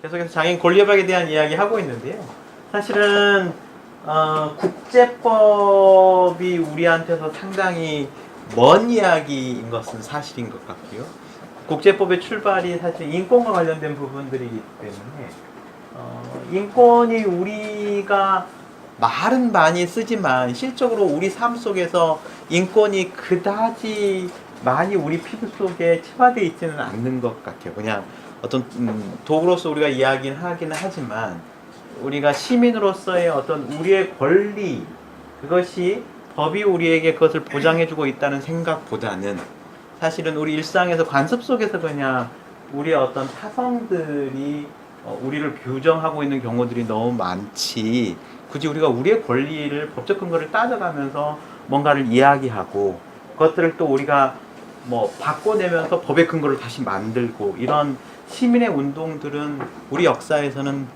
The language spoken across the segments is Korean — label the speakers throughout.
Speaker 1: 계속해서 장애인 권리협약에 대한 이야기 하고 있는데요. 사실은 국제법이 우리한테서 상당히 먼 이야기인 것은 사실인 것 같고요. 국제법의 출발이 사실 인권과 관련된 부분들이기 때문에 인권이 우리가 말은 많이 쓰지만 실적으로 우리 삶 속에서 인권이 그다지 많이 우리 피부 속에 체화되어 있지는 않는 것 같아요. 그냥 어떤 도구로서 우리가 이야기는 하기는 하지만 우리가 시민으로서의 어떤 우리의 권리, 그것이 법이 우리에게 그것을 보장해주고 있다는 생각보다는 사실은 우리 일상에서 관습 속에서 그냥 우리의 어떤 타성들이 우리를 규정하고 있는 경우들이 너무 많지, 굳이 우리가 우리의 권리를 법적 근거를 따져가면서 뭔가를 이야기하고 그것들을 또 우리가 뭐 바꿔내면서 법의 근거를 다시 만들고 이런 시민의 운동들은 우리 역사에서는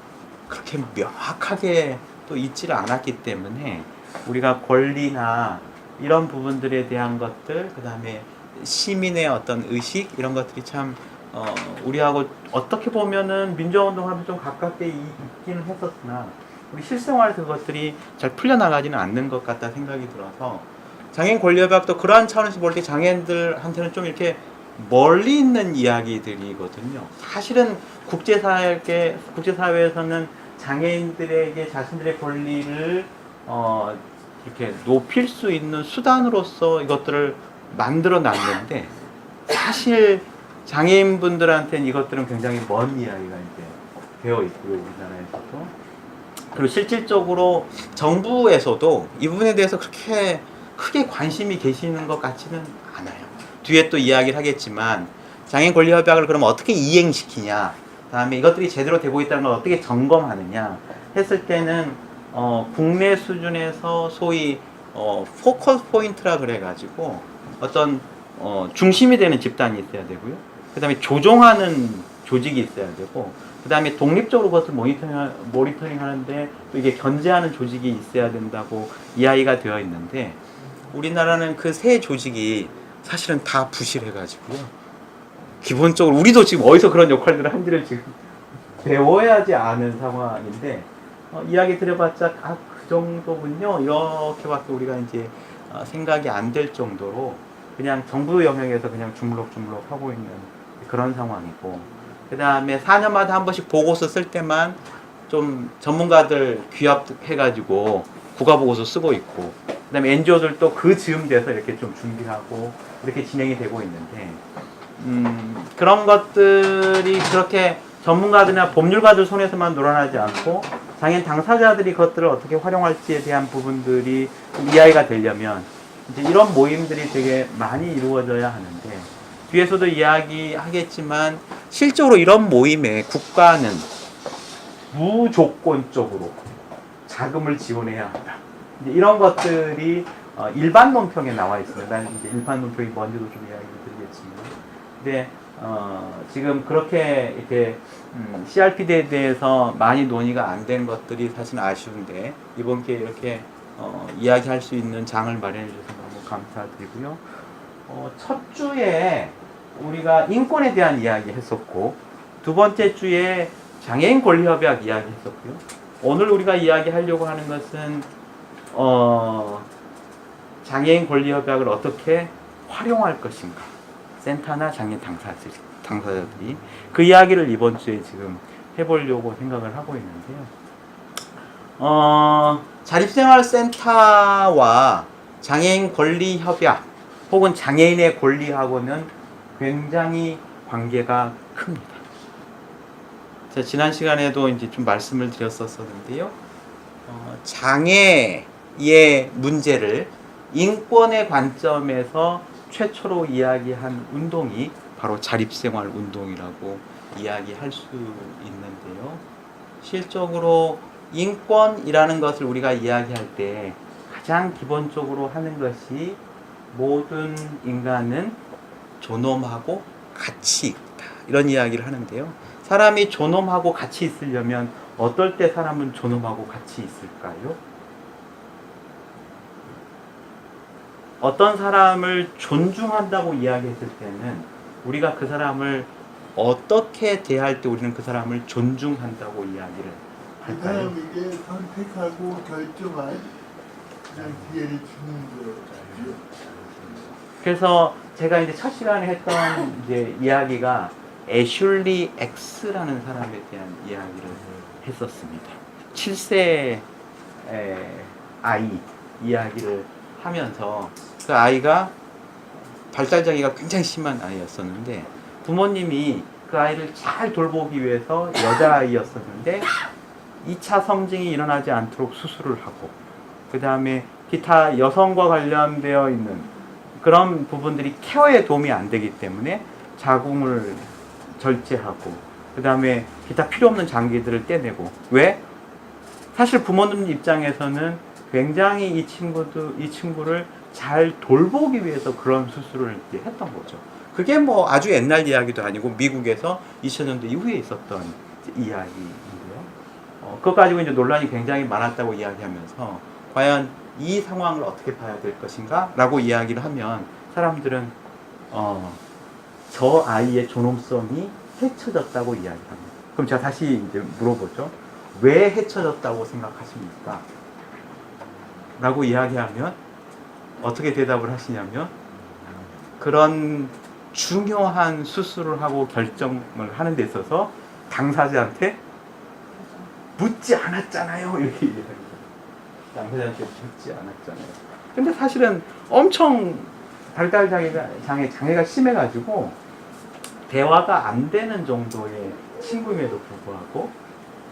Speaker 1: 그렇게 명확하게 또 있지를 않았기 때문에 우리가 권리나 이런 부분들에 대한 것들, 그 다음에 시민의 어떤 의식, 이런 것들이 참 우리하고 어떻게 보면은 민주화운동하면 좀 가깝게 있기는 했었으나 우리 실생활에서 그것들이 잘 풀려나가지는 않는 것 같다 생각이 들어서 장애인 권리협약도 그러한 차원에서 볼 때 장애인들한테는 좀 이렇게 멀리 있는 이야기들이거든요. 사실은 국제사회에서는 장애인들에게 자신들의 권리를 이렇게 높일 수 있는 수단으로서 이것들을 만들어 놨는데 사실 장애인분들한테는 이것들은 굉장히 먼 이야기가 이제 되어 있고요, 우리나라에서도. 그리고 실질적으로 정부에서도 이 부분에 대해서 그렇게 크게 관심이 계시는 것 같지는 않아요. 뒤에 또 이야기를 하겠지만 장애인 권리협약을 그럼 어떻게 이행시키냐, 그다음에 이것들이 제대로 되고 있다는 걸 어떻게 점검하느냐 했을 때는 국내 수준에서 소위 포커스 포인트라 그래가지고 어떤 중심이 되는 집단이 있어야 되고요. 그 다음에 조종하는 조직이 있어야 되고, 그 다음에 독립적으로 그것을 모니터링 하는데 또 이게 견제하는 조직이 있어야 된다고 이야기가 되어 있는데, 우리나라는 그 세 조직이 사실은 다 부실해가지고요. 기본적으로 우리도 지금 어디서 그런 역할들을 한지를 지금 배워야 하지 않은 상황인데, 이야기 드려봤자 그 정도군요, 이렇게밖에 우리가 이제 생각이 안 될 정도로 그냥 정부 영역에서 그냥 주물럭주물럭 하고 있는 그런 상황이고, 그 다음에 4년마다 한 번씩 보고서 쓸 때만 좀 전문가들 귀합해가지고 국가보고서 쓰고 있고, 그 다음에 NGO들도 그 즈음 돼서 이렇게 좀 준비하고 이렇게 진행이 되고 있는데, 그런 것들이 그렇게 전문가들이나 법률가들 손에서만 놀아나지 않고 장애인 당사자들이 그것들을 어떻게 활용할지에 대한 부분들이 이야기가 되려면 이제 이런 모임들이 되게 많이 이루어져야 하는데, 뒤에서도 이야기하겠지만 실제로 이런 모임에 국가는 무조건적으로 자금을 지원해야 한다. 이제 이런 것들이 일반 논평에 나와 있습니다. 이제 일반 논평이 뭔지도 좀 이야기를 드리겠지만, 근데 지금 그렇게 이렇게 CRPD에 대해서 많이 논의가 안 된 것들이 사실 아쉬운데, 이번 기회에 이렇게 이야기할 수 있는 장을 마련해 주셔서 너무 감사드리고요. 첫 주에 우리가 인권에 대한 이야기 했었고, 두 번째 주에 장애인 권리협약 이야기 했었고요. 오늘 우리가 이야기하려고 하는 것은 장애인 권리협약을 어떻게 활용할 것인가, 센터나 장애인 당사자들이 그 이야기를 이번 주에 지금 해보려고 생각을 하고 있는데요. 자립생활센터와 장애인 권리협약 혹은 장애인의 권리하고는 굉장히 관계가 큽니다. 제가 지난 시간에도 이제 좀 말씀을 드렸었는데요. 장애의 문제를 인권의 관점에서 최초로 이야기한 운동이 바로 자립생활 운동이라고 이야기할 수 있는데요. 실적으로 인권이라는 것을 우리가 이야기할 때 가장 기본적으로 하는 것이 모든 인간은 존엄하고 가치 있다, 이런 이야기를 하는데요. 사람이 존엄하고 가치 있으려면 어떨 때 사람은 존엄하고 가치 있을까요? 어떤 사람을 존중한다고 이야기했을 때는 우리가 그 사람을 어떻게 대할 때 우리는 그 사람을 존중한다고 이야기를
Speaker 2: 그
Speaker 1: 할까요?
Speaker 2: 사람에게 선택하고 결정할 그냥 기회를 주는 거죠.
Speaker 1: 그래서 제가 이제 첫 시간에 했던 이제 이야기가 애슐리 X라는 사람에 대한 이야기를 했었습니다. 7세 아이 이야기를 하면서 그 아이가 발달장애가 굉장히 심한 아이였었는데 부모님이 그 아이를 잘 돌보기 위해서 여자아이였었는데 2차 성징이 일어나지 않도록 수술을 하고 그 다음에 기타 여성과 관련되어 있는 그런 부분들이 케어에 도움이 안 되기 때문에 자궁을 절제하고 그 다음에 기타 필요 없는 장기들을 떼내고 왜? 사실 부모님 입장에서는 굉장히 이 친구를 잘 돌보기 위해서 그런 수술을 했던 거죠. 그게 뭐 아주 옛날 이야기도 아니고 미국에서 2000년대 이후에 있었던 이야기인데요. 그거 가지고 이제 논란이 굉장히 많았다고 이야기하면서 과연 이 상황을 어떻게 봐야 될 것인가? 라고 이야기를 하면 사람들은 저 아이의 존엄성이 해쳐졌다고 이야기합니다. 그럼 제가 다시 이제 물어보죠. 왜 해쳐졌다고 생각하십니까? 라고 이야기하면 어떻게 대답을 하시냐면 그런 중요한 수술을 하고 결정을 하는 데 있어서 당사자한테 묻지 않았잖아요. 이렇게 얘기합니다. 당사자한테 묻지 않았잖아요. 근데 사실은 엄청 장애가 심해가지고 대화가 안 되는 정도의 친구임에도 불구하고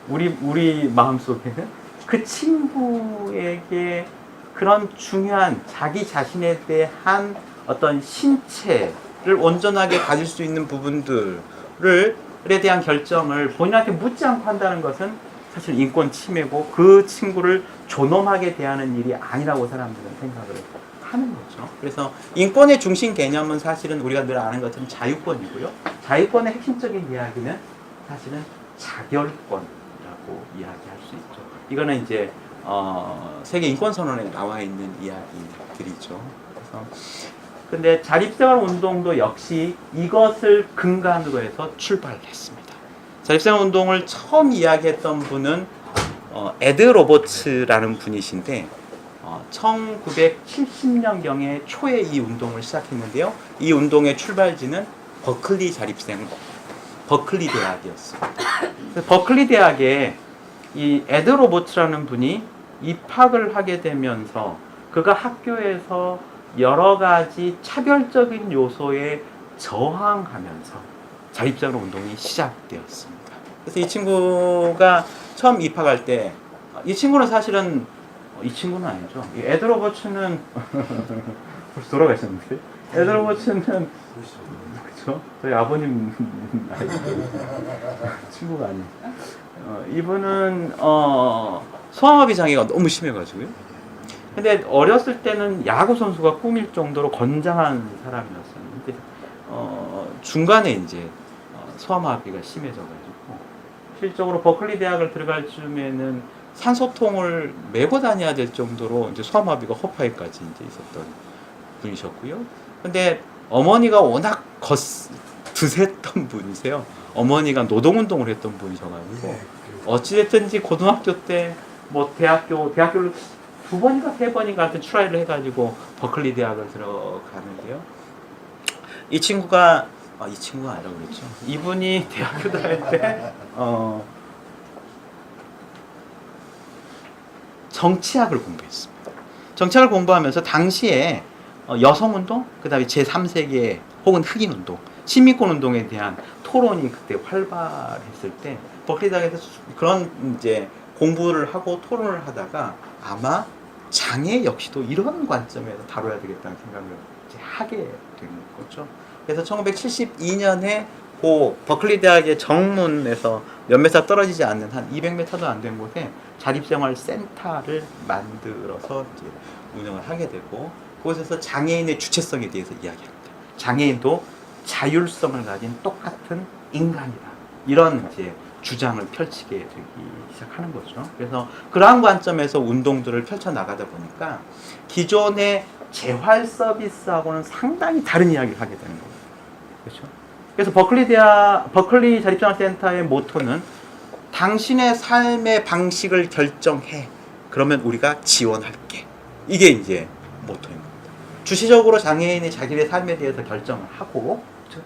Speaker 1: 우리 마음속에는 그 친구에게 그런 중요한 자기 자신에 대한 어떤 신체를 온전하게 가질 수 있는 부분들에 대한 결정을 본인한테 묻지 않고 한다는 것은 사실 인권 침해고 그 친구를 존엄하게 대하는 일이 아니라고 사람들은 생각을 하는 거죠. 그래서 인권의 중심 개념은 사실은 우리가 늘 아는 것처럼 자유권이고요. 자유권의 핵심적인 이야기는 사실은 자결권이라고 이야기할 수 있죠. 이거는 이제 세계 인권선언에 나와 있는 이야기들이죠. 그래서 근데 자립생활 운동도 역시 이것을 근간으로 해서 출발했습니다. 자립생활 운동을 처음 이야기했던 분은 에드 로버츠라는 분이신데 1970년경에 초에 이 운동을 시작했는데요. 이 운동의 출발지는 버클리 대학이었습니다. 버클리 대학에 이 에드 로버츠라는 분이 입학을 하게 되면서 그가 학교에서 여러 가지 차별적인 요소에 저항하면서 자립생활 운동이 시작되었습니다. 그래서 이 친구가 처음 입학할 때 이 친구는 사실은 이 친구는 아니죠. 에드 로버츠는 벌써 돌아가셨는데 에드 로버츠는 그렇죠. 저희 아버님 친구가 아니에요. 이분은 소아마비 장애가 너무 심해가지고요. 근데 어렸을 때는 야구 선수가 꿈일 정도로 건장한 사람이었었는데 중간에 이제 소아마비가 심해져가지고 실적으로 버클리 대학을 들어갈 즈음에는 산소통을 메고 다녀야 될 정도로 이제 소아마비가 허파에까지 이제 있었던 분이셨고요. 근데 어머니가 워낙 드셌던 분이세요. 어머니가 노동운동을 했던 분이셔가지고 어찌됐든지 고등학교 때 뭐 대학교를 2번인가 3번인가 하여튼 트라이를 해가지고 버클리 대학을 들어가는데요. 이 친구가 아니라고 그랬죠. 이분이 대학교 다닐 때 정치학을 공부했습니다. 정치학을 공부하면서 당시에 여성운동, 그 다음에 제3세계 혹은 흑인운동, 시민권운동에 대한 토론이 그때 활발했을 때 버클리 대학에서 그런 이제 공부를 하고 토론을 하다가 아마 장애 역시도 이런 관점에서 다뤄야 되겠다는 생각을 이제 하게 된 거죠. 그래서 1972년에 그 버클리 대학의 정문에서 몇 미터 떨어지지 않는 한 200m도 안 된 곳에 자립생활 센터를 만들어서 이제 운영을 하게 되고 그곳에서 장애인의 주체성에 대해서 이야기합니다. 장애인도 자율성을 가진 똑같은 인간이다. 이런 이제 주장을 펼치게 되기 시작하는 거죠. 그래서 그러한 관점에서 운동들을 펼쳐 나가다 보니까 기존의 재활 서비스하고는 상당히 다른 이야기를 하게 되는 거예요. 그렇죠? 그래서 버클리 자립생활센터의 모토는 당신의 삶의 방식을 결정해. 그러면 우리가 지원할게. 이게 이제 모토인 겁니다. 주시적으로 장애인이 자기의 삶에 대해서 결정을 하고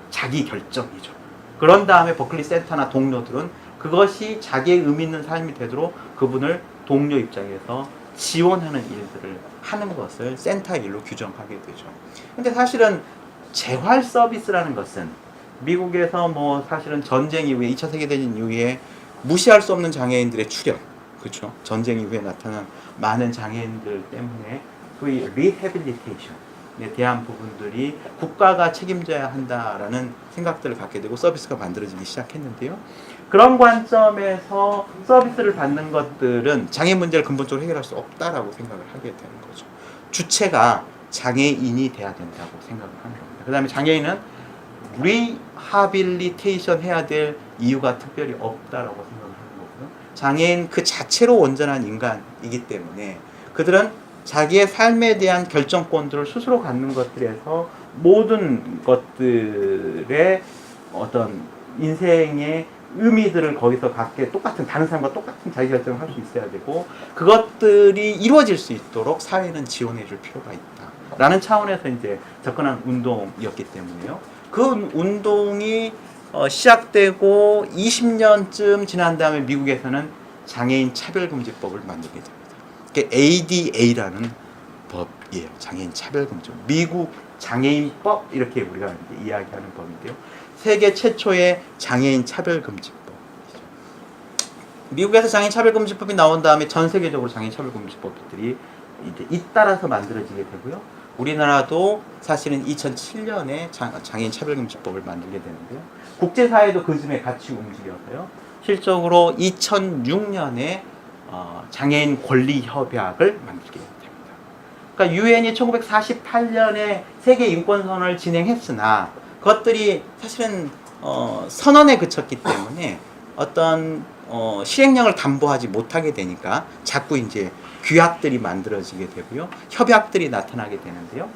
Speaker 1: 자기 결정이죠. 그런 다음에 버클리 센터나 동료들은 그것이 자기의 의미 있는 삶이 되도록 그분을 동료 입장에서 지원하는 일들을 하는 것을 센터 일로 규정하게 되죠. 근데 사실은 재활 서비스라는 것은 미국에서 뭐 사실은 전쟁 이후에 2차 세계대전 이후에 무시할 수 없는 장애인들의 출현, 그렇죠? 전쟁 이후에 나타난 많은 장애인들 때문에 소위 리해빌리테이션에 대한 부분들이 국가가 책임져야 한다라는 생각들을 갖게 되고 서비스가 만들어지기 시작했는데요. 그런 관점에서 서비스를 받는 것들은 장애 문제를 근본적으로 해결할 수 없다라고 생각을 하게 되는 거죠. 주체가 장애인이 돼야 된다고 생각을 하는 겁니다. 그 다음에 장애인은 리하빌리테이션 해야 될 이유가 특별히 없다라고 생각을 하는 거고요. 장애인 그 자체로 온전한 인간이기 때문에 그들은 자기의 삶에 대한 결정권들을 스스로 갖는 것들에서 모든 것들의 어떤 인생의 의미들을 거기서 갖게 똑같은 다른 사람과 똑같은 자기 결정을 할 수 있어야 되고 그것들이 이루어질 수 있도록 사회는 지원해 줄 필요가 있다라는 차원에서 이제 접근한 운동이었기 때문에요. 그 운동이 시작되고 20년쯤 지난 다음에 미국에서는 장애인 차별금지법을 만들게 됩니다. 그게 ADA라는 법이에요. 장애인 차별금지법. 미국 장애인법 이렇게 우리가 이제 이야기하는 법인데요. 세계 최초의 장애인 차별금지법. 미국에서 장애인 차별금지법이 나온 다음에 전 세계적으로 장애인 차별금지법들이 이제 잇따라서 만들어지게 되고요. 우리나라도 사실은 2007년에 장애인 차별금지법을 만들게 되는데요. 국제사회도 그 즈음에 같이 움직여서요. 실적으로 2006년에 장애인 권리협약을 만들게 됩니다. 그러니까 유엔이 1948년에 세계 인권선언을 진행했으나 그것들이 사실은 선언에 그쳤기 때문에 어떤 실행력을 담보하지 못하게 되니까 자꾸 이제 규약들이 만들어지게 되고요. 협약들이 나타나게 되는데요.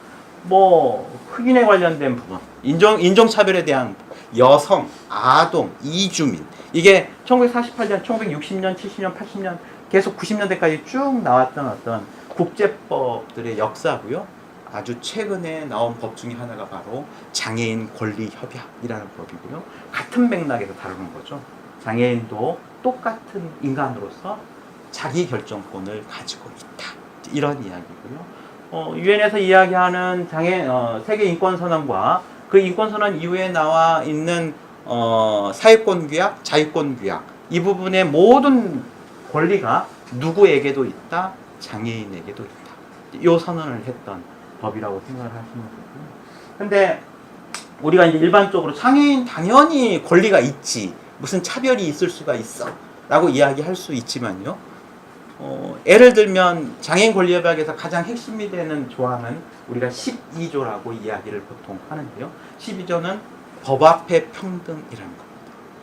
Speaker 1: 뭐 흑인에 관련된 부분, 인종차별에 대한 여성, 아동, 이주민 이게 1948년, 1960년, 70년, 80년 계속 90년대까지 쭉 나왔던 어떤 국제법들의 역사고요. 아주 최근에 나온 법 중에 하나가 바로 장애인 권리협약이라는 법이고요. 같은 맥락에서 다루는 거죠. 장애인도 똑같은 인간으로서 자기 결정권을 가지고 있다. 이런 이야기고요. 유엔에서 이야기하는 세계 인권선언과 그 인권선언 이후에 나와 있는 사회권 규약, 자유권 규약 이 부분의 모든 권리가 누구에게도 있다, 장애인에게도 있다. 이 선언을 했던 법이라고 생각을 하시면 되고요. 근데 우리가 이제 일반적으로 장애인 당연히 권리가 있지, 무슨 차별이 있을 수가 있어 라고 이야기할 수 있지만요. 예를 들면 장애인 권리협약에서 가장 핵심이 되는 조항은 우리가 12조라고 이야기를 보통 하는데요. 12조는 법 앞에 평등이라는 겁니다.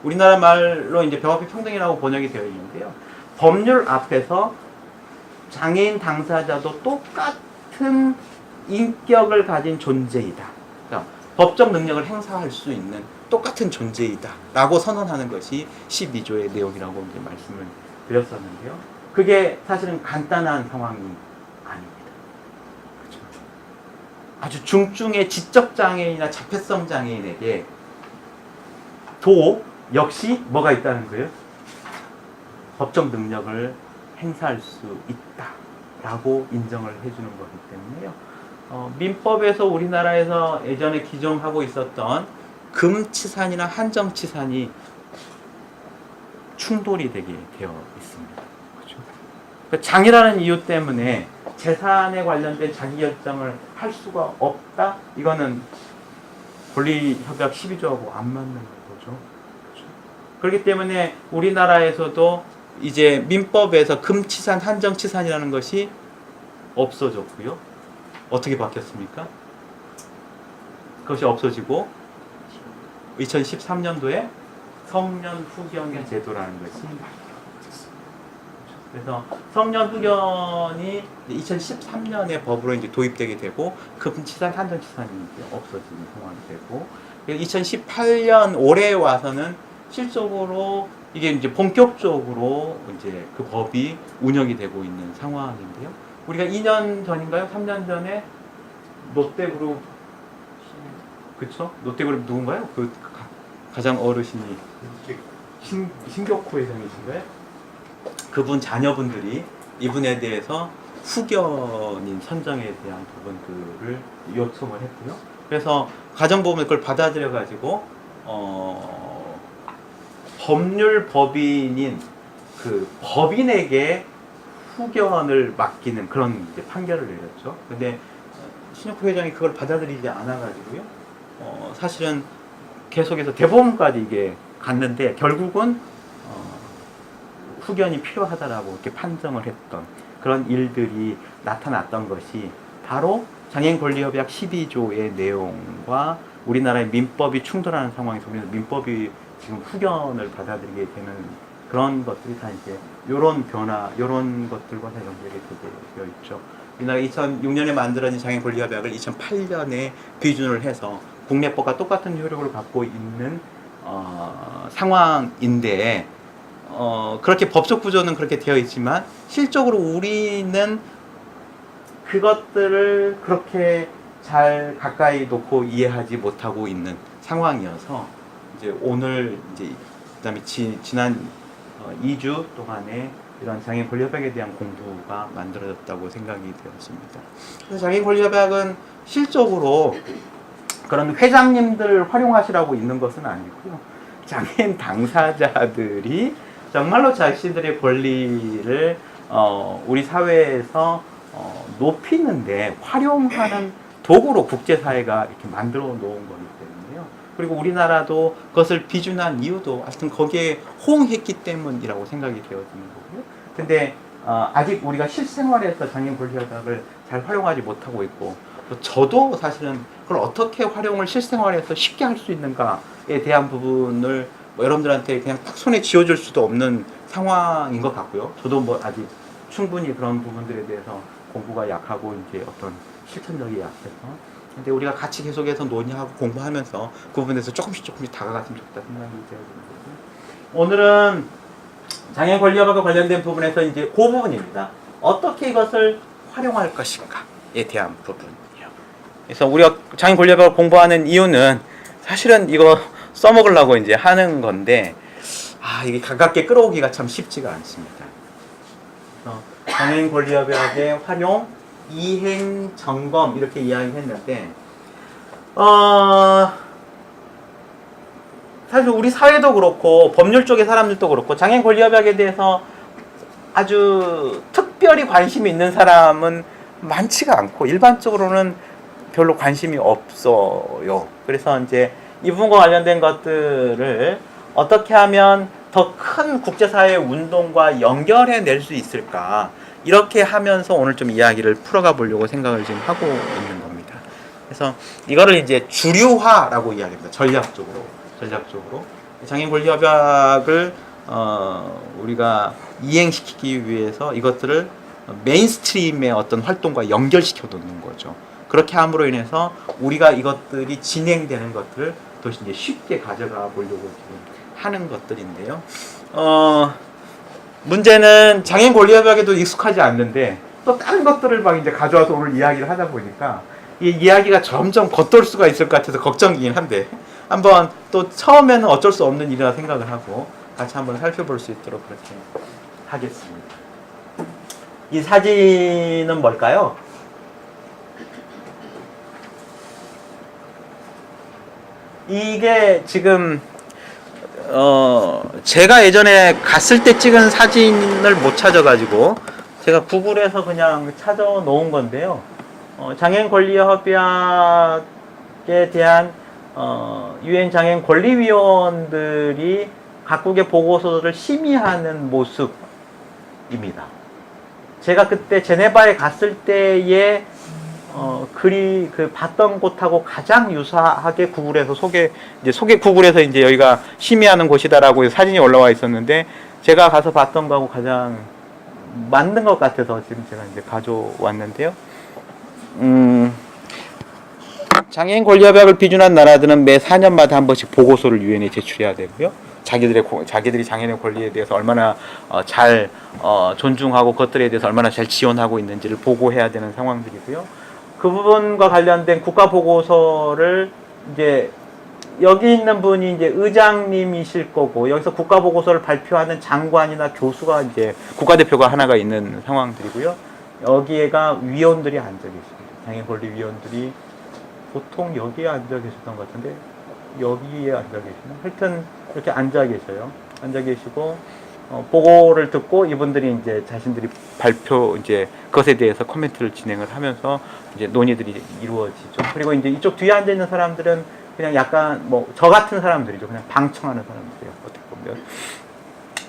Speaker 1: 우리나라 말로 이제 법 앞에 평등이라고 번역이 되어 있는데요. 법률 앞에서 장애인 당사자도 똑같은 인격을 가진 존재이다. 그러니까 법적 능력을 행사할 수 있는 똑같은 존재이다 라고 선언하는 것이 12조의 내용이라고 이제 말씀을 드렸었는데요. 그게 사실은 간단한 상황이 아닙니다. 그렇죠? 아주 중증의 지적 장애인이나 자폐성 장애인에게 도 역시 뭐가 있다는 거예요? 법적 능력을 행사할 수 있다라고 인정을 해주는 거기 때문에요. 민법에서 우리나라에서 예전에 기존하고 있었던 금치산이나 한정치산이 충돌이 되게 되어 있습니다. 그렇죠? 그러니까 장애라는 이유 때문에 재산에 관련된 자기결정을 할 수가 없다? 이거는 권리협약 12조하고 안 맞는 거죠. 그렇죠? 그렇기 때문에 우리나라에서도 이제 민법에서 금치산, 한정치산이라는 것이 없어졌고요. 어떻게 바뀌었습니까? 그것이 없어지고 2013년도에 성년 후견 제도라는 것이 바뀌었습니다. 그래서 성년 후견이 2013년에 법으로 이제 도입되게 되고 금치산, 한정치산이 이제 없어지는 상황이 되고 2018년 올해 와서는 실적으로 이게 이제 본격적으로 이제 그 법이 운영이 되고 있는 상황인데요. 우리가 2년 전인가요? 3년 전에 롯데그룹, 그쵸? 롯데그룹 누군가요? 그 가장 어르신이 신격호 회장이신가요? 그분 자녀분들이 이분에 대해서 후견인 선정에 대한 부분들을 요청을 했고요. 그래서 가정법원이 그걸 받아들여 가지고 법률 법인인 그 법인에게 후견을 맡기는 그런 이제 판결을 내렸죠. 근데 신혁호 회장이 그걸 받아들이지 않아 가지고요. 사실은 계속해서 대법원까지 이게 갔는데 결국은 후견이 필요하다라고 이렇게 판정을 했던 그런 일들이 나타났던 것이 바로 장애인권리협약 12조의 내용과 우리나라의 민법이 충돌하는 상황에서 우리는 민법이 지금 후견을 받아들이게 되는 그런 것들이 다 이제 요런 변화, 요런 것들과 다 연결이 되어 있죠. 우리나라 2006년에 만들어진 장애인권리협약을 2008년에 비준을 해서 국내법과 똑같은 효력을 갖고 있는 상황인데 그렇게 법적 구조는 그렇게 되어 있지만 실적으로 우리는 그것들을 그렇게 잘 가까이 놓고 이해하지 못하고 있는 상황이어서 이제 오늘 이제 그다음에 지난 2주 동안에 이런 장애인 권리협약에 대한 공부가 만들어졌다고 생각이 되었습니다. 그래서 장애인 권리협약은 실적으로 그런 회장님들 활용하시라고 있는 것은 아니고요. 장애인 당사자들이 정말로 자신들의 권리를 우리 사회에서 높이는데 활용하는 도구로 국제사회가 이렇게 만들어 놓은 거기 때문에요. 그리고 우리나라도 그것을 비준한 이유도 하여튼 거기에 호응했기 때문이라고 생각이 되어지는 거고요. 근데 아직 우리가 실생활에서 장애인 권리협약을 잘 활용하지 못하고 있고 저도 사실은 그걸 어떻게 활용을 실생활에서 쉽게 할 수 있는가에 대한 부분을 여러분들한테 그냥 딱 손에 쥐어줄 수도 없는 상황인 것 같고요. 저도 뭐 아직 충분히 그런 부분들에 대해서 공부가 약하고 이제 어떤 실천력이 약해서. 근데 우리가 같이 계속해서 논의하고 공부하면서 그 부분에서 조금씩 다가갔으면 좋겠다 생각이 되어집니다. 오늘은 장애인 권리협약과 관련된 부분에서 이제 그 부분입니다. 어떻게 이것을 활용할 것인가에 대한 부분이요. 그래서 우리가 장애인 권리협약을 공부하는 이유는 사실은 이거 써먹으려고 이제 하는 건데 이게 가깝게 끌어오기가 참 쉽지가 않습니다. 그래서 장애인 권리협약의 활용, 이행, 점검 이렇게 이야기했는데 사실 우리 사회도 그렇고 법률 쪽의 사람들도 그렇고 장애인 권리협약에 대해서 아주 특별히 관심이 있는 사람은 많지가 않고 일반적으로는 별로 관심이 없어요. 그래서 이제 이 부분과 관련된 것들을 어떻게 하면 더 큰 국제사회 운동과 연결해 낼 수 있을까 이렇게 하면서 오늘 좀 이야기를 풀어가 보려고 생각을 지금 하고 있는 겁니다. 그래서 이거를 이제 주류화라고 이야기합니다. 전략적으로 장애인 권리협약을 우리가 이행시키기 위해서 이것들을 메인스트림의 어떤 활동과 연결시켜 놓는 거죠. 그렇게 함으로 인해서 우리가 이것들이 진행되는 것들을 더 이제 쉽게 가져가 보려고 지금 하는 것들인데요. 문제는 장애인 권리협약에도 익숙하지 않는데 또 다른 것들을 막 이제 가져와서 오늘 이야기를 하다 보니까 이 이야기가 점점 겉돌 수가 있을 것 같아서 걱정이긴 한데 한번 또 처음에는 어쩔 수 없는 일이라 생각을 하고 같이 한번 살펴볼 수 있도록 그렇게 하겠습니다. 이 사진은 뭘까요? 이게 지금 제가 예전에 갔을 때 찍은 사진을 못 찾아가지고 제가 구글에서 그냥 찾아 놓은 건데요. 장애인 권리협약에 대한 유엔 장애인 권리위원들이 각국의 보고서를 심의하는 모습입니다. 제가 그때 제네바에 갔을 때의 글이 봤던 곳하고 가장 유사하게 구글에서 구글에서 이제 여기가 심의하는 곳이다라고 사진이 올라와 있었는데 제가 가서 봤던 거하고 가장 맞는 것 같아서 지금 제가 이제 가져왔는데요. 장애인 권리협약을 비준한 나라들은 매 4년마다 한 번씩 보고서를 유엔에 제출해야 되고요. 자기들이 장애인의 권리에 대해서 얼마나 잘 존중하고 그것들에 대해서 얼마나 잘 지원하고 있는지를 보고해야 되는 상황들이고요. 그 부분과 관련된 국가 보고서를 이제 여기 있는 분이 이제 의장님이실 거고, 여기서 국가 보고서를 발표하는 장관이나 교수가 이제 국가대표가 하나가 있는 상황들이고요. 여기에가 위원들이 앉아 계십니다. 장애인 권리 위원들이 보통 여기에 앉아 계셨던 것 같은데, 여기에 앉아 계시나? 하여튼 이렇게 앉아 계셔요. 앉아 계시고 보고를 듣고 이분들이 이제 자신들이 이제 그것에 대해서 코멘트를 진행을 하면서 이제 논의들이 이루어지죠. 그리고 이제 이쪽 뒤에 앉아 있는 사람들은 그냥 약간 뭐 저 같은 사람들이죠. 그냥 방청하는 사람들이에요. 어떻게 보면.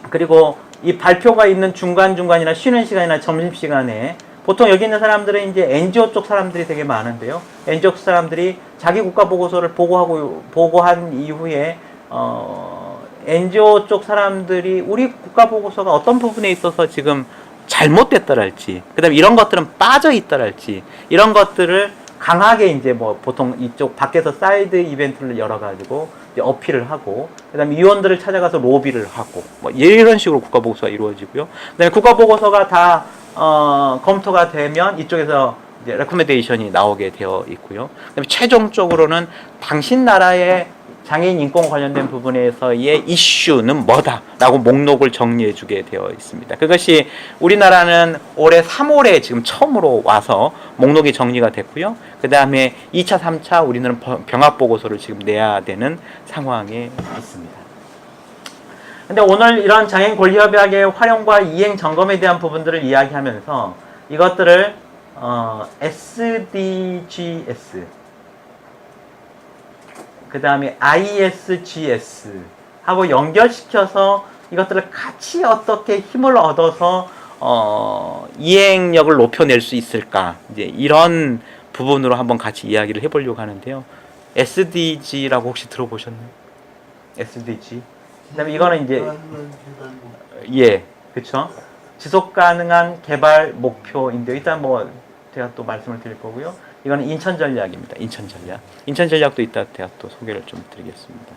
Speaker 1: 그리고 이 발표가 있는 중간중간이나 쉬는 시간이나 점심시간에 보통 여기 있는 사람들은 이제 NGO 쪽 사람들이 되게 많은데요. NGO 쪽 사람들이 자기 국가 보고서를 보고한 이후에 NGO 쪽 사람들이 우리 국가 보고서가 어떤 부분에 있어서 지금 잘못됐다랄지, 그다음에 이런 것들은 빠져 있다랄지, 이런 것들을 강하게 이제 뭐 보통 이쪽 밖에서 사이드 이벤트를 열어가지고 이제 어필을 하고, 그다음에 위원들을 찾아가서 로비를 하고, 뭐 이런 식으로 국가 보고서가 이루어지고요. 그다음에 국가 보고서가 다 검토가 되면 이쪽에서 이제 레코멘데이션이 나오게 되어 있고요. 그다음에 최종적으로는 당신 나라의 장애인 인권 관련된 부분에서의 이슈는 뭐다라고 목록을 정리해 주게 되어 있습니다. 그것이 우리나라는 올해 3월에 지금 처음으로 와서 목록이 정리가 됐고요. 그 다음에 2차, 3차 우리는 병합 보고서를 지금 내야 되는 상황에 있습니다. 근데 오늘 이런 장애인 권리협약의 활용과 이행 점검에 대한 부분들을 이야기하면서 이것들을 SDGs, 그 다음에 ISGS 하고 연결시켜서 이것들을 같이 어떻게 힘을 얻어서 이행력을 높여낼 수 있을까, 이제 이런 부분으로 한번 같이 이야기를 해보려고 하는데요. SDG라고 혹시 들어보셨나요? SDG. 그다음에 이거는 이제 그렇죠. 지속 가능한 개발 목표인데, 일단 뭐 제가 또 말씀을 드릴 거고요. 이거는 인천 전략입니다. 인천 전략. 인천 전략도 이따 제가 또 소개를 좀 드리겠습니다.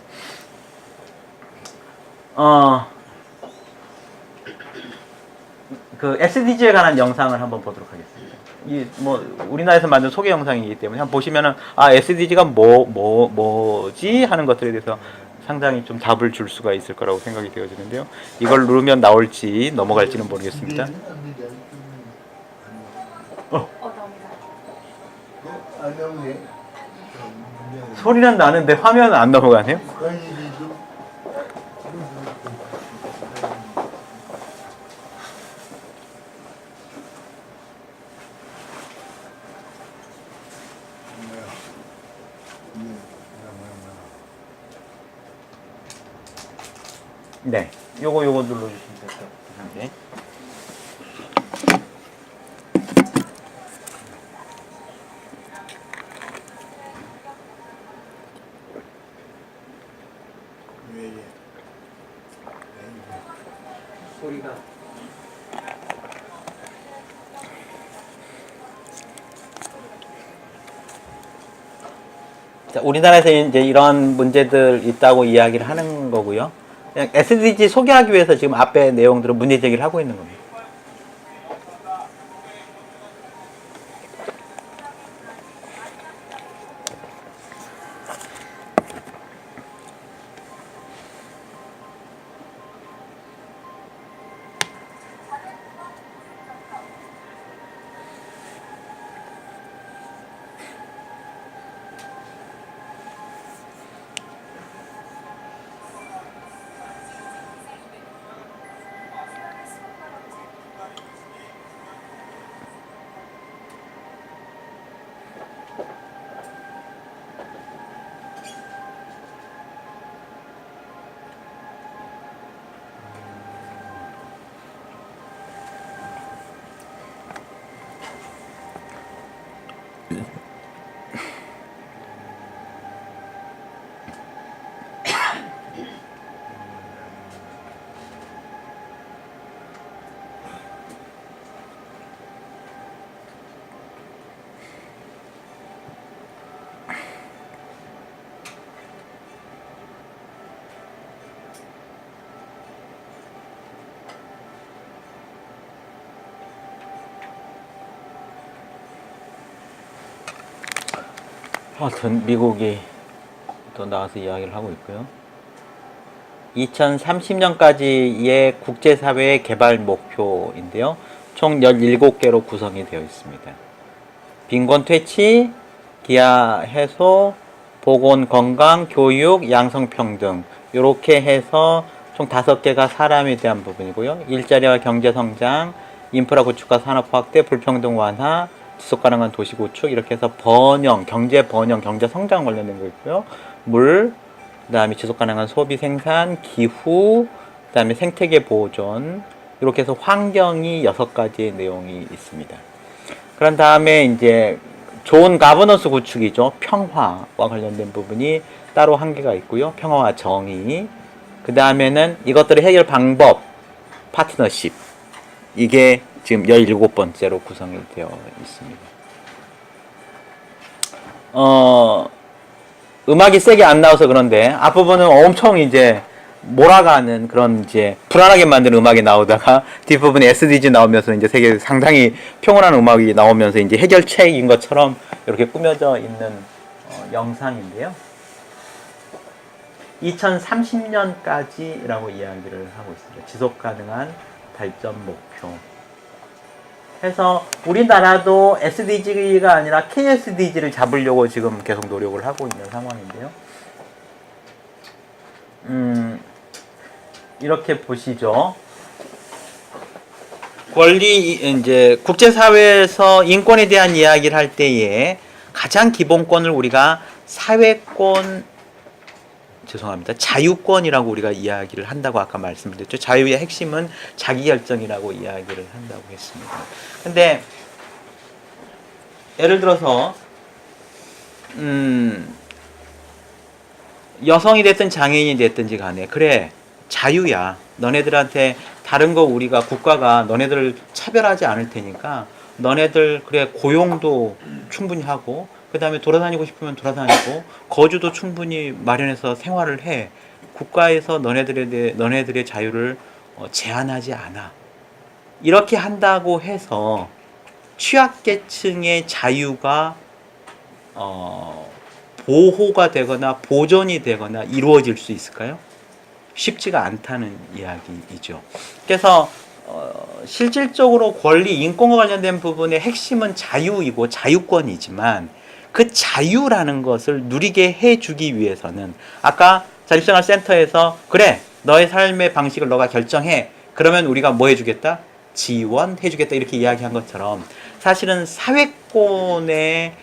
Speaker 1: 그 SDG에 관한 영상을 한번 보도록 하겠습니다. 이 뭐 우리나라에서 만든 소개 영상이기 때문에 한번 보시면은 SDG가 뭐지 하는 것들에 대해서 상당히 좀 답을 줄 수가 있을 거라고 생각이 되어지는데요. 이걸 누르면 나올지 넘어갈지는 모르겠습니다. 소리는 나는데 화면은 안 넘어가네요. 네, 요거 눌러주시면 될 것 같은데. 소리가 자, 우리나라에서 이제 이런 문제들 있다고 이야기를 하는 거고요. 그냥 SDG 소개하기 위해서 지금 앞에 내용들을 문제 제기를 하고 있는 겁니다. 하여튼 미국이 또 나와서 이야기를 하고 있고요. 2030년까지의 국제사회의 개발 목표인데요. 총 17개로 구성이 되어 있습니다. 빈곤 퇴치, 기아 해소, 보건 건강, 교육, 양성평등 이렇게 해서 총 5개가 사람에 대한 부분이고요. 일자리와 경제성장, 인프라 구축과 산업 확대, 불평등 완화, 지속가능한 도시 구축 이렇게 해서 번영, 경제 번영, 경제 성장 관련된 거 있고요. 물, 그 다음에 지속가능한 소비 생산, 기후, 그 다음에 생태계 보존 이렇게 해서 환경이 6가지의 내용이 있습니다. 그런 다음에 이제 좋은 가버넌스 구축이죠. 평화와 관련된 부분이 따로 한 개가 있고요. 평화와 정의. 그 다음에는 이것들의 해결 방법, 파트너십. 이게 지금 17번째로 구성이 되어 있습니다. 음악이 세게 안 나와서 그런데 앞부분은 엄청 이제 몰아가는 그런 이제 불안하게 만드는 음악이 나오다가 뒷부분에 SDG 나오면서 이제 세계 상당히 평온한 음악이 나오면서 이제 해결책인 것처럼 이렇게 꾸며져 있는 영상인데요. 2030년까지라고 이야기를 하고 있습니다. 지속 가능한 발전 목표. 해서 우리나라도 SDG가 아니라 KSDG를 잡으려고 지금 계속 노력을 하고 있는 상황인데요. 이렇게 보시죠. 권리 이제 국제사회에서 인권에 대한 이야기를 할 때에 가장 기본권을 우리가 자유권이라고 우리가 이야기를 한다고 아까 말씀드렸죠. 자유의 핵심은 자기결정이라고 이야기를 한다고 했습니다. 근데 예를 들어서 여성이 됐든 장애인이 됐든지 간에 그래 자유야. 너네들한테 다른 거 우리가 국가가 너네들을 차별하지 않을 테니까 너네들 그래 고용도 충분히 하고 그 다음에 돌아다니고 싶으면 돌아다니고 거주도 충분히 마련해서 생활을 해. 국가에서 너네들의 자유를 제한하지 않아. 이렇게 한다고 해서 취약계층의 자유가 보호가 되거나 보존이 되거나 이루어질 수 있을까요? 쉽지가 않다는 이야기이죠. 그래서 실질적으로 권리, 인권과 관련된 부분의 핵심은 자유이고 자유권이지만 그 자유라는 것을 누리게 해주기 위해서는 아까 자립생활센터에서 그래 너의 삶의 방식을 너가 결정해. 그러면 우리가 뭐 해주겠다? 지원해주겠다 이렇게 이야기한 것처럼 사실은 사회권에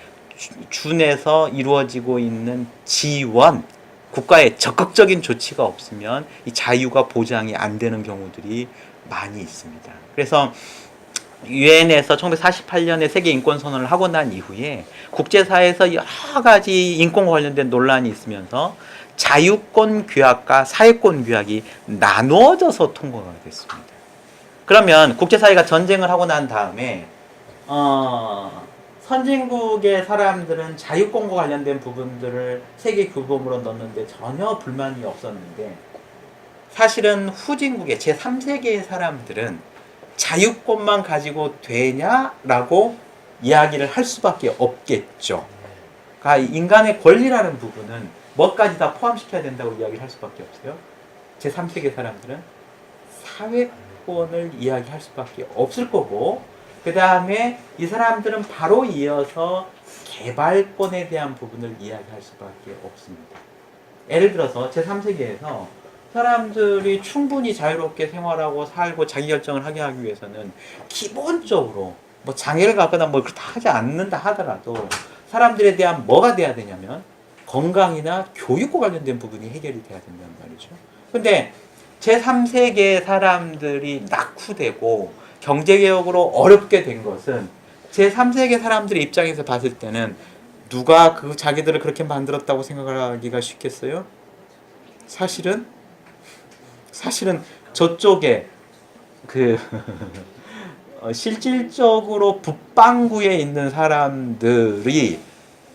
Speaker 1: 준해서 이루어지고 있는 지원, 국가의 적극적인 조치가 없으면 이 자유가 보장이 안 되는 경우들이 많이 있습니다. 그래서 유엔에서 1948년에 세계 인권 선언을 하고 난 이후에 국제사회에서 여러 가지 인권과 관련된 논란이 있으면서 자유권 규약과 사회권 규약이 나누어져서 통과가 됐습니다. 그러면 국제사회가 전쟁을 하고 난 다음에 선진국의 사람들은 자유권과 관련된 부분들을 세계 규범으로 넣는데 전혀 불만이 없었는데 사실은 후진국의 제3세계의 사람들은 자유권만 가지고 되냐라고 이야기를 할 수밖에 없겠죠. 그러니까 인간의 권리라는 부분은 뭐까지 다 포함시켜야 된다고 이야기를 할 수밖에 없어요. 제3세계 사람들은 사회권을 이야기할 수밖에 없을 거고 그 다음에 이 사람들은 바로 이어서 개발권에 대한 부분을 이야기할 수밖에 없습니다. 예를 들어서 제3세계에서 사람들이 충분히 자유롭게 생활하고 살고 자기결정을 하게 하기 위해서는 기본적으로 뭐 장애를 갖거나 뭐 그렇다 하지 않는다 하더라도 사람들에 대한 뭐가 돼야 되냐면 건강이나 교육과 관련된 부분이 해결이 돼야 된다는 말이죠. 근데 제3세계 사람들이 낙후되고 경제개혁으로 어렵게 된 것은 제3세계 사람들의 입장에서 봤을 때는 누가 그 자기들을 그렇게 만들었다고 생각하기가 쉽겠어요? 사실은 저쪽에 그 실질적으로 북반구에 있는 사람들이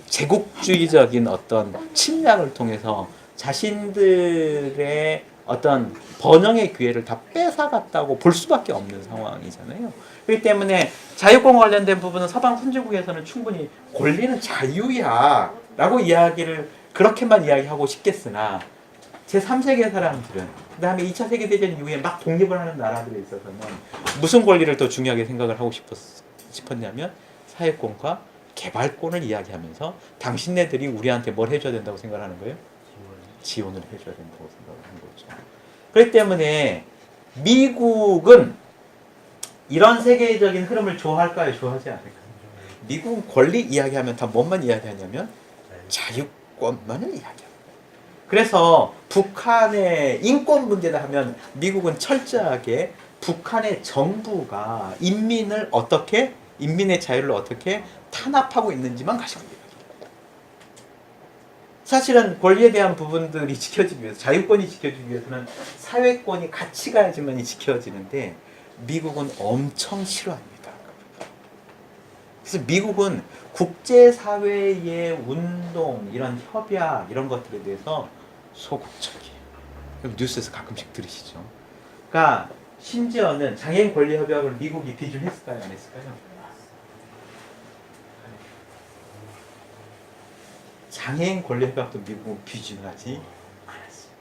Speaker 1: 제국주의적인 어떤 침략을 통해서 자신들의 어떤 번영의 기회를 다 뺏어갔다고 볼 수밖에 없는 상황이잖아요. 그렇기 때문에 자유권과 관련된 부분은 서방 선진국에서는 충분히 권리는 자유야 라고 이야기를 그렇게만 이야기하고 싶겠으나 제3세계 사람들은 그 다음에 2차 세계대전 이후에 막 독립을 하는 나라들에 있어서는 무슨 권리를 더 중요하게 생각을 하고 싶었냐면 사회권과 개발권을 이야기하면서 당신네들이 우리한테 뭘 해줘야 된다고 생각하는 거예요? 지원을 해줘야 된다고 생각을 한 거죠. 그렇기 때문에 미국은 이런 세계적인 흐름을 좋아할까요? 좋아하지 않을까요? 미국은 권리 이야기하면 다 뭔만 이야기하냐면 자유권만을 이야기합니다. 그래서 북한의 인권 문제다 하면 미국은 철저하게 북한의 정부가 인민을 어떻게, 인민의 자유를 어떻게 탄압하고 있는지만 가지고 이야기합니다. 사실은 권리에 대한 부분들이 지켜지기 위해서, 자유권이 지켜지기 위해서는 사회권이 같이 가야지만이 지켜지는데 미국은 엄청 싫어합니다. 그래서 미국은 국제사회의 운동, 이런 협약, 이런 것들에 대해서 소극적이에요. 뉴스에서 가끔씩 들으시죠. 그러니까 심지어는 장애인 권리 협약을 미국이 비준했을까요? 안 했을까요? 장애인 권리 협약도 미국은 비준하지 않았어요.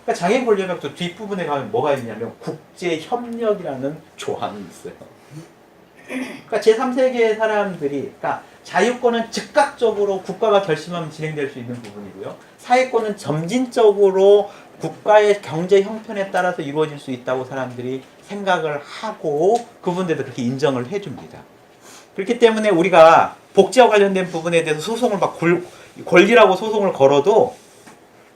Speaker 1: 그러니까 장애인 권리 협약도 뒷부분에 가면 뭐가 있냐면 국제협력이라는 조항이 있어요. 그러니까 제3세계의 사람들이, 그러니까 자유권은 즉각적으로 국가가 결심하면 진행될 수 있는 부분이고요. 사회권은 점진적으로 국가의 경제 형편에 따라서 이루어질 수 있다고 사람들이 생각을 하고 그분들도 그렇게 인정을 해줍니다. 그렇기 때문에 우리가 복지와 관련된 부분에 대해서 소송을 막 권리라고 소송을 걸어도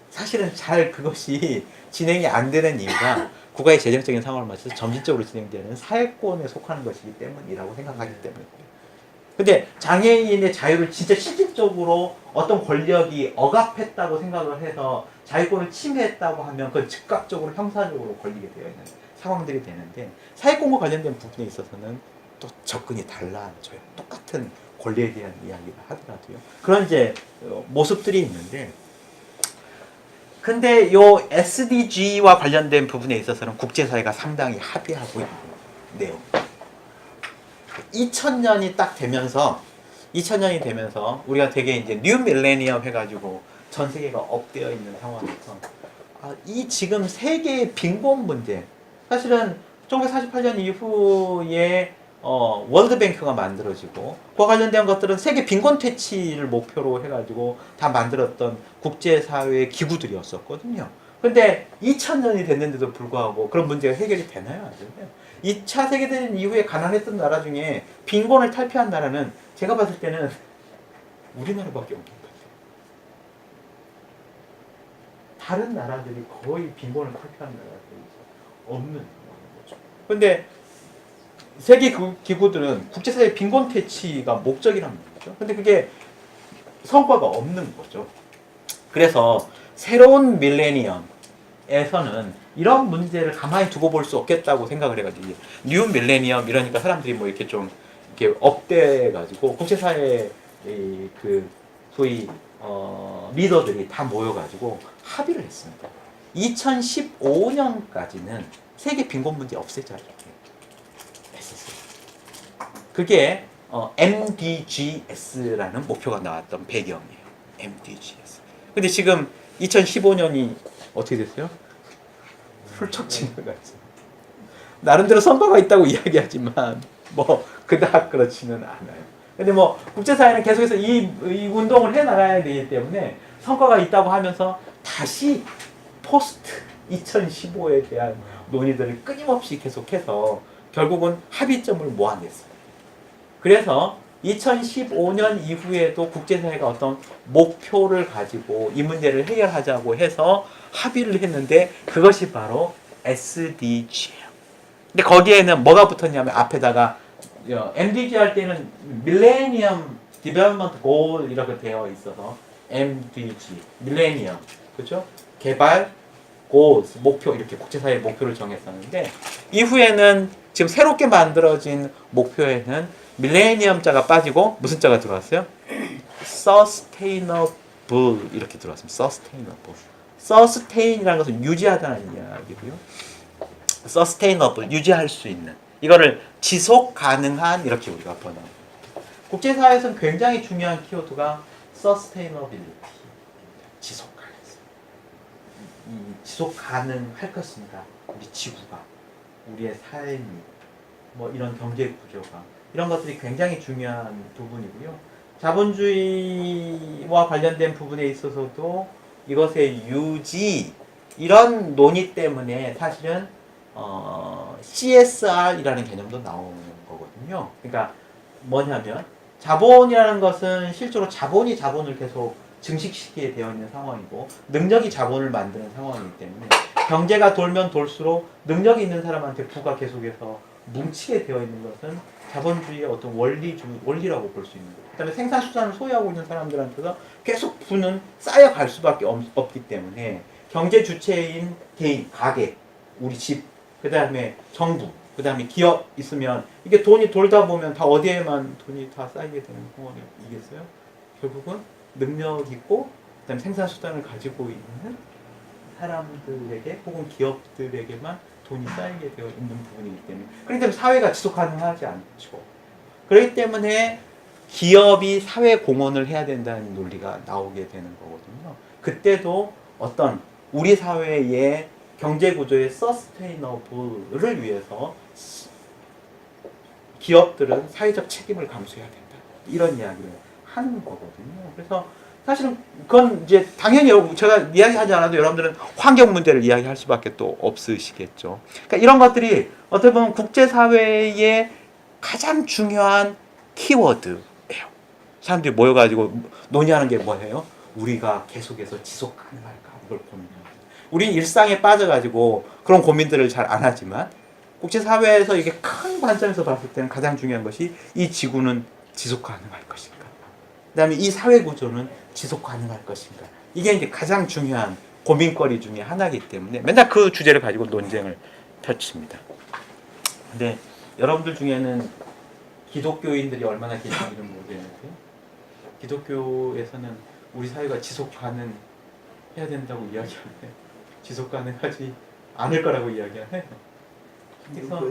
Speaker 1: 사실은 잘 그것이 진행이 안 되는 이유가 국가의 재정적인 상황을 맞춰서 점진적으로 진행되는 사회권에 속하는 것이기 때문이라고 생각하기 때문입니다. 근데 장애인의 자유를 진짜 실질적으로 어떤 권력이 억압했다고 생각을 해서 자유권을 침해했다고 하면 그건 즉각적으로 형사적으로 걸리게 되어 있는 상황들이 되는데 사회권과 관련된 부분에 있어서는 또 접근이 달라져요. 똑같은 권리에 대한 이야기를 하더라도요. 그런 이제 모습들이 있는데 근데 요 SDG와 관련된 부분에 있어서는 국제사회가 상당히 합의하고 있는 내용. 2000년이 딱 되면서 2000년이 되면서 우리가 되게 이제 뉴 밀레니엄 해가지고 전 세계가 업되어 있는 상황에서 이 지금 세계의 빈곤 문제, 사실은 1948년 이후에 월드뱅크가 만들어지고 그와 관련된 것들은 세계 빈곤 퇴치를 목표로 해가지고 다 만들었던 국제사회의 기구들이었었거든요. 근데 2000년이 됐는데도 불구하고 그런 문제가 해결이 되나요? 안 되나요? 2차 세계대전 이후에 가난했던 나라 중에 빈곤을 탈피한 나라는 제가 봤을 때는 우리나라밖에 없는 것 같아요. 다른 나라들이 거의 빈곤을 탈피한 나라들이 없는 거죠. 근데 세계 기구들은 국제사회 빈곤 퇴치가 목적이란 말이죠. 근데 그게 성과가 없는 거죠. 그래서 새로운 밀레니엄에서는 이런 문제를 가만히 두고 볼 수 없겠다고 생각을 해가지고 뉴 밀레니엄 이러니까 사람들이 뭐 이렇게 좀 이렇게 업돼가지고 국제사회 그 소위 리더들이 다 모여가지고 합의를 했습니다. 2015년까지는 세계 빈곤 문제 없애자 이렇게 했었어요. 그게 MDGs라는 목표가 나왔던 배경이에요. MDGs. 근데 지금 2015년이 어떻게 됐어요? 훌쩍 지나갔죠. 나름대로 성과가 있다고 이야기하지만 뭐 그닥 그렇지는 않아요. 근데 뭐 국제사회는 계속해서 이 운동을 해 나가야 되기 때문에 성과가 있다고 하면서 다시 포스트 2015에 대한 논의들을 끊임없이 계속해서 결국은 합의점을 모아냈어요. 그래서 2015년 이후에도 국제사회가 어떤 목표를 가지고 이 문제를 해결하자고 해서 합의를 했는데 그것이 바로 SDG예요. 근데 거기에는 뭐가 붙었냐면 앞에다가 MDG 할 때는 밀레니엄 디벨롭먼트 골 이렇게 되어 있어서 MDG 밀레니엄 그렇죠? 개발 goals 목표 이렇게 국제사회의 목표를 정했었는데 이후에는 지금 새롭게 만들어진 목표에는 밀레니엄 자가 빠지고 무슨 자가 들어왔어요? sustainable 이렇게 들어왔습니다. sustainable. sustain이라는 것은 유지하다는 이야기고요. sustainable 유지할 수 있는 이거를 지속 가능한 이렇게 우리가 번역합니다. 국제사회에서는 굉장히 중요한 키워드가 sustainability, 지속 가능성. 이 지속 가능할 것인가? 우리 지구가, 우리의 삶이, 뭐 이런 경제 구조가, 이런 것들이 굉장히 중요한 부분이고요. 자본주의와 관련된 부분에 있어서도 이것의 유지, 이런 논의 때문에 사실은 CSR이라는 개념도 나오는 거거든요. 그러니까 뭐냐면 자본이라는 것은 실제로 자본이 자본을 계속 증식시키게 되어 있는 상황이고 능력이 자본을 만드는 상황이기 때문에 경제가 돌면 돌수록 능력이 있는 사람한테 부가 계속해서 뭉치게 되어 있는 것은 자본주의의 어떤 원리라고 볼 수 있는 거예요. 그다음에 생산수단을 소유하고 있는 사람들한테서 계속 부는 쌓여갈 수밖에 없기 때문에 경제 주체인 개인, 가게, 우리 집, 그 다음에 정부, 그 다음에 기업 있으면 이게 돈이 돌다 보면 다 어디에만 돈이 다 쌓이게 되는 상황이겠어요? 결국은 능력 있고 그 다음에 생산수단을 가지고 있는 사람들에게 혹은 기업들에게만 돈이 쌓이게 되어 있는 부분이기 때문에 그렇기 때문에 사회가 지속 가능하지 않죠. 그렇기 때문에 기업이 사회 공헌을 해야 된다는 논리가 나오게 되는 거거든요. 그때도 어떤 우리 사회의 경제 구조의 서스테이너블을 위해서 기업들은 사회적 책임을 감수해야 된다. 이런 이야기를 하는 거거든요. 그래서 사실은 그건 이제 당연히 제가 이야기하지 않아도 여러분들은 환경 문제를 이야기할 수밖에 또 없으시겠죠. 그러니까 이런 것들이 어떻게 보면 국제사회의 가장 중요한 키워드예요. 사람들이 모여가지고 논의하는 게 뭐예요? 우리가 계속해서 지속 가능할까? 이걸 고민해요. 우린 일상에 빠져가지고 그런 고민들을 잘 안 하지만 국제사회에서 이게 큰 관점에서 봤을 때는 가장 중요한 것이 이 지구는 지속 가능할 것인가? 그 다음에 이 사회 구조는 지속 가능할 것인가? 이게 이제 가장 중요한 고민거리 중에 하나이기 때문에 맨날 그 주제를 가지고 논쟁을 펼칩니다. 근데 여러분들 중에는 기독교인들이 얼마나 계신지는 모르겠는데 기독교에서는 우리 사회가 지속 가능해야 된다고 이야기하는데 지속 가능하지 않을 거라고 이야기하네. 그래서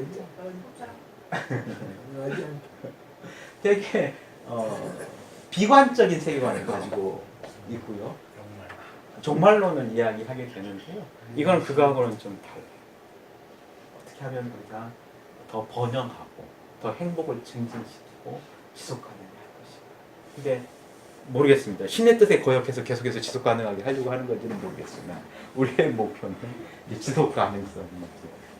Speaker 1: 되게 비관적인 세계관을 가지고 있고요. 종말론을 이야기하게 되는데요. 이건 그거하고는 좀 달라요. 어떻게 하면 우리가 더 번영하고 더 행복을 증진시키고 지속 가능할 것인가. 근데 모르겠습니다. 신의 뜻에 거역해서 계속해서 지속 가능하게 하려고 하는 건지는 모르겠지만 우리의 목표는 지속 가능성이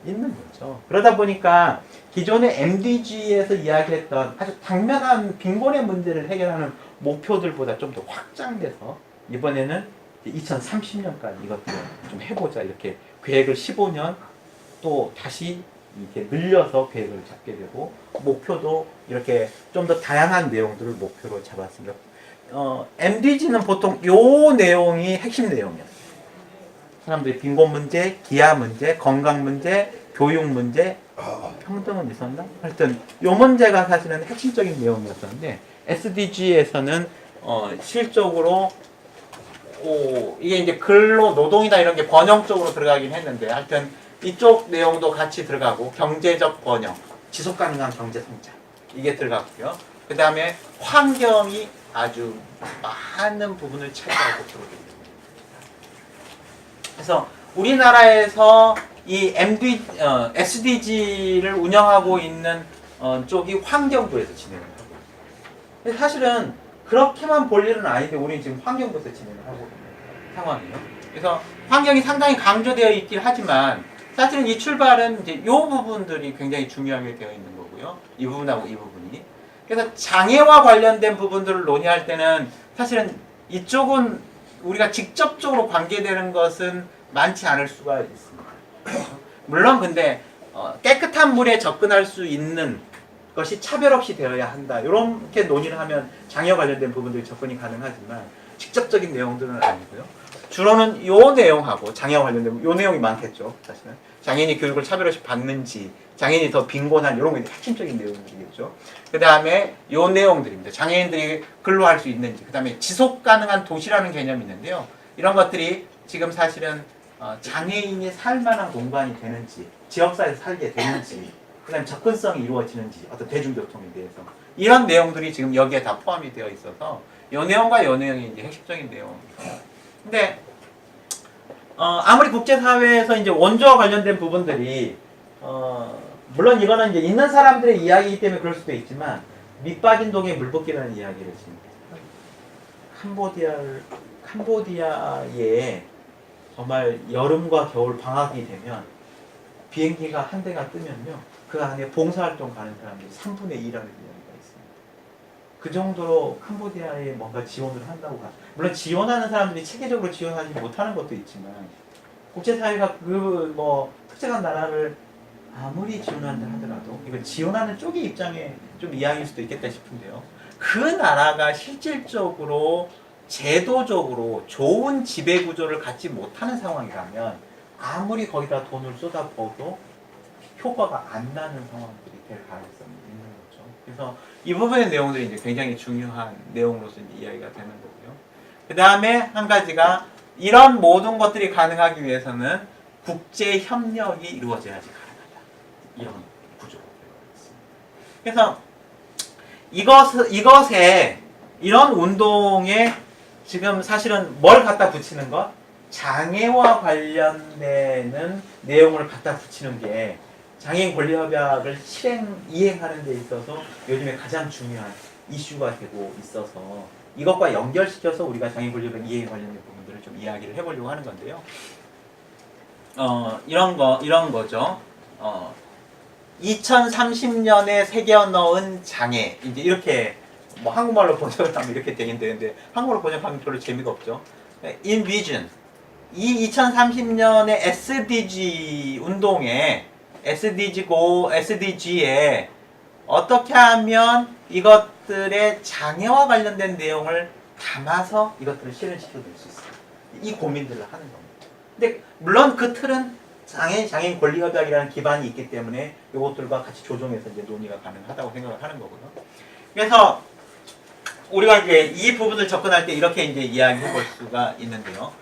Speaker 1: 있는 거죠. 그러다 보니까 기존의 MDG에서 이야기했던 아주 당면한 빈곤의 문제를 해결하는 목표들보다 좀 더 확장돼서 이번에는 2030년까지 이것들을 좀 해보자 이렇게 계획을 15년 또 다시 이렇게 늘려서 계획을 잡게 되고 목표도 이렇게 좀 더 다양한 내용들을 목표로 잡았습니다. MDG는 보통 요 내용이 핵심 내용이었어요. 사람들이 빈곤 문제, 기아 문제, 건강 문제, 교육 문제, 평등은 있었나? 하여튼 요 문제가 사실은 핵심적인 내용이었었는데 SDG에서는 실적으로 이게 이제 근로 노동이나 이런 게 번영 쪽으로 들어가긴 했는데 하여튼 이쪽 내용도 같이 들어가고 경제적 번영, 지속 가능한 경제 성장 이게 들어갔고요. 그 다음에 환경이 아주 많은 부분을 차지하고 들어오게 됩니다. 그래서 우리나라에서 이 SDG를 운영하고 있는 쪽이 환경부에서 진행을 하고 있습니다. 근데 사실은 그렇게만 볼 일은 아닌데 우리는 지금 환경부에서 진행을 하고 있는 상황이에요. 그래서 환경이 상당히 강조되어 있긴 하지만 사실은 이 출발은 이제 이 부분들이 굉장히 중요하게 되어 있는 거고요. 이 부분하고 이 부분이. 그래서 장애와 관련된 부분들을 논의할 때는 사실은 이쪽은 우리가 직접적으로 관계되는 것은 많지 않을 수가 있습니다. 물론 근데 깨끗한 물에 접근할 수 있는 것이 차별 없이 되어야 한다. 이렇게 논의를 하면 장애와 관련된 부분들이 접근이 가능하지만 직접적인 내용들은 아니고요. 주로는 요 내용하고 장애와 관련된 요 내용이 많겠죠. 사실은 장애인이 교육을 차별 없이 받는지 장애인이 더 빈곤한 이런 게 핵심적인 내용들이겠죠. 그 다음에 요 내용들입니다. 장애인들이 근로할 수 있는지 그 다음에 지속 가능한 도시라는 개념이 있는데요. 이런 것들이 지금 사실은 장애인이 살만한 공간이 되는지 지역사회에서 살게 되는지 그 다음에 접근성이 이루어지는지 어떤 대중교통에 대해서 이런 내용들이 지금 여기에 다 포함이 되어 있어서 요 내용과 요 내용이 이제 핵심적인 내용. 근데 아무리 국제사회에서 이제 원조와 관련된 부분들이 물론 이거는 이제 있는 사람들의 이야기이기 때문에 그럴 수도 있지만 밑빠진 독에 물 붓기라는 이야기를 지금 캄보디아에 정말 여름과 겨울 방학이 되면 비행기가 한 대가 뜨면요 그 안에 봉사활동 가는 사람들이 3분의 2라는 이야기가 있습니다. 그 정도로 캄보디아에 뭔가 지원을 한다고 봐. 물론 지원하는 사람들이 체계적으로 지원하지 못하는 것도 있지만 국제사회가 그 뭐 특정한 나라를 아무리 지원한다 하더라도 이건 지원하는 쪽의 입장에 좀 이야기일 수도 있겠다 싶은데요. 그 나라가 실질적으로 제도적으로 좋은 지배구조를 갖지 못하는 상황이라면 아무리 거기다 돈을 쏟아부어도 효과가 안 나는 상황들이 될 가능성이 있는 거죠. 그래서 이 부분의 내용들이 이제 굉장히 중요한 내용으로서 이제 이야기가 되는 거고요. 그 다음에 한 가지가 이런 모든 것들이 가능하기 위해서는 국제 협력이 이루어져야지 가능하다. 이런 구조가 되어 있습니다. 그래서 이것에 이런 운동에 지금 사실은 뭘 갖다 붙이는 것? 장애와 관련되는 내용을 갖다 붙이는 게 장애인 권리협약을 이행하는 데 있어서 요즘에 가장 중요한 이슈가 되고 있어서 이것과 연결시켜서 우리가 장애인 권리협약 이행 관련된 부분들을 좀 이야기를 해보려고 하는 건데요. 이런 거죠. 2030년에 새겨 넣은 장애. 이제 이렇게 뭐 한국말로 번역을 하면 이렇게 되긴 되는데 한국어로 번역하면 별로 재미가 없죠. In Vision. 이 2030년의 SDG 운동에 SDG에 어떻게 하면 이것들의 장애와 관련된 내용을 담아서 이것들을 실현시켜낼 수 있어요. 이 고민들을 하는 겁니다. 근데 물론 그 틀은 장애인 권리협약이라는 기반이 있기 때문에 이것들과 같이 조정해서 이제 논의가 가능하다고 생각을 하는 거고요. 그래서 우리가 이제 이 부분을 접근할 때 이렇게 이제 이야기해 볼 수가 있는데요.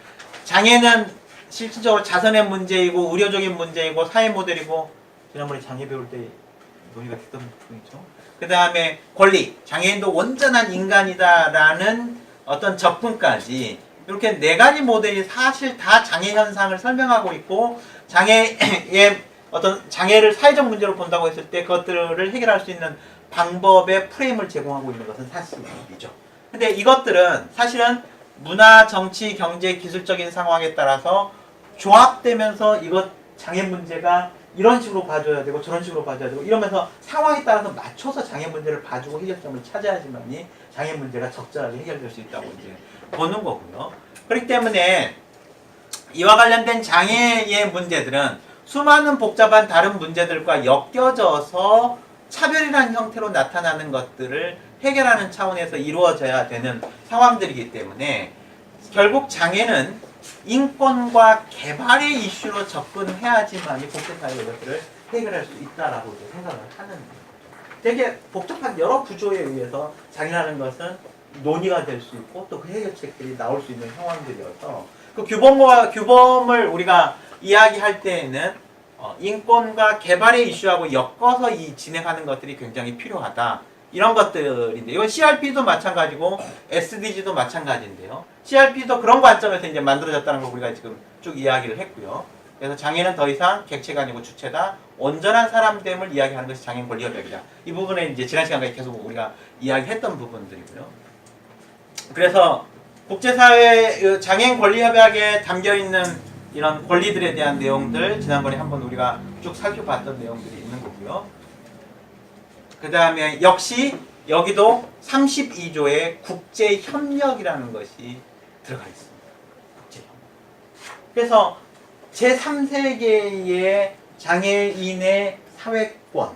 Speaker 1: 장애는 실질적으로 자선의 문제이고 의료적인 문제이고 사회 모델이고 지난번에 장애 배울 때 논의가 됐던 부분이죠. 그 다음에 권리, 장애인도 온전한 인간이다라는 어떤 접근까지 이렇게 네 가지 모델이 사실 다 장애 현상을 설명하고 있고 장애의 어떤 장애를 사회적 문제로 본다고 했을 때 그것들을 해결할 수 있는 방법의 프레임을 제공하고 있는 것은 사실이죠. 근데 이것들은 사실은 문화, 정치, 경제, 기술적인 상황에 따라서 조합되면서 이것 장애 문제가 이런 식으로 봐줘야 되고 저런 식으로 봐줘야 되고 이러면서 상황에 따라서 맞춰서 장애 문제를 봐주고 해결점을 찾아야지만이 장애 문제가 적절하게 해결될 수 있다고 이제 보는 거고요. 그렇기 때문에 이와 관련된 장애의 문제들은 수많은 복잡한 다른 문제들과 엮여져서 차별이라는 형태로 나타나는 것들을 해결하는 차원에서 이루어져야 되는 상황들이기 때문에 결국 장애는 인권과 개발의 이슈로 접근해야지만 이 국제사회 이것들을 해결할 수 있다라고 생각을 하는 거죠. 되게 복잡한 여러 구조에 의해서 장애라는 것은 논의가 될 수 있고 또 그 해결책들이 나올 수 있는 상황들이어서 그 규범을 우리가 이야기할 때에는 인권과 개발의 이슈하고 엮어서 진행하는 것들이 굉장히 필요하다. 이런 것들인데 이건 CRP도 마찬가지고 SDG도 마찬가지인데요. CRP도 그런 관점에서 이제 만들어졌다는 걸 우리가 지금 쭉 이야기를 했고요. 그래서 장애는 더 이상 객체가 아니고 주체다. 온전한 사람됨을 이야기하는 것이 장애인 권리협약이다. 이 부분에 이제 지난 시간까지 계속 우리가 이야기했던 부분들이고요. 그래서 국제사회 장애인 권리협약에 담겨있는 이런 권리들에 대한 내용들 지난번에 한번 우리가 쭉 살펴봤던 내용들이 있는 거고요. 그 다음에 역시 여기도 32조에 국제협력이라는 것이 들어가 있습니다. 국제협력. 그래서 제3세계의 장애인의 사회권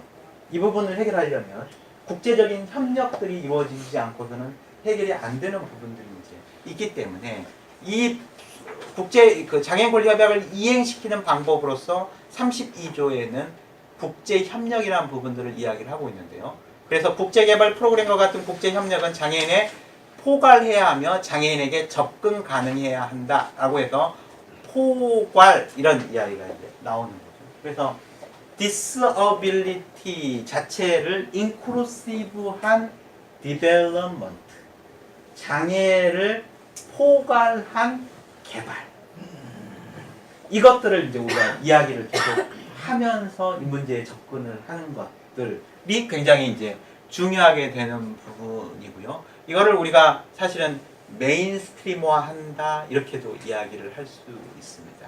Speaker 1: 이 부분을 해결하려면 국제적인 협력들이 이루어지지 않고서는 해결이 안 되는 부분들이 이제 있기 때문에 이 장애인 권리협약을 이행시키는 방법으로서 32조에는 국제협력이라는 부분들을 이야기를 하고 있는데요. 그래서 국제개발 프로그램과 같은 국제협력은 장애인에 포괄해야 하며 장애인에게 접근 가능해야 한다라고 해서 포괄 이런 이야기가 이제 나오는 거죠. 그래서 disability 자체를 inclusive한 development 장애를 포괄한 개발. 이것들을 이제 우리가 이야기를 계속 하면서 이 문제에 접근을 하는 것들이 굉장히 이제 중요하게 되는 부분이고요. 이거를 우리가 사실은 메인스트리머화한다 이렇게도 이야기를 할 수 있습니다.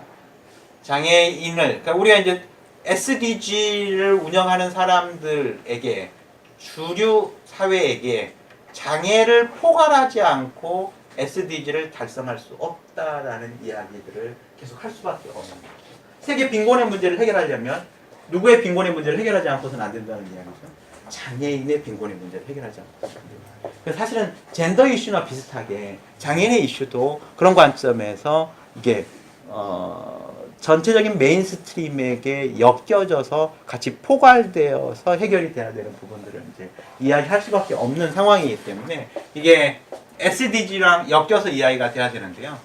Speaker 1: 장애인을 그러니까 우리가 이제 SDG를 운영하는 사람들에게 주류 사회에게 장애를 포괄하지 않고 SDG를 달성할 수 없다라는 이야기들을 계속 할 수밖에 없는 거죠. 세계 빈곤의 문제를 해결하려면 누구의 빈곤의 문제를 해결하지 않고서는 안 된다는 이야기죠. 장애인의 빈곤의 문제를 해결하지 않고서는 안 된다. 사실은 젠더 이슈나 비슷하게 장애인의 이슈도 그런 관점에서 이게 전체적인 메인스트림에게 엮여져서 같이 포괄되어서 해결이 돼야 되는 부분들을 이제 이야기할 수밖에 없는 상황이기 때문에 이게 SDG랑 엮여서 이야기가 돼야 되는데요.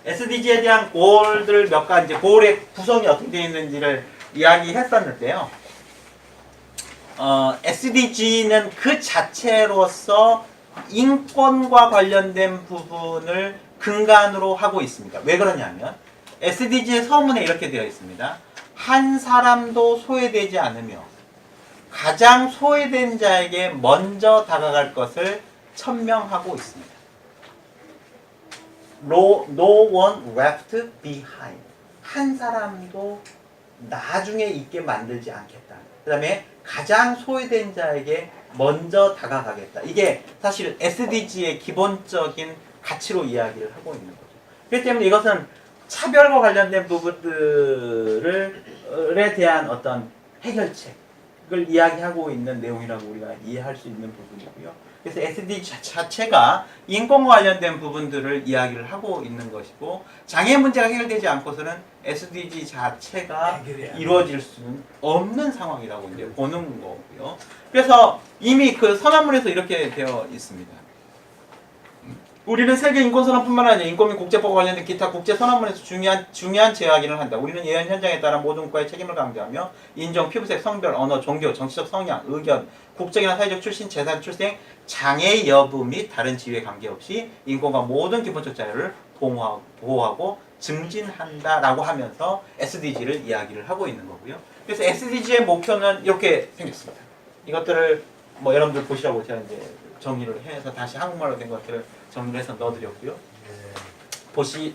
Speaker 1: SDG에 대한 골들 몇 가지, 골의 구성이 어떻게 되어 있는지를 이야기했었는데요. SDG는 그 자체로서 인권과 관련된 부분을 근간으로 하고 있습니다. 왜 그러냐면 SDG의 서문에 이렇게 되어 있습니다. 한 사람도 소외되지 않으며 가장 소외된 자에게 먼저 다가갈 것을 천명하고 있습니다. No one left behind. 한 사람도 나중에 있게 만들지 않겠다. 그 다음에 가장 소외된 자에게 먼저 다가가겠다. 이게 사실 SDG의 기본적인 가치로 이야기를 하고 있는 거죠. 그렇기 때문에 이것은 차별과 관련된 부분들에 대한 어떤 해결책을 이야기하고 있는 내용이라고 우리가 이해할 수 있는 부분이고요. 그래서 SDG 자체가 인권과 관련된 부분들을 이야기를 하고 있는 것이고 장애 문제가 해결되지 않고서는 SDG 자체가 이루어질 수는 없는 상황이라고 이제 보는 거고요. 그래서 이미 그 선언문에서 이렇게 되어 있습니다. 우리는 세계 인권선언뿐만 아니라 인권 및 국제법과 관련된 기타 국제선언문에서 중요한 제약을 한다. 우리는 예언 현장에 따라 모든 국가의 책임을 강조하며 인종, 피부색, 성별, 언어, 종교, 정치적 성향, 의견, 국적이나 사회적 출신, 재산, 출생, 장애 여부 및 다른 지위에 관계없이 인권과 모든 기본적 자유를 보호하고 증진한다라고 하면서 SDG를 이야기를 하고 있는 거고요. 그래서 SDG의 목표는 이렇게 생겼습니다. 이것들을 뭐 여러분들 보시라고 제가 이제 정리를 해서 다시 한국말로 된 것들을 정리를 해서 넣어드렸고요.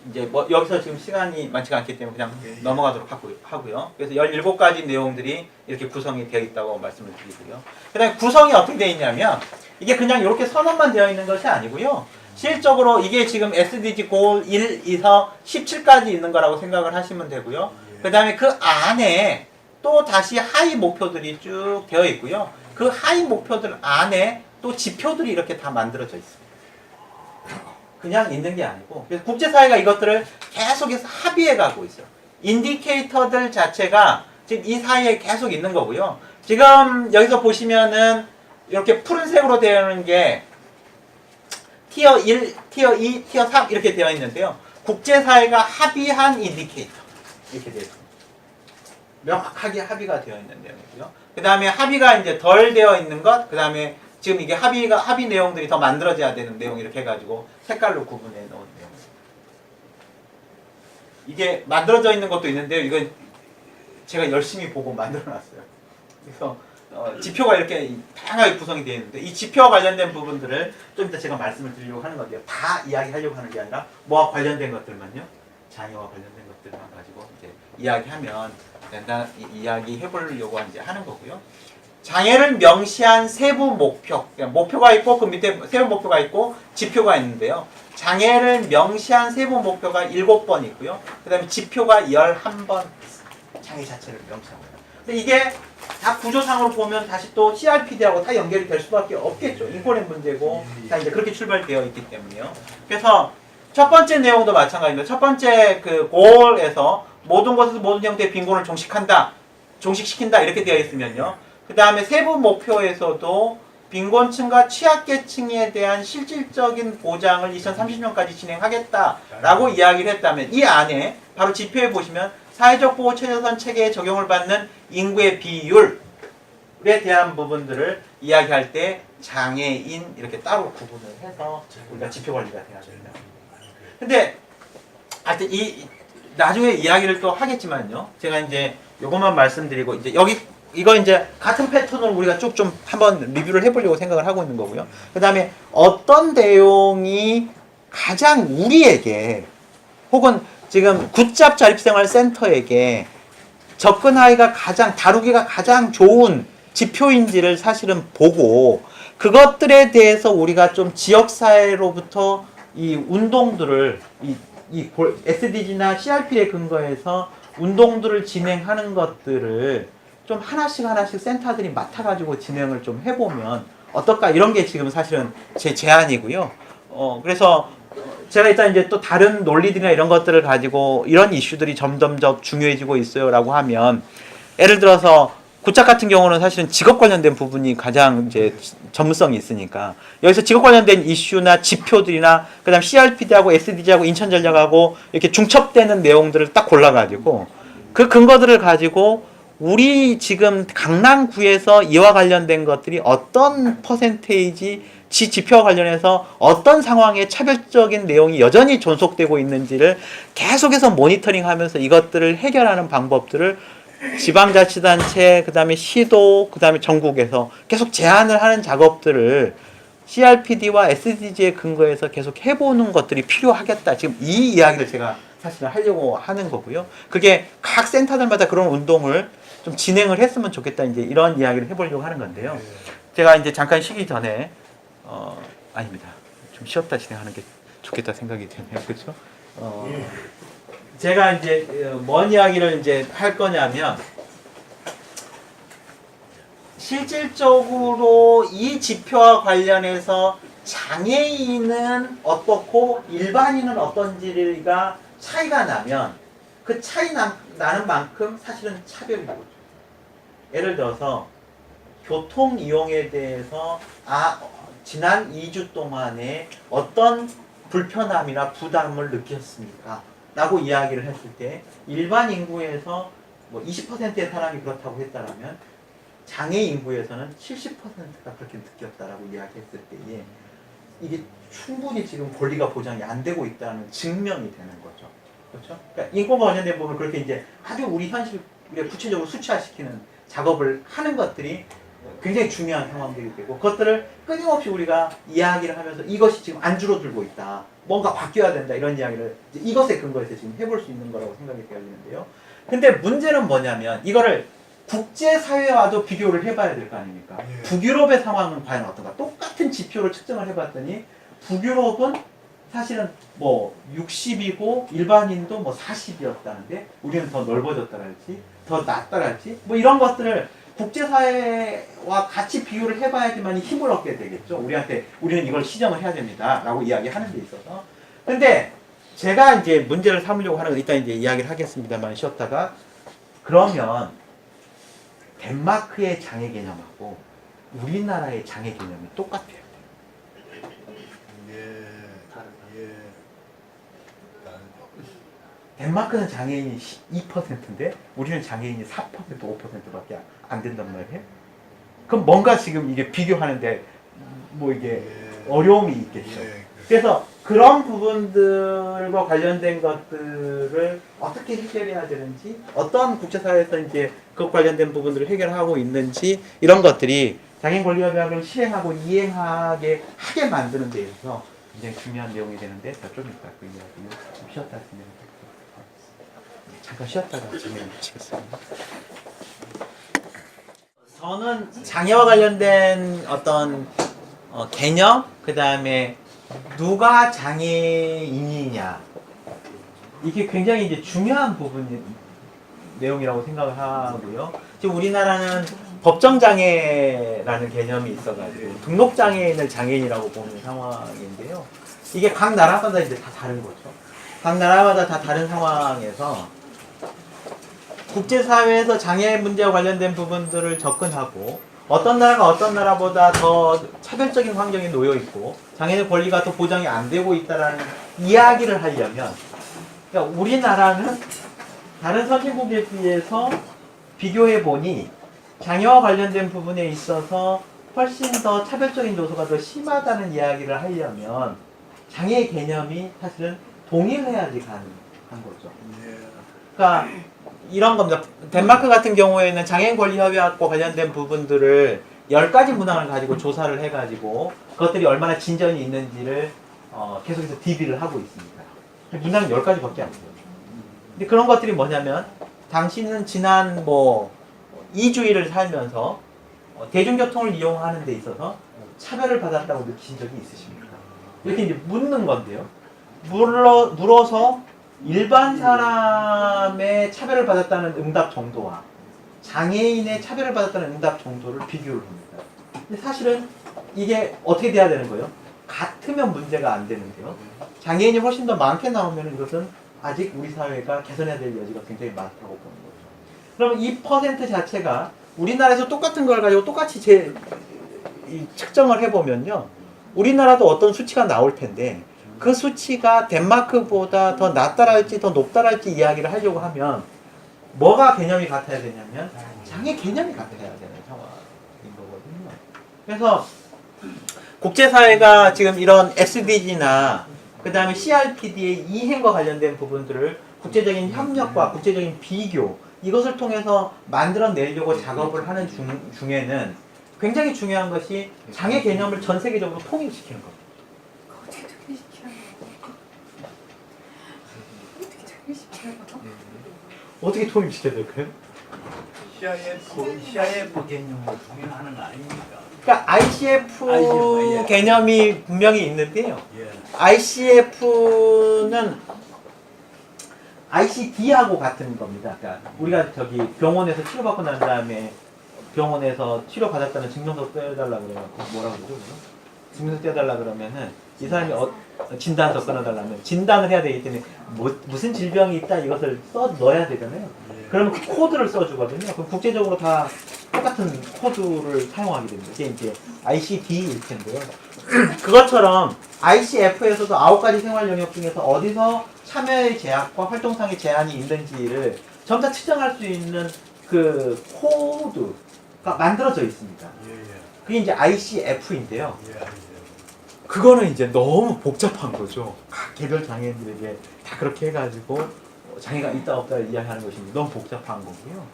Speaker 1: 이제 뭐 여기서 지금 시간이 많지가 않기 때문에 그냥 넘어가도록 하고요. 그래서 17가지 내용들이 이렇게 구성이 되어 있다고 말씀을 드리고요. 그 다음에 구성이 어떻게 되어 있냐면 이게 그냥 이렇게 선언만 되어 있는 것이 아니고요. 실적으로 이게 지금 SDG 골 1에서 17까지 있는 거라고 생각을 하시면 되고요. 그 다음에 그 안에 또 다시 하위 목표들이 쭉 되어 있고요. 그 하위 목표들 안에 또 지표들이 이렇게 다 만들어져 있습니다. 그냥 있는 게 아니고 그래서 국제사회가 이것들을 계속해서 합의해 가고 있어요. 인디케이터들 자체가 지금 이 사이에 계속 있는 거고요. 지금 여기서 보시면은 이렇게 푸른색으로 되어 있는 게 티어 1, 티어 2, 티어 3 이렇게 되어 있는데요. 국제사회가 합의한 인디케이터 이렇게 되어 있습니다. 명확하게 합의가 되어 있는 내용이고요. 그 다음에 합의가 이제 덜 되어 있는 것, 그 다음에 지금 이게 합의 내용들이 더 만들어져야 되는 내용 이렇게 해가지고 색깔로 구분해 놓은 내용. 이게 만들어져 있는 것도 있는데요. 이건 제가 열심히 보고 만들어놨어요. 그래서 지표가 이렇게 다양하게 구성이 되어 있는데 이 지표와 관련된 부분들을 좀 이따 제가 말씀을 드리려고 하는 건데요. 다 이야기하려고 하는 게 아니라 뭐와 관련된 것들만요. 장애와 관련된 것들만 가지고 이제 이야기하면 된다, 이야기해보려고 이제 하는 거고요. 장애를 명시한 세부 목표, 목표가 있고 그 밑에 세부 목표가 있고 지표가 있는데요. 장애를 명시한 세부 목표가 7번 있고요. 그 다음에 지표가 11번 장애 자체를 명시합니다. 근데 이게 다 구조상으로 보면 다시 또 CRPD하고 다 연결이 될 수밖에 없겠죠. 인권의 문제고 다 이제 그렇게 출발되어 있기 때문에요. 그래서 첫 번째 내용도 마찬가지입니다. 첫 번째 그 골에서 모든 것에서 모든 형태의 빈곤을 종식시킨다 이렇게 되어 있으면요. 그 다음에 세부 목표에서도 빈곤층과 취약계층에 대한 실질적인 보장을 2030년까지 진행하겠다라고 이야기를 했다면 이 안에 바로 지표에 보시면 사회적 보호 최저선 체계에 적용을 받는 인구의 비율이 대한 부분들을 이야기할 때 장애인 이렇게 따로 구분을 해서 우리가 지표 관리가 돼야 됩니다. 근데 하여튼 나중에 이야기를 또 하겠지만요. 제가 이제 요것만 말씀드리고 이제 여기 이거 이제 같은 패턴으로 우리가 쭉 좀 한번 리뷰를 해보려고 생각을 하고 있는 거고요. 그 다음에 어떤 내용이 가장 우리에게 혹은 지금 굿잡 자립생활센터에게 접근하기가 다루기가 가장 좋은 지표인지를 사실은 보고 그것들에 대해서 우리가 좀 지역사회로부터 이 운동들을 SDG나 CRP에 근거해서 운동들을 진행하는 것들을 좀 하나씩 센터들이 맡아가지고 진행을 좀 해보면 어떨까 이런 게 지금 사실은 제 제안이고요. 그래서 제가 일단 이제 또 다른 논리들이나 이런 것들을 가지고 이런 이슈들이 점점 더 중요해지고 있어요라고 하면 예를 들어서 굿잡 같은 경우는 사실은 직업 관련된 부분이 가장 이제 전문성이 있으니까 여기서 직업 관련된 이슈나 지표들이나 그다음 CRPD하고 SDG하고 인천전략하고 이렇게 중첩되는 내용들을 딱 골라가지고 그 근거들을 가지고 우리 지금 강남구에서 이와 관련된 것들이 어떤 퍼센테이지 지표와 관련해서 어떤 상황에 차별적인 내용이 여전히 존속되고 있는지를 계속해서 모니터링하면서 이것들을 해결하는 방법들을 지방자치단체, 그 다음에 시도, 그 다음에 전국에서 계속 제안을 하는 작업들을 CRPD와 SDG에 근거해서 계속 해보는 것들이 필요하겠다. 지금 이 이야기를 제가 사실은 하려고 하는 거고요. 그게 각 센터들마다 그런 운동을 좀 진행을 했으면 좋겠다. 이제 이런 이야기를 해보려고 하는 건데요. 제가 이제 잠깐 쉬기 전에 아닙니다. 좀 쉬었다 진행하는 게 좋겠다 생각이 되네요. 그렇죠? 제가 이제 뭔 이야기를 이제 할 거냐면 실질적으로 이 지표와 관련해서 장애인은 어떻고 일반인은 어떤지가 차이가 나면 그 차이 나는 만큼 사실은 차별이 오죠. 예를 들어서 교통 이용에 대해서 지난 2주 동안에 어떤 불편함이나 부담을 느꼈습니까? 라고 이야기를 했을 때 일반 인구에서 뭐 20%의 사람이 그렇다고 했다라면 장애 인구에서는 70%가 그렇게 느꼈다라고 이야기했을 때에 이게 충분히 지금 권리가 보장이 안 되고 있다는 증명이 되는 거죠. 그렇죠? 그러니까 인권과 관련된 부분을 그렇게 이제 아주 우리 현실에 구체적으로 수치화시키는 작업을 하는 것들이 굉장히 중요한 상황들이 되고 그것들을 끊임없이 우리가 이야기를 하면서 이것이 지금 안 줄어들고 있다. 뭔가 바뀌어야 된다. 이런 이야기를 이것에 근거해서 지금 해볼 수 있는 거라고 생각이 되어지는데요. 근데 문제는 뭐냐면 이거를 국제사회와도 비교를 해봐야 될 거 아닙니까?
Speaker 2: 예.
Speaker 1: 북유럽의 상황은 과연 어떤가? 똑같은 지표를 측정을 해봤더니 북유럽은 사실은 뭐 60이고 일반인도 뭐 40이었다는데 우리는 더 넓어졌다랄지 더 낫다랄지 뭐 이런 것들을 국제사회와 같이 비교를 해봐야지만 힘을 얻게 되겠죠. 우리는 이걸 시정을 해야 됩니다. 라고 이야기하는 데 있어서. 근데 제가 이제 문제를 삼으려고 하는 건 일단 이제 이야기를 하겠습니다만 쉬었다가 그러면 덴마크의 장애 개념하고 우리나라의 장애 개념이 똑같아요. 덴마크는 장애인이 2%인데 우리는 장애인이 4%, 5%밖에 안 된단 말이에요. 그럼 뭔가 지금 이게 비교하는데 뭐 이게 어려움이 있겠죠. 그래서 그런 부분들과 관련된 것들을 어떻게 해결해야 되는지, 어떤 국제사회에서 이제 그 관련된 부분들을 해결하고 있는지 이런 것들이 장애인 권리협약을 실행하고 이행하게 만드는 데 있어서 굉장히 중요한 내용이 되는데 좀 이따 그 이야기를 좀 쉬었다 진행을 잠깐 쉬었다가 진행을 마치겠습니다. 저는 장애와 관련된 어떤 개념, 그 다음에 누가 장애인이냐 이게 굉장히 이제 중요한 부분 내용이라고 생각을 하고요. 지금 우리나라는 법정장애라는 개념이 있어가지고 등록장애인을 장애인이라고 보는 상황인데요. 이게 각 나라마다 이제 다 다른 거죠. 각 나라마다 다 다른 상황에서 국제사회에서 장애 문제와 관련된 부분들을 접근하고 어떤 나라가 어떤 나라보다 더 차별적인 환경에 놓여 있고 장애인의 권리가 더 보장이 안 되고 있다는 이야기를 하려면 그러니까 우리나라는 다른 선진국에 비해서 비교해 보니 장애와 관련된 부분에 있어서 훨씬 더 차별적인 요소가 더 심하다는 이야기를 하려면 장애 개념이 사실은 동일해야지 가능한 거죠. 그러니까 이런 겁니다. 덴마크 같은 경우에는 장애인 권리 협약과 관련된 부분들을 10가지 문항을 가지고 조사를 해가지고 그것들이 얼마나 진전이 있는지를 계속해서 DB를 하고 있습니다. 문항이 10가지밖에 안 돼요. 근데 그런 것들이 뭐냐면 당신은 지난 2주일을 살면서 대중교통을 이용하는 데 있어서 차별을 받았다고 느낀 적이 있으십니까? 이렇게 이제 묻는 건데요. 물어서 일반 사람의 차별을 받았다는 응답 정도와 장애인의 차별을 받았다는 응답 정도를 비교를 합니다. 근데 사실은 이게 어떻게 돼야 되는 거예요? 같으면 문제가 안 되는데요. 장애인이 훨씬 더 많게 나오면 이것은 아직 우리 사회가 개선해야 될 여지가 굉장히 많다고 보는 거죠. 그러면 이 퍼센트 자체가 우리나라에서 똑같은 걸 가지고 똑같이 측정을 해보면요. 우리나라도 어떤 수치가 나올 텐데 그 수치가 덴마크보다 더 낮다랄지 더 높다랄지 이야기를 하려고 하면 뭐가 개념이 같아야 되냐면 장애 개념이 같아야 되는 상황인 거거든요. 그래서 국제사회가 지금 이런 SDG나 그 다음에 CRPD의 이행과 관련된 부분들을 국제적인 협력과 국제적인 비교 이것을 통해서 만들어내려고 작업을 하는 중에는 굉장히 중요한 것이 장애 개념을 전 세계적으로 통일시키는 겁니다.
Speaker 3: 어떻게 통일시켜요?
Speaker 1: 어떻게 통일시켜야 될까요?
Speaker 4: CIF 개념을 통일하는 거 아닙니까?
Speaker 1: 그러니까 ICF 개념이 분명히 있는데요.
Speaker 4: 예.
Speaker 1: ICF는 ICD하고 같은 겁니다. 그러니까 우리가 저기 병원에서 치료받고 난 다음에 병원에서 치료받았다는 증명서 떼어달라 그러면 뭐라고 그러죠? 증명서 떼어달라 그러면은 이 사람이 진단서 끊어달라면 진단을 해야 되기 때문에 무슨 질병이 있다 이것을 써 넣어야 되잖아요. 그러면 그 코드를 써주거든요. 그럼 국제적으로 다 똑같은 코드를 사용하게 됩니다. 이게 이제 ICD일 텐데요. 그것처럼 ICF에서도 9가지 생활 영역 중에서 어디서 참여의 제약과 활동상의 제한이 있는지를 점차 측정할 수 있는 그 코드가 만들어져 있습니다. 그게 이제 ICF인데요. 그거는 이제 너무 복잡한 거죠. 각 개별 장애인들에게 다 그렇게 해가지고 장애가 있다 없다 이야기하는 것이 너무 복잡한 거고요.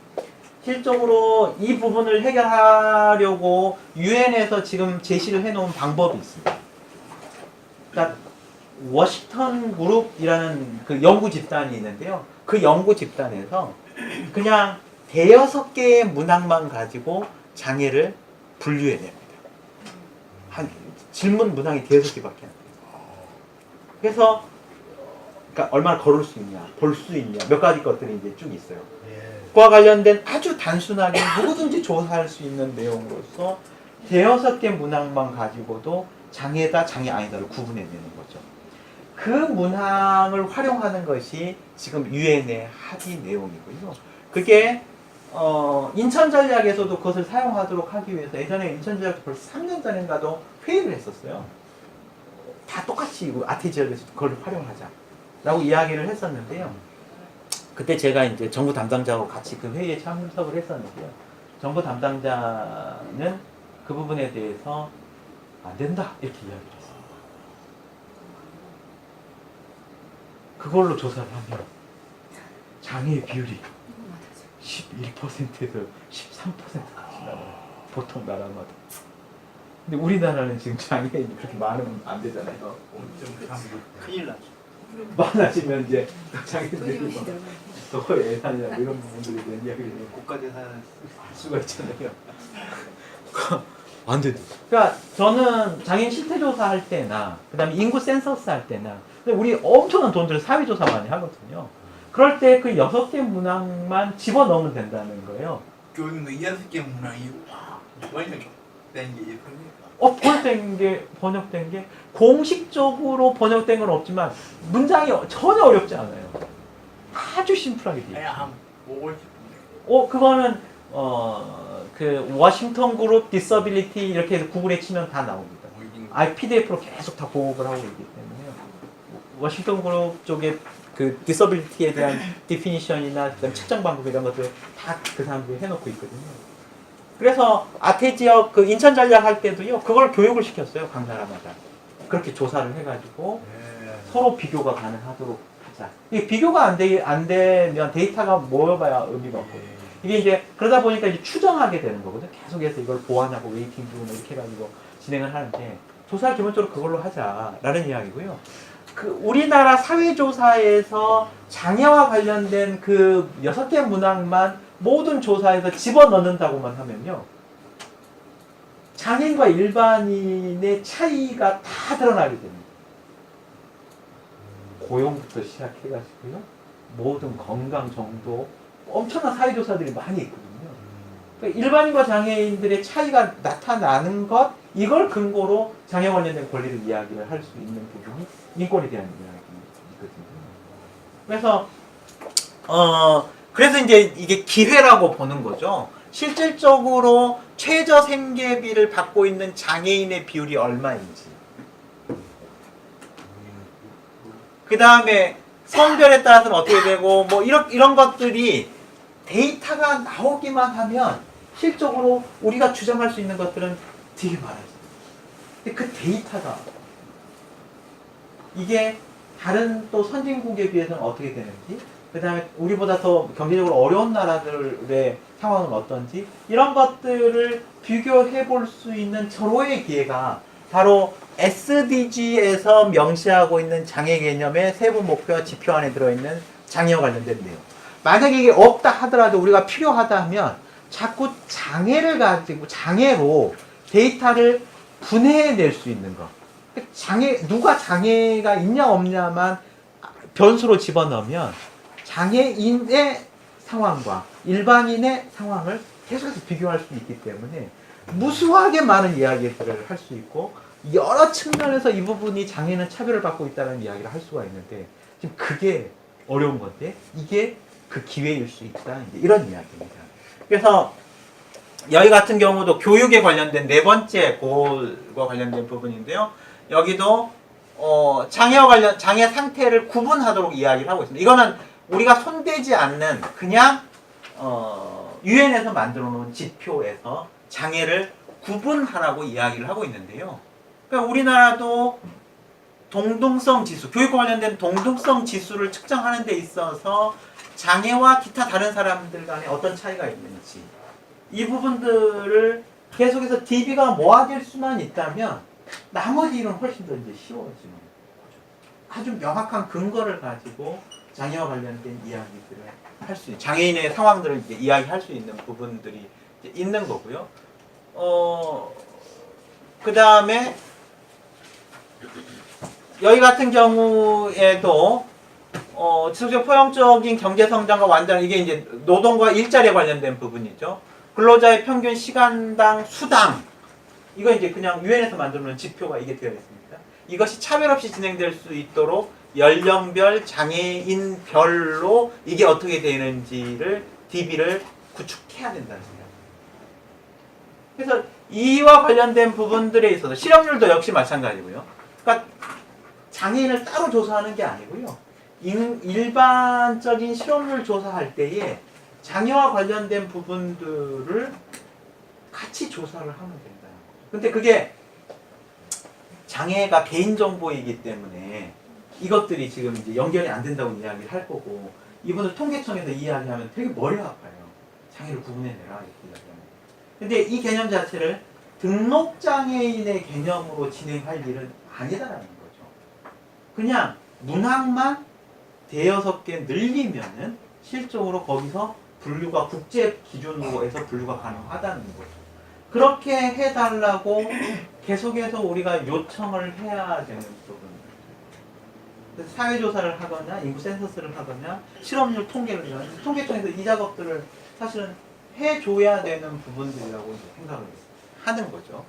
Speaker 1: 실적으로 이 부분을 해결하려고 유엔에서 지금 제시를 해놓은 방법이 있습니다. 그러니까 워싱턴 그룹이라는 그 연구 집단이 있는데요. 그 연구 집단에서 그냥 대여섯 개의 문항만 가지고 장애를 분류해냅니다. 한 질문 문항이 대여섯 개밖에 안 돼요. 그래서 그러니까 얼마나 걸을 수 있냐, 볼 수 있냐, 몇 가지 것들이 이제 쭉 있어요. 그와 관련된 아주 단순하게 누구든지 조사할 수 있는 내용으로서 대여섯 개 문항만 가지고도 장애다, 장애 아니다를 구분해내는 거죠. 그 문항을 활용하는 것이 지금 유엔의 합의 내용이고요. 그게 인천전략에서도 그것을 사용하도록 하기 위해서 예전에 인천전략도 벌써 3년 전인가도 회의를 했었어요. 다 똑같이 아태지역에서 그걸 활용하자 라고 이야기를 했었는데요. 그때 제가 이제 정부 담당자하고 같이 그 회의에 참석을 했었는데요. 정부 담당자는 그 부분에 대해서 안 된다 이렇게 이야기를 했습니다. 그걸로 조사를 하면 장애의 비율이 11%에서 13%까지 나와요. 보통 나라마다. 근데 우리나라는 지금 장애인이 그렇게 많으면 안 되잖아요.
Speaker 4: 큰일 나죠.
Speaker 1: 많아지면 이제 장애인들이 더 예산이나 이런 부분들에 대한 이야기를
Speaker 4: 국가재산
Speaker 1: 할 수가 있잖아요. 안 돼. 그러니까 저는 장애인 실태조사 할 때나 그다음에 인구 센서스 할 때나 근데 우리 엄청난 돈들을 사회조사 많이 하거든요. 그럴 때 그 6개 문항만 집어넣으면 된다는 거예요.
Speaker 4: 교육도 6개 문항이 번역된 게 있습니까?
Speaker 1: 번역된 게 공식적으로 번역된 건 없지만 문장이 전혀 어렵지 않아요. 아주 심플하게 돼 있어요.
Speaker 4: 한번 보고 싶은데.
Speaker 1: 그거는 그 워싱턴 그룹 디서빌리티 이렇게 해서 구글에 치면 다 나옵니다. PDF로 계속 다 보급을 하고 있기 때문에요. 워싱턴 그룹 쪽에 그 디서빌리티에 대한 디피니션이나 측정 방법 이런 것들 다 그 사람들이 해놓고 있거든요. 그래서 아태 지역 그 인천 전략 할 때도요, 그걸 교육을 시켰어요, 각 나라마다. 그렇게 조사를 해가지고 서로 비교가 가능하도록 하자. 이게 비교가 안 되면 데이터가 모여봐야 의미가 없거든요. 이게 이제 그러다 보니까 이제 추정하게 되는 거거든요. 계속해서 이걸 보완하고 웨이팅 주고 뭐 이렇게 해가지고 진행을 하는데, 조사를 기본적으로 그걸로 하자라는 이야기고요. 그 우리나라 사회조사에서 장애와 관련된 그 6개 문항만 모든 조사에서 집어넣는다고만 하면요, 장애인과 일반인의 차이가 다 드러나게 됩니다. 고용부터 시작해가지고요, 모든 건강 정도, 엄청난 사회조사들이 많이 있거든요. 그러니까 일반인과 장애인들의 차이가 나타나는 것, 이걸 근거로 장애 관련된 권리를 이야기를 할 수 있는 부분이 인권에 대한 이야기거든요. 그래서 이제 이게 기회라고 보는 거죠. 실질적으로 최저 생계비를 받고 있는 장애인의 비율이 얼마인지, 그 다음에 성별에 따라서는 어떻게 되고, 뭐 이런 것들이 데이터가 나오기만 하면 실적으로 우리가 주장할 수 있는 것들은 되게 많아요. 근데 그 데이터가 이게 다른 또 선진국에 비해서는 어떻게 되는지, 그 다음에 우리보다 더 경제적으로 어려운 나라들의 상황은 어떤지, 이런 것들을 비교해 볼 수 있는 절호의 기회가 바로 SDG에서 명시하고 있는 장애 개념의 세부 목표와 지표 안에 들어있는 장애와 관련된 내용. 만약에 이게 없다 하더라도 우리가 필요하다 하면 자꾸 장애를 가지고 장애로 데이터를 분해낼 수 있는 것. 누가 장애가 있냐 없냐만 변수로 집어넣으면 장애인의 상황과 일반인의 상황을 계속해서 비교할 수 있기 때문에 무수하게 많은 이야기들을 할 수 있고, 여러 측면에서 이 부분이 장애는 차별을 받고 있다는 이야기를 할 수가 있는데, 지금 그게 어려운 건데 이게 그 기회일 수 있다, 이제 이런 이야기입니다. 그래서 여기 같은 경우도 교육에 관련된 네 번째 골과 관련된 부분인데요. 여기도 장애 상태를 구분하도록 이야기를 하고 있습니다. 이거는 우리가 손대지 않는 그냥 유엔에서 만들어 놓은 지표에서 장애를 구분하라고 이야기를 하고 있는데요. 그러니까 우리나라도 동등성 지수, 교육과 관련된 동등성 지수를 측정하는 데 있어서 장애와 기타 다른 사람들 간에 어떤 차이가 있는지, 이 부분들을 계속해서 DB가 모아질 수만 있다면 나머지 일은 훨씬 더 이제 쉬워지는 거죠. 아주 명확한 근거를 가지고 장애와 관련된 이야기들을 할 수 있는, 장애인의 상황들을 이제 이야기할 수 있는 부분들이 이제 있는 거고요. 그 다음에 여기 같은 경우에도 지속적 포용적인 경제 성장과 완전, 이게 이제 노동과 일자리에 관련된 부분이죠. 근로자의 평균 시간당 수당, 이거 이제 그냥 유엔에서 만들어놓은 지표가 이게 되어 있습니다. 이것이 차별 없이 진행될 수 있도록 연령별, 장애인별로 이게 어떻게 되는지를 DB를 구축해야 된다는 거예요. 그래서 이와 관련된 부분들에 있어서 실업률도 역시 마찬가지고요. 그러니까 장애인을 따로 조사하는 게 아니고요. 일반적인 실업률 조사할 때에 장애와 관련된 부분들을 같이 조사를 하면 된다. 근데 그게 장애가 개인정보이기 때문에 이것들이 지금 이제 연결이 안 된다고 이야기를 할 거고, 이분들 통계청에서 이야기하면 되게 머리 아파요. 장애를 구분해내라 이렇게 이야기하면. 근데 이 개념 자체를 등록장애인의 개념으로 진행할 일은 아니다라는 거죠. 그냥 문항만 대여섯 개 늘리면은 실적으로 거기서 분류가 국제 기준으로 해서 분류가 가능하다는 거죠. 그렇게 해달라고 계속해서 우리가 요청을 해야 되는 부분. 사회조사를 하거나 인구 센서스를 하거나 실업률 통계를 통계청에서 이 작업들을 사실은 해줘야 되는 부분들이라고 생각을 하는 거죠.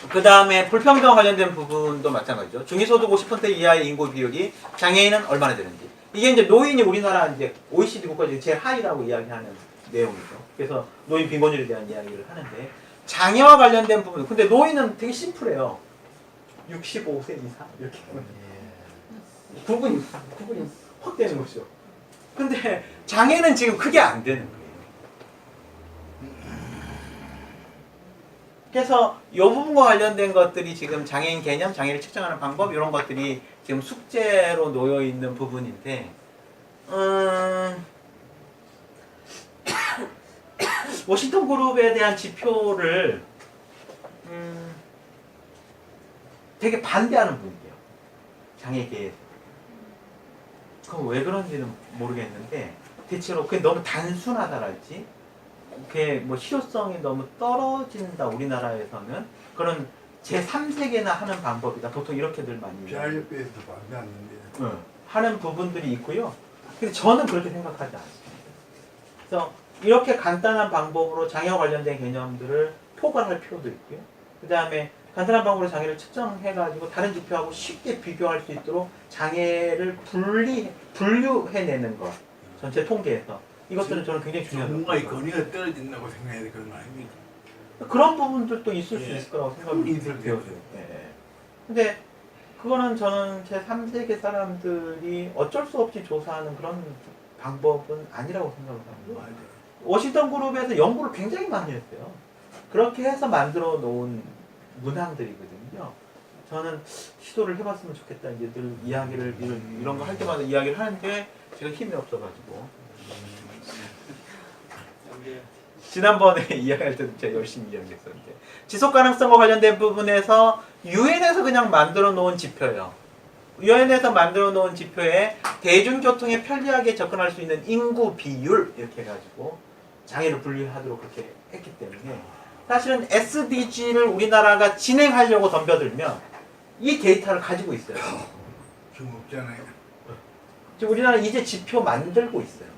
Speaker 1: 그 다음에 불평등과 관련된 부분도 마찬가지죠. 중위소득 50% 이하의 인구 비율이 장애인은 얼마나 되는지. 이게 이제 노인이 우리나라 이제 OECD 국가 중에 제일 하이라고 이야기하는 내용이죠. 그래서 노인 빈곤율에 대한 이야기를 하는데, 장애와 관련된 부분. 근데 노인은 되게 심플해요. 65세 이상 이렇게 구분이 확 되는 거죠. 근데 장애는 지금 그게 안 되는 거예요. 그래서 이 부분과 관련된 것들이 지금 장애인 개념, 장애를 측정하는 방법 이런 것들이 지금 숙제로 놓여 있는 부분인데 워싱턴 그룹에 대한 지표를 되게 반대하는 분이에요. 장애계에서. 그건 왜 그런지는 모르겠는데 대체로 그게 너무 단순하다랄지 그게 뭐 실효성이 너무 떨어진다 우리나라에서는 그런 제3세계나 하는 방법이다. 보통 이렇게들 많이
Speaker 2: 비아이에서 반대하는데
Speaker 1: 하는 부분들이 있고요. 근데 저는 그렇게 생각하지 않습니다. 그래서 이렇게 간단한 방법으로 장애와 관련된 개념들을 포괄할 필요도 있고요. 그 다음에 간단한 방법으로 장애를 측정해가지고 다른 지표하고 쉽게 비교할 수 있도록 장애를 분류해내는 것. 전체 통계에서. 이것들은 저는 굉장히 중요하다고
Speaker 4: 전문가의
Speaker 1: 생각합니다.
Speaker 4: 권위가 떨어진다고 생각해야 돼 그런 거 아닙니까?
Speaker 1: 그런 부분들도 있을 수
Speaker 4: 예.
Speaker 1: 있을 거라고 생각이 돼요. 예. 근데 그거는 저는 제 3세계 사람들이 어쩔 수 없이 조사하는 그런 방법은 아니라고 생각을 합니다.
Speaker 4: 맞아요.
Speaker 1: 워싱턴 그룹에서 연구를 굉장히 많이 했어요. 그렇게 해서 만들어 놓은 문항들이거든요. 저는 시도를 해봤으면 좋겠다. 이제 늘 이야기를 이런 거 할 때마다 이야기를 하는데 제가 힘이 없어가지고 지난번에 이야기할 때도 제가 열심히 이야기했었는데 지속 가능성과 관련된 부분에서 유엔에서 그냥 만들어 놓은 지표예요. 유엔에서 만들어 놓은 지표에 대중교통에 편리하게 접근할 수 있는 인구 비율 이렇게 해가지고 장애를 분류하도록 그렇게 했기 때문에 사실은 SDG를 우리나라가 진행하려고 덤벼들면 이 데이터를 가지고 있어요.
Speaker 4: 지금 없잖아요.
Speaker 1: 지금 우리나라 이제 지표 만들고 있어요.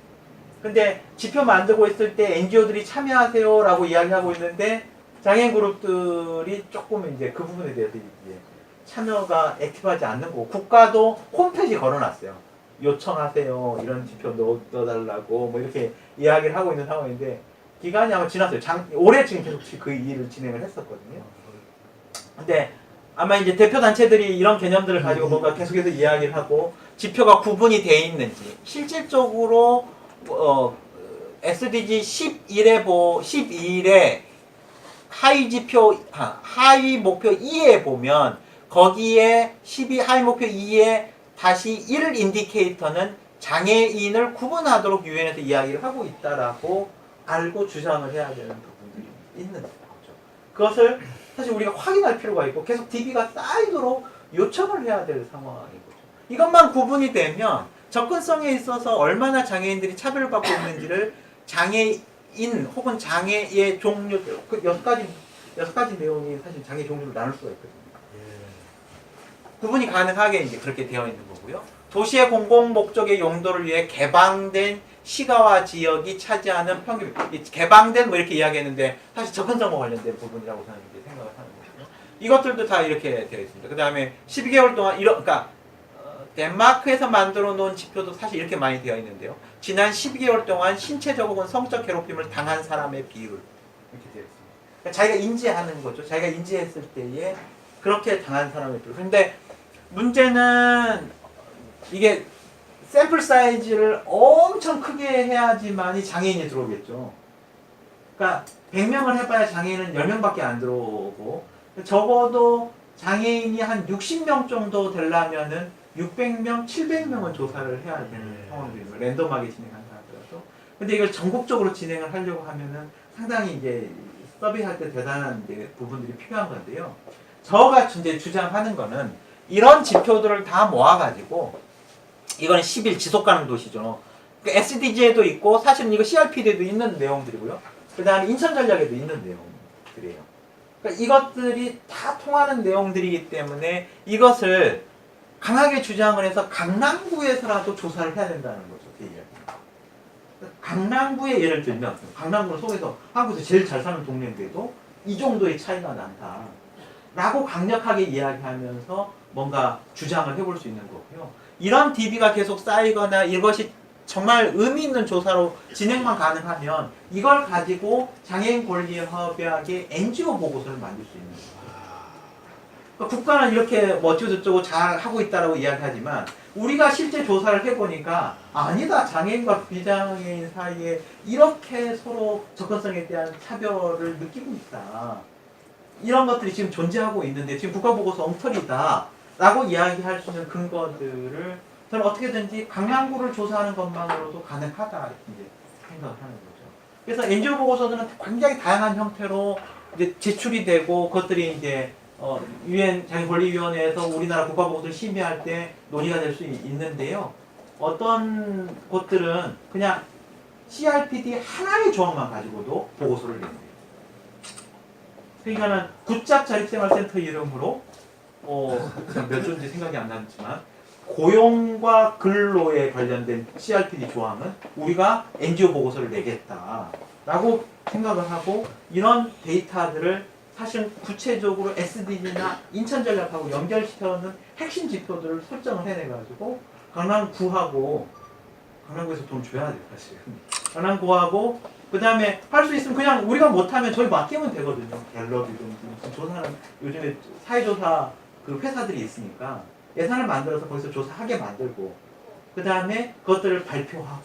Speaker 1: 근데 지표 만들고 있을 때 NGO들이 참여하세요라고 이야기하고 있는데 장애인 그룹들이 조금 이제 그 부분에 대해서 이제 참여가 액티브하지 않는 거고 국가도 홈페이지 걸어놨어요. 요청하세요. 이런 지표 넣어달라고 뭐 이렇게 이야기를 하고 있는 상황인데 기간이 아마 지났어요. 올해 지금 계속 그 일을 진행을 했었거든요. 근데 아마 이제 대표 단체들이 이런 개념들을 가지고 뭔가 계속해서 이야기를 하고 지표가 구분이 돼 있는지 실질적으로 SDG 12일에 하위 목표 2에 보면 거기에 하위 목표 2에 다시 1 인디케이터는 장애인을 구분하도록 유엔에서 이야기를 하고 있다라고 알고 주장을 해야 되는 부분들이 있는 거죠. 그것을 사실 우리가 확인할 필요가 있고 계속 DB가 쌓이도록 요청을 해야 될 상황인 거죠. 이것만 구분이 되면 접근성에 있어서 얼마나 장애인들이 차별을 받고 있는지를 장애인 혹은 장애의 종류 그 여섯 가지 내용이 사실 장애 종류로 나눌 수가 있거든요. 구분이 가능하게 이제 그렇게 되어 있는 거고요. 도시의 공공 목적의 용도를 위해 개방된 시가와 지역이 차지하는 평균, 개방된 뭐 이렇게 이야기했는데 사실 접근성과 관련된 부분이라고 저는 이제 생각을 하는 거고요. 이것들도 다 이렇게 되어 있습니다. 그 다음에 12개월 동안 그러니까 덴마크에서 만들어 놓은 지표도 사실 이렇게 많이 되어 있는데요. 지난 12개월 동안 신체적 혹은 성적 괴롭힘을 당한 사람의 비율 이렇게 되어 있습니다. 그러니까 자기가 인지하는 거죠. 자기가 인지했을 때에 그렇게 당한 사람의 비율. 근데 문제는 이게 샘플 사이즈를 엄청 크게 해야지만이 장애인이 들어오겠죠. 그러니까 100명을 해봐야 장애인은 10명밖에 안 들어오고 적어도 장애인이 한 60명 정도 되려면은 600명, 700명은 조사를 해야 되는 상황들이에요. 랜덤하게 진행한 사람들도. 근데 이걸 전국적으로 진행을 하려고 하면은 상당히 이제 서비스할 때 대단한 이제 부분들이 필요한 건데요. 저가 이제 주장하는 거는 이런 지표들을 다 모아가지고 이건 10일 지속가능 도시죠. 그러니까 SDG에도 있고 사실은 이거 CRPD에도 있는 내용들이고요. 그 다음에 인천전략에도 있는 내용들이에요. 그러니까 이것들이 다 통하는 내용들이기 때문에 이것을 강하게 주장을 해서 강남구에서라도 조사를 해야 된다는 거죠. 그 이야기입니다. 강남구에 예를 들면 강남구를 속에서 한국에서 제일 잘 사는 동네인데도 이 정도의 차이가 난다. 라고 강력하게 이야기하면서 뭔가 주장을 해볼 수 있는 거고요. 이런 DB가 계속 쌓이거나 이것이 정말 의미 있는 조사로 진행만 가능하면 이걸 가지고 장애인 권리협약의 NGO 보고서를 만들 수 있는 거예요. 그러니까 국가는 이렇게 뭐 어쩌고저쩌고 잘 하고 있다라고 이야기하지만 우리가 실제 조사를 해보니까 아니다. 장애인과 비장애인 사이에 이렇게 서로 접근성에 대한 차별을 느끼고 있다. 이런 것들이 지금 존재하고 있는데 지금 국가보고서 엉터리다라고 이야기할 수 있는 근거들을 저는 어떻게든지 강남구를 조사하는 것만으로도 가능하다 이렇게 이제 생각을 하는 거죠. 그래서 NGO 보고서들은 굉장히 다양한 형태로 이제 제출이 되고 그것들이 이제 유엔 장애권리위원회에서 우리나라 국가보고서를 심의할 때 논의가 될 수 있는데요. 어떤 곳들은 그냥 CRPD 하나의 조항만 가지고도 보고서를 낸대요. 그러니까는 굿잡 자립생활센터 이름으로 몇 조인지 생각이 안 나지만 고용과 근로에 관련된 CRPD 조항은 우리가 NGO 보고서를 내겠다라고 생각을 하고 이런 데이터들을 사실 구체적으로 SDG나 인천전략하고 연결시켜놓는 핵심 지표들을 설정을 해내가지고 강남구에서 돈 줘야 돼요 사실. 강남구하고 그 다음에 할 수 있으면 그냥 우리가 못하면 저희 맡기면 되거든요. 갤럽이든 무슨 조사하는 요즘에 사회조사 그 회사들이 있으니까 예산을 만들어서 거기서 조사하게 만들고 그 다음에 그것들을 발표하고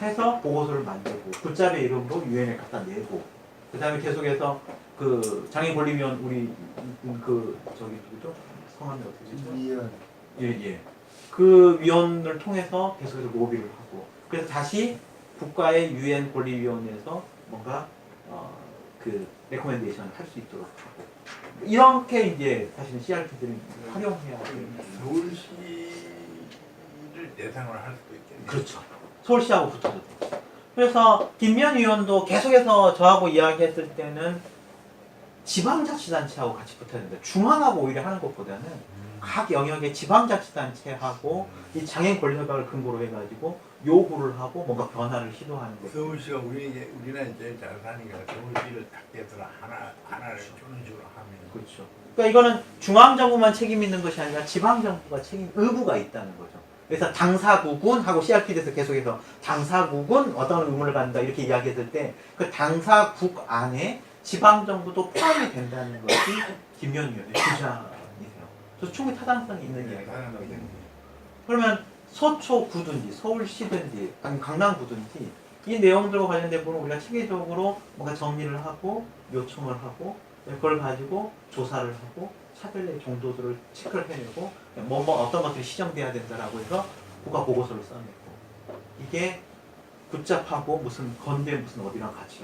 Speaker 1: 해서 보고서를 만들고 굿잡의 이름으로 유엔에 갖다 내고 그 다음에 계속해서 그 장애권리위원 우리 그 저기 누구죠? 성함이 어떻게 되죠?
Speaker 2: 위원.
Speaker 1: 예. 그 위원을 통해서 계속해서 로비를 하고 그래서 다시 국가의 유엔 권리위원회에서 뭔가 그 레코멘데이션을 할 수 있도록 하고 이렇게 이제 사실은 CRP들을 활용해야 돼요.
Speaker 4: 서울시를 대상으로 할 수도 있겠네요.
Speaker 1: 그렇죠. 서울시하고 붙어도 되죠. 그래서 김미연 의원도 계속해서 저하고 이야기했을 때는 지방자치단체하고 같이 붙어야 된다. 중앙하고 오히려 하는 것보다는 각 영역의 지방자치단체하고 이 장애인 권리협약을 근거로 해가지고 요구를 하고 뭔가 변화를 시도하는 거죠.
Speaker 4: 서울시가 우리나라에 제일 잘 사니까 서울시를 딱 대서 하나를 주는 식으로 하면
Speaker 1: 그렇죠. 그러니까 이거는 중앙정부만 책임 있는 것이 아니라 지방정부가 책임 의무가 있다는 거죠. 그래서 당사국은하고 CRPD에서 계속해서 당사국은 어떤 의무를 갖는다 이렇게 이야기했을 때 그 당사국 안에 지방정부도 포함이 된다는 것이 김현 의원의 주장이세요. 그래서 충분히 타당성이 있는 이야기가 나오거든요. 그러면 서초구든지 서울시든지 아니면 강남구든지 이 내용들과 관련된 부분은 우리가 체계적으로 뭔가 정리를 하고 요청을 하고 그걸 가지고 조사를 하고 차별의 정도들을 체크를 해내고 어떤 것들이 시정돼야 된다라고 해서 국가 보고서를 써내고 이게 굿잡하고 무슨 건대 무슨 어디랑 같이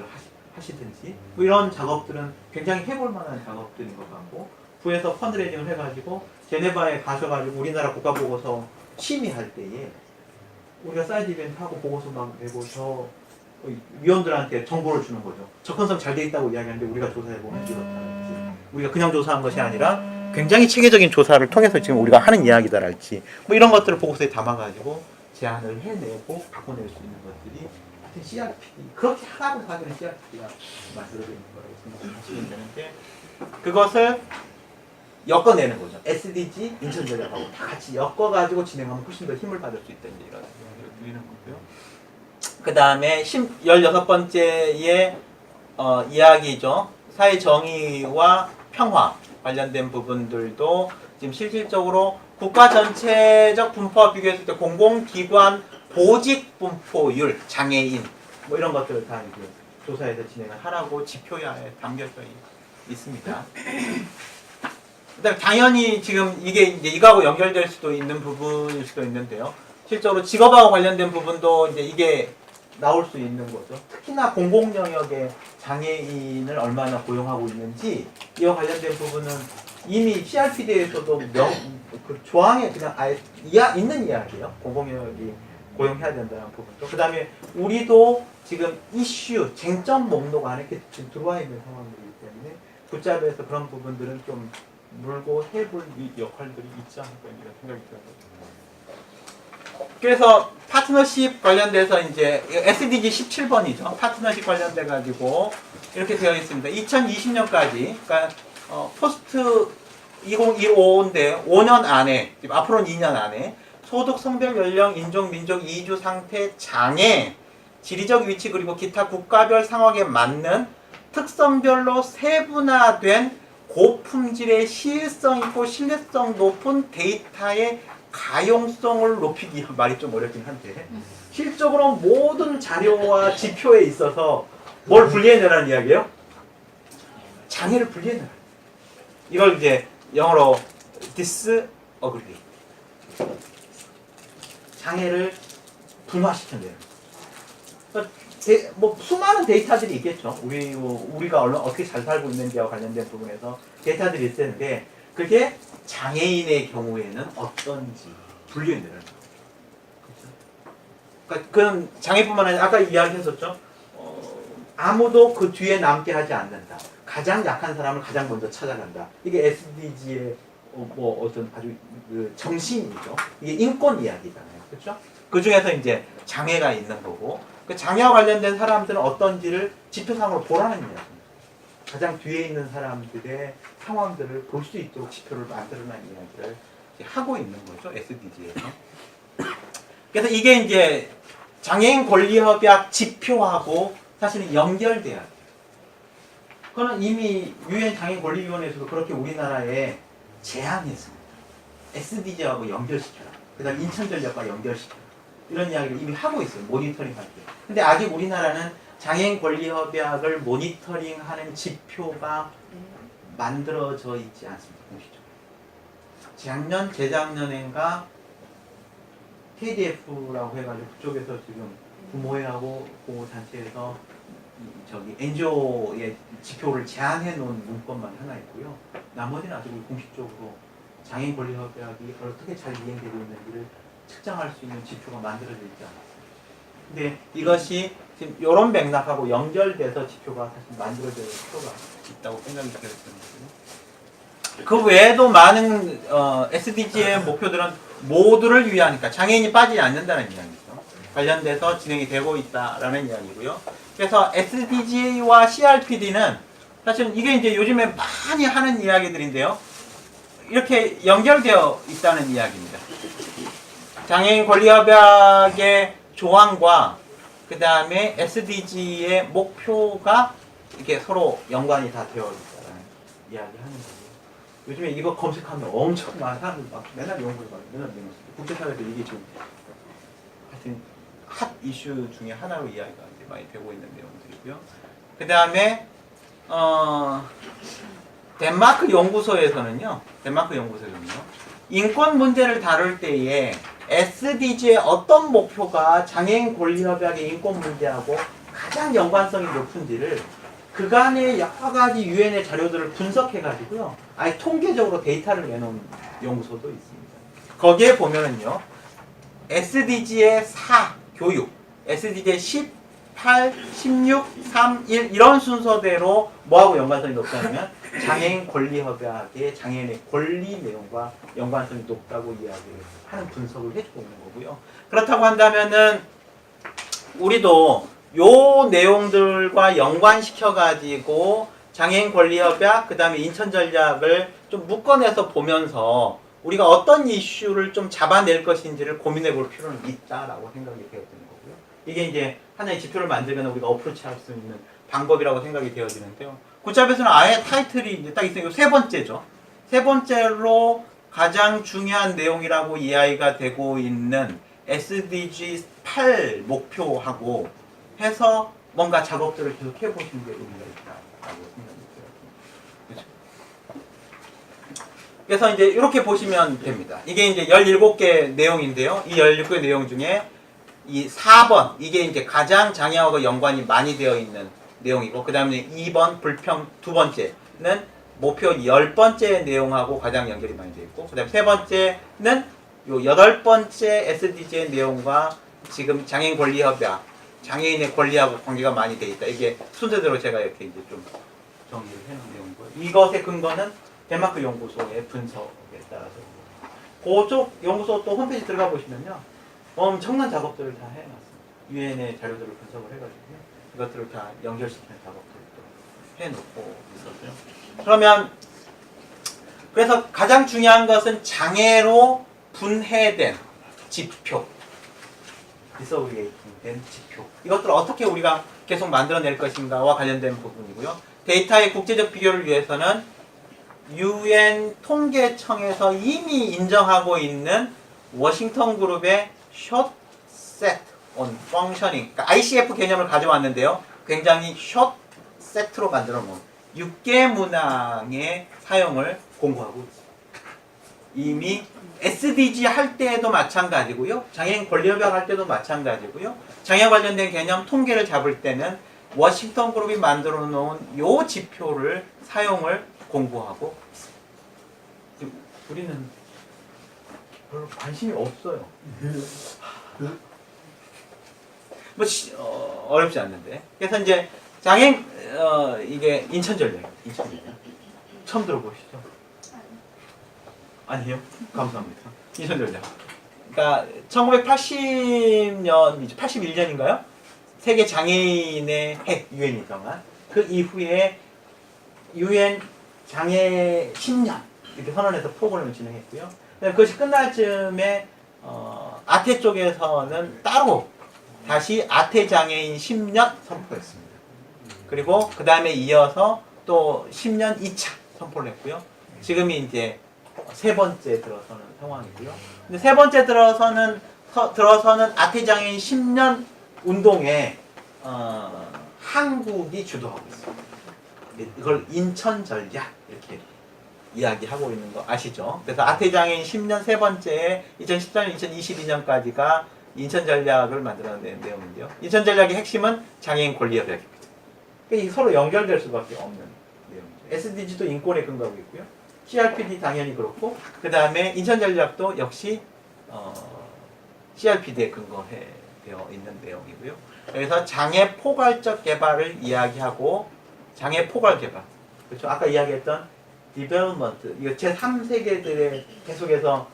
Speaker 1: 하시든지 뭐 이런 작업들은 굉장히 해볼 만한 작업들인 것 같고 부에서 펀드레이징을 해가지고 제네바에 가셔가지고 우리나라 국가 보고서 심의할 때에 우리가 사이드 이벤트 하고 보고서 막 내고 저 위원들한테 정보를 주는 거죠. 접근성 잘 돼 있다고 이야기하는데 우리가 조사해보면 이렇다든지 우리가 그냥 조사한 것이 아니라 굉장히 체계적인 조사를 통해서 지금 우리가 하는 이야기다랄지 뭐 이런 것들을 보고서에 담아가지고 제안을 해내고 바꿔낼 수 있는 것들이 하여튼 CRPD 그렇게 하라고 사실은 CRPD가 만들어져 있는 거라고 생각하시면 되는데 그것을 엮어내는 거죠. SDG, 인천전략하고 다 같이 엮어가지고 진행하면 훨씬 더 힘을 받을 수 있다 이런 이야기를 드리는 거고요. 그 다음에 16번째의 이야기죠. 사회 정의와 평화 관련된 부분들도 지금 실질적으로 국가 전체적 분포와 비교했을 때 공공기관 보직 분포율, 장애인 뭐 이런 것들을 다 이제 조사해서 진행을 하라고 지표에 담겨져 있습니다. 그다음에 당연히 지금 이게 이제 이거하고 연결될 수도 있는 부분일 수도 있는데요. 실제로 직업하고 관련된 부분도 이제 이게 나올 수 있는 거죠. 특히나 공공 영역의 장애인을 얼마나 고용하고 있는지 이와 관련된 부분은 이미 CRPD에서도 그 조항에 그냥 아예 있는 이야기예요. 공공 영역이 고용해야 된다는 부분도. 그 다음에 우리도 지금 이슈, 쟁점 목록 안에 이렇게 지금 들어와 있는 상황이기 때문에 굿잡에서 그런 부분들은 좀 물고 해볼 역할들이 있지 않을까 이런 생각이 들어요. 그래서 파트너십 관련돼서 이제 SDG 17번이죠. 파트너십 관련돼 가지고 이렇게 되어 있습니다. 2020년까지 그러니까 포스트 2015인데 5년 안에 앞으로는 2년 안에 소득, 성별, 연령, 인종, 민족, 이주 상태, 장애, 지리적 위치 그리고 기타 국가별 상황에 맞는 특성별로 세분화된 고품질의 시일성 있고 신뢰성 높은 데이터의 가용성을 높이기 말이 좀 어렵긴 한데 실적으로 모든 자료와 지표에 있어서 뭘 분리해내라는 이야기예요? 장애를 분리해내라. 이걸 이제 영어로 disability. 장애를 분화시킨대요. 그러니까 뭐 수많은 데이터들이 있겠죠. 우리가 어떻게 잘 살고 있는지와 관련된 부분에서 데이터들이 있을 텐데 그게 장애인의 경우에는 어떤지 분류해내는 거예요. 그러니까 그런 장애뿐만 아니라 아까 이야기했었죠. 아무도 그 뒤에 남게 하지 않는다. 가장 약한 사람을 가장 먼저 찾아간다. 이게 SDG의 뭐 어떤 아주 그 정신이죠. 이게 인권 이야기잖아요. 그렇죠? 그 중에서 이제 장애가 있는 거고 그 장애와 관련된 사람들은 어떤지를 지표상으로 보라는 이야기입니다. 가장 뒤에 있는 사람들의 상황들을 볼 수 있도록 지표를 만들어낸 이야기를 하고 있는 거죠. SDG에서. 그래서 이게 이제 장애인 권리협약 지표하고 사실은 연결돼야 돼요. 그거는 이미 유엔 장애인 권리위원회에서도 그렇게 우리나라에 제안했습니다. SDG하고 연결시켜라. 그 다음 인천전력과 연결시켜라. 이런 이야기를 이미 하고 있어요. 모니터링 할 때. 근데 아직 우리나라는 장애인 권리협약을 모니터링하는 지표가 만들어져 있지 않습니다. 공식적으로. 작년, 재작년인가 KDF라고 해가지고 그쪽에서 지금 부모회하고 보호단체에서 저기 NGO의 지표를 제안해 놓은 문건만 하나 있고요. 나머지는 아직 공식적으로 장애인 권리협약이 어떻게 잘 이행되고 있는지를 측정할 수 있는 지표가 만들어져 있지 않았어요. 근데 이것이 지금 이런 맥락하고 연결돼서 지표가 사실 만들어질 필요가 있다고 생각이 들었거든요. 그 외에도 많은 SDG의 목표들은 모두를 위하니까 장애인이 빠지지 않는다는 이야기죠. 관련돼서 진행이 되고 있다라는 이야기고요. 그래서 SDG와 CRPD는 사실 이게 이제 요즘에 많이 하는 이야기들인데요. 이렇게 연결되어 있다는 이야기입니다. 장애인 권리협약의 조항과 그 다음에 SDG의 목표가 이렇게 서로 연관이 다 되어 있다는 이야기하는 거예요. 요즘에 이거 검색하면 엄청 많은 사람들 막 맨날 연구를 봐요. 맨날 연구를 국제사회에서 이게 지금 하여튼 핫 이슈 중에 하나로 이야기가 이제 많이 되고 있는 내용들이고요. 그 다음에 덴마크 연구소에서는요. 인권 문제를 다룰 때에 SDG의 어떤 목표가 장애인 권리협약의 인권 문제하고 가장 연관성이 높은지를 그간의 여러 가지 유엔의 자료들을 분석해가지고요. 아예 통계적으로 데이터를 내놓은 연구소도 있습니다. 거기에 보면은요. SDG의 4, 교육, SDG의 10, 8, 16, 3, 1 이런 순서대로 뭐하고 연관성이 높다면 장애인 권리협약의 장애인의 권리 내용과 연관성이 높다고 이야기를 하는 분석을 해주고 있는 거고요. 그렇다고 한다면은 우리도 요 내용들과 연관시켜가지고 장애인 권리협약, 그 다음에 인천전략을 좀 묶어내서 보면서 우리가 어떤 이슈를 좀 잡아낼 것인지를 고민해 볼 필요는 있다라고 생각이 되어지는 거고요. 이게 이제 하나의 지표를 만들면 우리가 어프로치할 수 있는 방법이라고 생각이 되어지는데요. 고차에서는 아예 타이틀이 이제 딱 있어요. 세 번째죠. 세 번째로 가장 중요한 내용이라고 이야기가 되고 있는 SDG 8 목표하고 해서 뭔가 작업들을 계속 해보시는 게 의미가 있다고 생각이 들어요. 그래서 이제 이렇게 보시면 됩니다. 이게 이제 17개 내용인데요. 이 17개 내용 중에 이 4번, 이게 이제 가장 장애하고 연관이 많이 되어 있는 내용이고, 그 다음에 2번, 불평, 두 번째는 목표 10번째 내용하고 가장 연결이 많이 되어 있고, 그 다음에 세 번째는 요 8번째 SDG의 내용과 지금 장애인 권리협약, 장애인의 권리하고 관계가 많이 되어 있다. 이게 순서대로 제가 이렇게 이제 좀 정리를 해놓은 내용이고요. 이것의 근거는 덴마크 연구소의 분석에 따라서. 그쪽 연구소 또 홈페이지 들어가 보시면요. 엄청난 작업들을 다 해놨습니다. 유엔의 자료들을 분석을 해가지고요. 이것들을 다 연결시키는 작업들도 해놓고 있었고요. 그러면 그래서 가장 중요한 것은 장애로 분해된 지표, 디서브리에이팅된 지표. 이것들을 어떻게 우리가 계속 만들어낼 것인가와 관련된 부분이고요. 데이터의 국제적 비교를 위해서는 유엔 통계청에서 이미 인정하고 있는 워싱턴 그룹의 Short Set on Functioning, 그러니까 ICF 개념을 가져왔는데요. 굉장히 short set로 만들어 놓은 6개 문항의 사용을 공부하고 있습니다. 이미 SDG 할 때도 마찬가지고요. 장애인 권리협약 할 때도 마찬가지고요. 장애 관련된 개념 통계를 잡을 때는 워싱턴 그룹이 만들어 놓은 요 지표를 사용을 공부하고 있습니다. 우리는 별로 관심이 없어요. 뭐 어렵지 않는데. 그래서 이제 장애인 이게 인천전략입니다. 인천전략 처음 들어보시죠? 아니요. 감사합니다. 인천전략. 그러니까 1980년, 81년인가요? 세계 장애인의 해 유엔이 정한 그 이후에 유엔 장애 10년 이렇게 선언해서 프로그램을 진행했고요. 그것이 끝날 즈음에 아태 쪽에서는 따로 다시 아태 장애인 10년 선포했습니다. 그리고 그 다음에 이어서 또 10년 2차 선포를 했고요. 지금이 이제 세 번째 들어서는 상황이고요. 근데 세 번째 들어서는 아태 장애인 10년 운동에 한국이 주도하고 있습니다. 이걸 인천 전략 이렇게 이야기하고 있는 거 아시죠? 그래서 아태 장애인 10년 세 번째 2014년, 2022년까지가 인천 전략을 만들어낸 내용인데요. 인천 전략의 핵심은 장애인 권리협약입니다. 그러니까 서로 연결될 수밖에 없는 내용이죠. SDG도 인권에 근거하고 있고요. CRPD 당연히 그렇고 그 다음에 인천 전략도 역시 CRPD에 근거되어 있는 내용이고요. 그래서 장애 포괄적 개발을 이야기하고 장애 포괄 개발, 그렇죠? 아까 이야기했던 development, 이거 제3세계들의 계속해서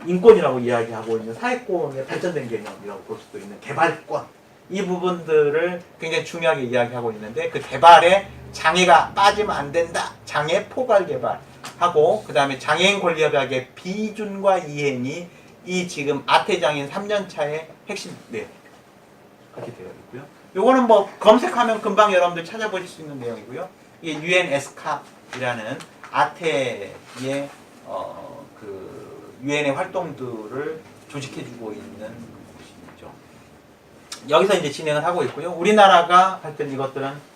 Speaker 1: 인권이라고 이야기하고 있는 사회권의 발전된 개념이라고 볼 수도 있는 개발권, 이 부분들을 굉장히 중요하게 이야기하고 있는데 그 개발에 장애가 빠지면 안 된다. 장애 포괄 개발하고 그 다음에 장애인 권리협약의 비준과 이행이 이 지금 아태장애인 3년차의 핵심 내용입니다. 그렇게 되어 있고요. 요거는 뭐 검색하면 금방 여러분들 찾아보실 수 있는 내용이고요. 이게 UN 에스캅이라는 아태의 그 유엔의 활동들을 조직해주고 있는 곳이죠. 여기서 이제 진행을 하고 있고요. 우리나라가 할 때는 이것들은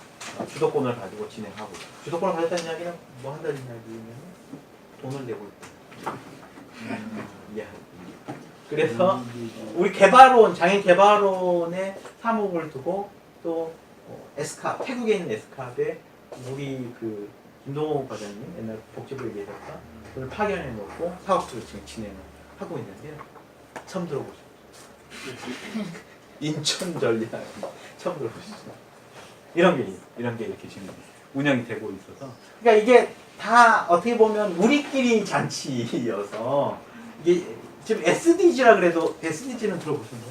Speaker 1: 주도권을 가지고 진행하고 있어요. 주도권을 가졌다는 이야기는 뭐 한다는 이야기냐면 돈을 내고 있다. 예. 그래서 우리 개발원, 장애인 개발원의 사목을 두고 또 에스캅, 태국에 있는 에스캅에 우리 그 김동호 과장님 옛날 복지부 얘기했었던 그걸 파견해 놓고 사업들을 지금 진행을 하고 있는데요. 처음 들어보셨죠? 인천 전략 처음 들어보시죠? 이런 게 이렇게 지금 운영이 되고 있어서, 그러니까 이게 다 어떻게 보면 우리끼리 잔치여서 이게 지금 SDG라 그래도 SDG는 들어보셨나요?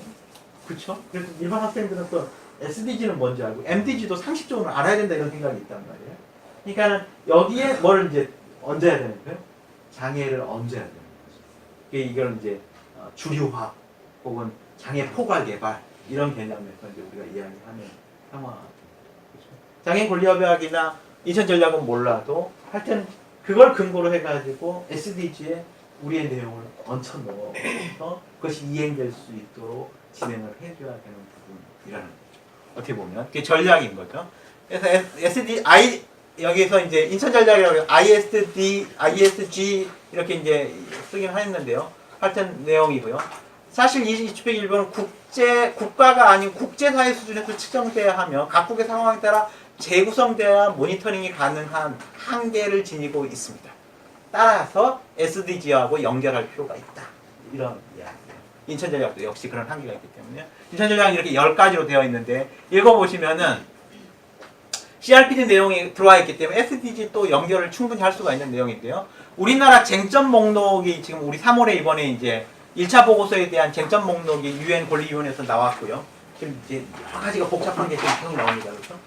Speaker 1: 그렇죠? 그래서 일반 학생들은 또 SDG는 뭔지 알고 MDG도 상식적으로 알아야 된다 이런 생각이 있단 말이에요. 그러니까 여기에 뭘 이제 얹어야 되는 거예요? 장애를 얹어야 되는 거죠. 이걸 이제 주류화 혹은 장애 포괄 개발 이런 개념에서 이제 우리가 이야기하는 상황. 그렇죠? 장애 권리협약이나 인천 전략은 몰라도 하여튼 그걸 근거로 해가지고 SDG에 우리의 내용을 얹혀 넣어서 그것이 이행될 수 있도록 진행을 해줘야 되는 부분이라는 거죠. 어떻게 보면 그게 전략인 거죠. 그래서 여기서 이제 인천 전략이라고 해요. ISG 이렇게 이제 쓰긴 했는데요. 하여튼 내용이고요. 사실 이 21번은 국가가 아닌 국제사회 수준에서 측정돼야 하며 각국의 상황에 따라 재구성돼야 모니터링이 가능한 한계를 지니고 있습니다. 따라서 SDG하고 연결할 필요가 있다. 이런 이야기예요. 인천 전략도 역시 그런 한계가 있기 때문에 인천 전략은 이렇게 10가지로 되어 있는데 읽어보시면은 CRPD 내용이 들어와 있기 때문에 SDG 또 연결을 충분히 할 수가 있는 내용인데요. 우리나라 쟁점 목록이 지금 우리 3월에 이번에 이제 1차 보고서에 대한 쟁점 목록이 UN 권리위원회에서 나왔고요. 지금 이제 여러 가지가 복잡한 게 지금 계속 나옵니다. 그렇죠?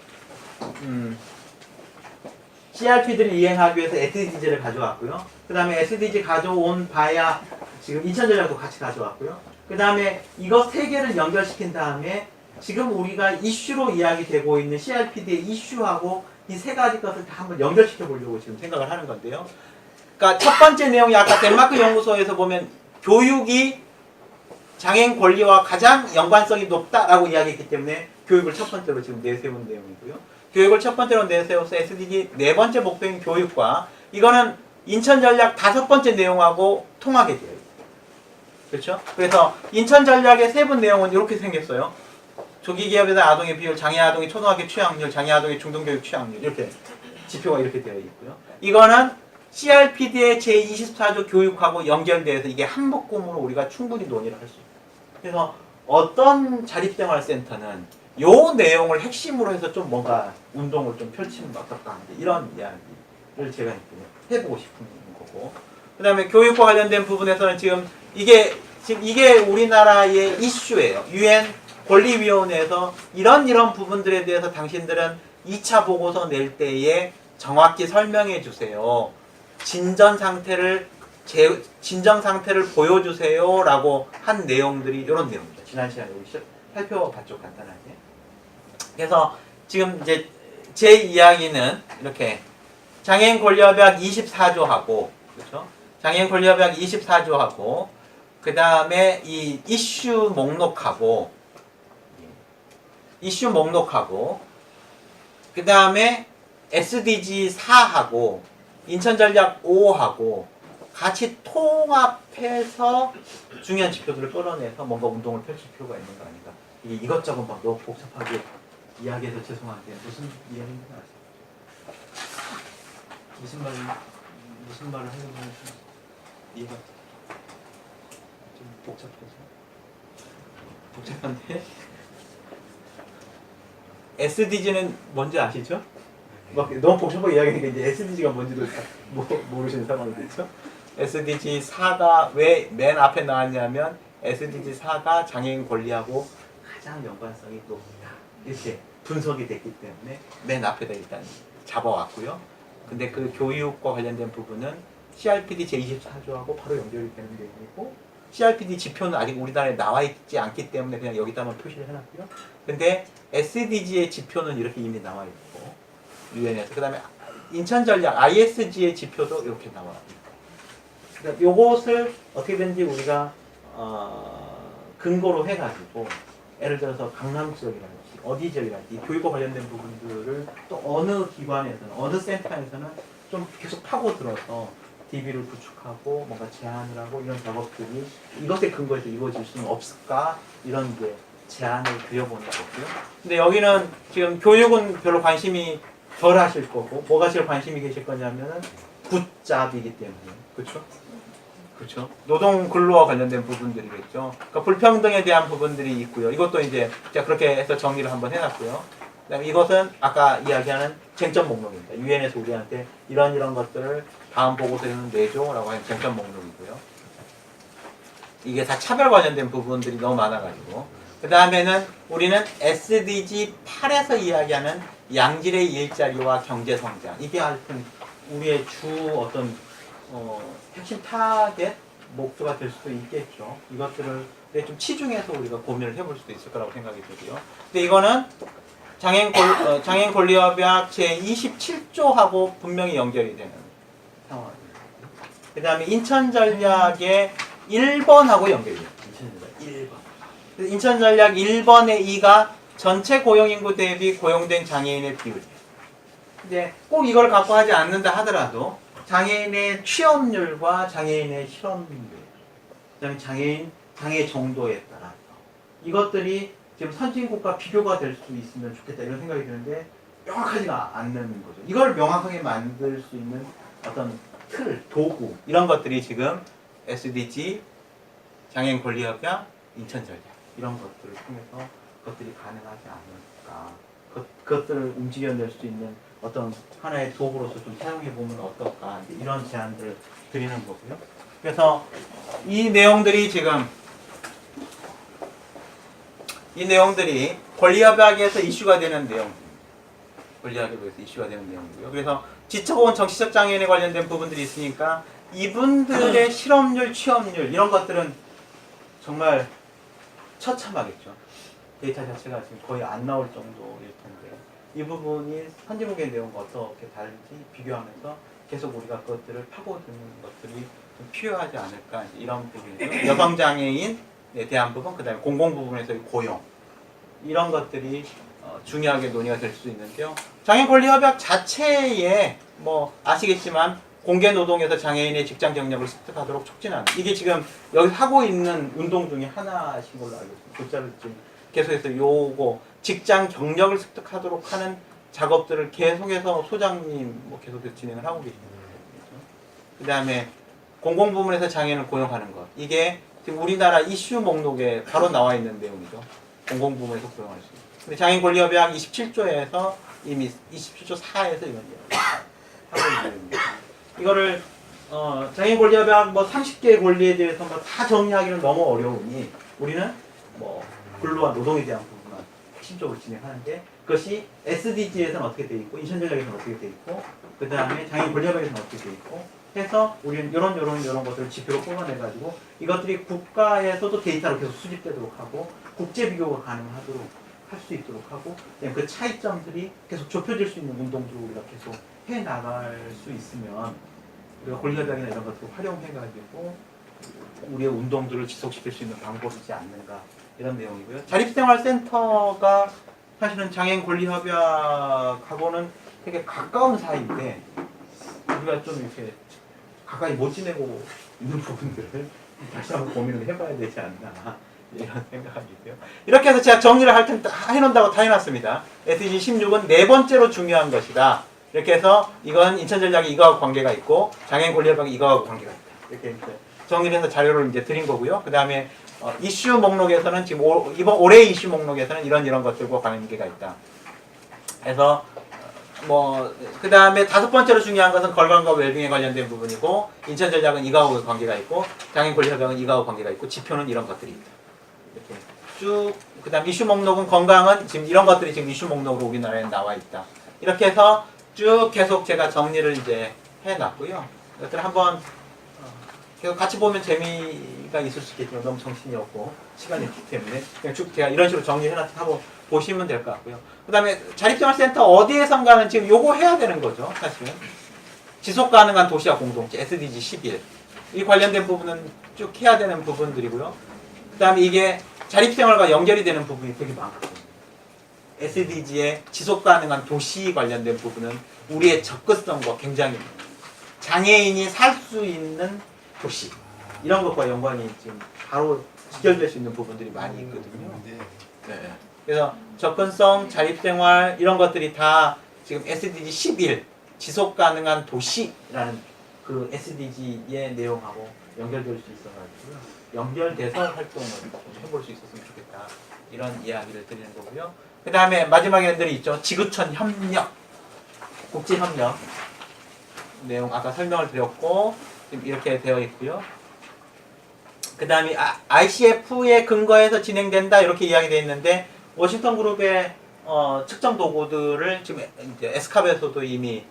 Speaker 1: CRPD를 이행하기 위해서 SDG를 가져왔고요. 그 다음에 SDG 가져온 바야 지금 인천 전략도 같이 가져왔고요. 그 다음에 이거 세 개를 연결시킨 다음에 지금 우리가 이슈로 이야기되고 있는 CRPD의 이슈하고 이 세 가지 것을 다 한번 연결시켜 보려고 지금 생각을 하는 건데요. 그러니까 첫 번째 내용이 아까 덴마크 연구소에서 보면 교육이 장애인 권리와 가장 연관성이 높다라고 이야기했기 때문에 교육을 첫 번째로 지금 내세운 내용이고요. 교육을 첫 번째로 내세워서 SDG 네 번째 목표인 교육과 이거는 인천 전략 다섯 번째 내용하고 통하게 돼요. 그렇죠? 그래서 인천 전략의 세분 내용은 이렇게 생겼어요. 조기 기업에서 아동의 비율, 장애 아동의 초등학교 취학률, 장애 아동의 중등교육 취학률 이렇게 지표가 이렇게 되어 있고요. 이거는 CRPD의 제24조 교육하고 연결돼서 이게 한 묶음으로 우리가 충분히 논의를 할 수 있어요. 그래서 어떤 자립생활센터는 요 내용을 핵심으로 해서 좀 뭔가 운동을 좀 펼치는 게 어떨까 하는데 이런 이야기를 제가 해보고 싶은 거고, 그 다음에 교육과 관련된 부분에서는 지금 이게 우리나라의 이슈예요. UN 권리위원회에서 이런 부분들에 대해서 당신들은 2차 보고서 낼 때에 정확히 설명해 주세요. 진정 상태를 보여주세요라고 한 내용들이 이런 내용입니다. 지난 시간에 우리 살펴봤죠, 간단하게. 그래서 지금 이제 제 이야기는 이렇게 장애인 권리협약 24조하고, 그렇죠? 장애인 권리협약 24조하고, 그 다음에 이 이슈 목록하고, 그 다음에 SDG 4하고, 인천전략 5하고, 같이 통합해서 중요한 지표들을 끌어내서 뭔가 운동을 펼칠 필요가 있는 거 아닌가. 이게 이것저것 막 너무 복잡하게 이야기해서 죄송한데 무슨 이야기인지 아세요? 무슨 말을 하려고 하는지 이해가 좀 복잡한데 SDG는 뭔지 아시죠? 막 너무 복잡하게 이야기하니까 이제 SDG가 뭔지도 모르시는 상황이 됐죠? SDG 4가 왜 맨 앞에 나왔냐면 SDG 4가 장애인 권리하고 가장 연관성이 높다. 이렇게 분석이 됐기 때문에 맨 앞에다 일단 잡아왔고요. 근데 그 교육과 관련된 부분은 CRPD 제24조하고 바로 연결이 되는 내용이고, CRPD 지표는 아직 우리나라에 나와 있지 않기 때문에 그냥 여기다만 표시를 해놨고요. 근데 SDG의 지표는 이렇게 이미 나와 있고, 유엔에서. 그 다음에 인천전략 ISG의 지표도 이렇게 나와 있고. 그러니까 요것을 어떻게든지 우리가 근거로 해가지고, 예를 들어서 강남 지역이라든지 어디 지역이라든지 교육과 관련된 부분들을 또 어느 기관에서는 어느 센터에서는 좀 계속 파고들어서 DB를 구축하고 뭔가 제안을 하고 이런 작업들이 이것에 근거해서 이루어질 수는 없을까, 이런 이제 제안을 드려보는 거고요. 근데 여기는 지금 교육은 별로 관심이 덜 하실 거고, 뭐가 제일 관심이 계실 거냐면은 굿잡이기 때문에, 그렇죠? 그렇죠. 노동 근로와 관련된 부분들이겠죠. 그러니까 불평등에 대한 부분들이 있고요. 이것도 이제 제가 그렇게 해서 정리를 한번 해놨고요. 그다음에 이것은 아까 이야기하는 쟁점 목록입니다. 유엔에서 우리한테 이런 것들을 다음 보고서에는 내줘라고 하는 쟁점 목록이고요. 이게 다 차별 관련된 부분들이 너무 많아가지고, 그 다음에는 우리는 SDG 8에서 이야기하는 양질의 일자리와 경제 성장. 이게 하여튼 우리의 주 어떤 핵심 타겟 목표가 될 수도 있겠죠. 이것들을 좀 치중해서 우리가 고민을 해볼 수도 있을 거라고 생각이 들고요. 근데 이거는 장애인 권리협약 제27조하고 분명히 연결이 되는 상황입니다. 그 다음에 인천전략의 1번하고 연결이 돼요. 인천전략 1번. 인천전략 1번의 2가 전체 고용인구 대비 고용된 장애인의 비율이에요. 근데 꼭 이걸 갖고 하지 않는다 하더라도 장애인의 취업률과 장애인의 실업률, 그다음에 장애 정도에 따라서 이것들이 지금 선진국과 비교가 될 수 있으면 좋겠다 이런 생각이 드는데 명확하지가 않는 거죠. 이걸 명확하게 만들 수 있는 어떤 틀, 도구 이런 것들이 지금 SDG, 장애인 권리협약, 인천전략 이런 것들을 통해서 그것들이 가능하지 않을까, 그것들을 움직여낼 수 있는 어떤 하나의 도구로서 좀 사용해보면 어떨까, 이런 제안들을 드리는 거고요. 그래서 이 내용들이 권리협약에서 이슈가 되는 내용, 권리협약에서 이슈가 되는 내용이고요. 그래서 지적 혹은 정치적 장애인에 관련된 부분들이 있으니까 이분들의 실업률, 취업률 이런 것들은 정말 처참하겠죠. 데이터 자체가 지금 거의 안 나올 정도일 텐데 이 부분이 선진국의 내용과 어떻게 다른지 비교하면서 계속 우리가 그것들을 파고드는 것들이 좀 필요하지 않을까, 이런 부분이죠. 여성 장애인에 대한 부분, 그 다음에 공공 부분에서의 고용 이런 것들이 중요하게 논의가 될 수 있는데요. 장애인 권리협약 자체에 뭐 아시겠지만 공개 노동에서 장애인의 직장 경력을 습득하도록 촉진하는 이게 지금 여기 하고 있는 운동 중에 하나신 걸로 알고 있습니다. 글자를 지금 계속해서 요거 직장 경력을 습득하도록 하는 작업들을 계속해서 소장님 뭐 계속해서 진행을 하고 계십니다. 그 다음에 공공부문에서 장애인을 고용하는 것 이게 지금 우리나라 이슈 목록에 바로 나와 있는 내용이죠. 공공부문에서 고용할 수 있는. 근데 장애인 권리협약 27조에서 이미 27조 4에서 이건 하고 있는 내용입니다. 이거를 장애인 권리협약 뭐 30개의 권리에 대해서 뭐 다 정리하기는 너무 어려우니 우리는 뭐 근로와 노동에 대한 부분만 핵심적으로 진행하는데 그것이 SDG에서는 어떻게 돼 있고 인천전략에서는 어떻게 돼 있고 그 다음에 장애인 권리협약에서는 어떻게 돼 있고 해서 우리는 이런 것들을 지표로 뽑아내가지고 이것들이 국가에서도 데이터로 계속 수집되도록 하고 국제 비교가 가능하도록 할 수 있도록 하고 그 차이점들이 계속 좁혀질 수 있는 운동들을 우리가 계속 해 나갈 수 있으면 우리가 권리협약이나 이런 것들을 활용해가지고 우리의 운동들을 지속시킬 수 있는 방법이지 않는가 이런 내용이고요. 자립생활센터가 사실은 장애인 권리협약하고는 되게 가까운 사이인데 우리가 좀 이렇게 가까이 못 지내고 있는 부분들을 다시 한번 고민을 해봐야 되지 않나 이런 생각이고요. 이렇게 해서 제가 정리를 할 텐데 다 해놓는다고 다 해놨습니다. SDG 16은 네 번째로 중요한 것이다. 이렇게 해서 이건 인천전략이 이거하고 관계가 있고 장애인 권리협약이 이거하고 관계가 있다. 이렇게 정리를 해서 자료를 이제 드린 거고요. 그 다음에 이슈 목록에서는 지금 이번 올해 이슈 목록에서는 이런 것들과 관계가 있다. 그래서 뭐 그 다음에 다섯 번째로 중요한 것은 건강과 웰빙에 관련된 부분이고 인천전략은 이거하고 관계가 있고 장애인 권리협약은 이거하고 관계가 있고 지표는 이런 것들이 있다. 이렇게 쭉 그 다음 이슈 목록은 건강은 지금 이런 것들이 지금 이슈 목록으로 우리나라에 나와 있다. 이렇게 해서 쭉 계속 제가 정리를 이제 해놨고요. 이것들 한번 계속 같이 보면 재미가 있을 수 있겠지만 너무 정신이 없고 시간이 없기 때문에 그냥 쭉 제가 이런 식으로 정리해놨고 보시면 될 것 같고요. 그 다음에 자립생활센터 어디에선가는 지금 요거 해야 되는 거죠. 사실은 지속가능한 도시와 공동체 SDG 11 이 관련된 부분은 쭉 해야 되는 부분들이고요. 그 다음에 이게 자립생활과 연결이 되는 부분이 되게 많거든요. SDG의 지속가능한 도시 관련된 부분은 우리의 접근성과 굉장히 장애인이 살 수 있는 도시 이런 것과 연관이 지금 바로 직결될 수 있는 부분들이 많이 있거든요. 네. 그래서 접근성, 자립생활 이런 것들이 다 지금 SDG 11 지속가능한 도시라는 그 SDG의 내용하고 연결될 수 있어가지고요. 연결돼서 활동을 좀 해볼 수 있었으면 좋겠다. 이런 이야기를 드리는 거고요. 그 다음에 마지막에 늘 있죠. 지구촌 협력, 국제협력 내용 아까 설명을 드렸고 지금 이렇게 되어 있고요. 그 다음에 ICF에 근거해서 진행된다 이렇게 이야기되어 있는데 워싱턴 그룹의 측정 도구들을 지금 이제 에스캅에서도 이미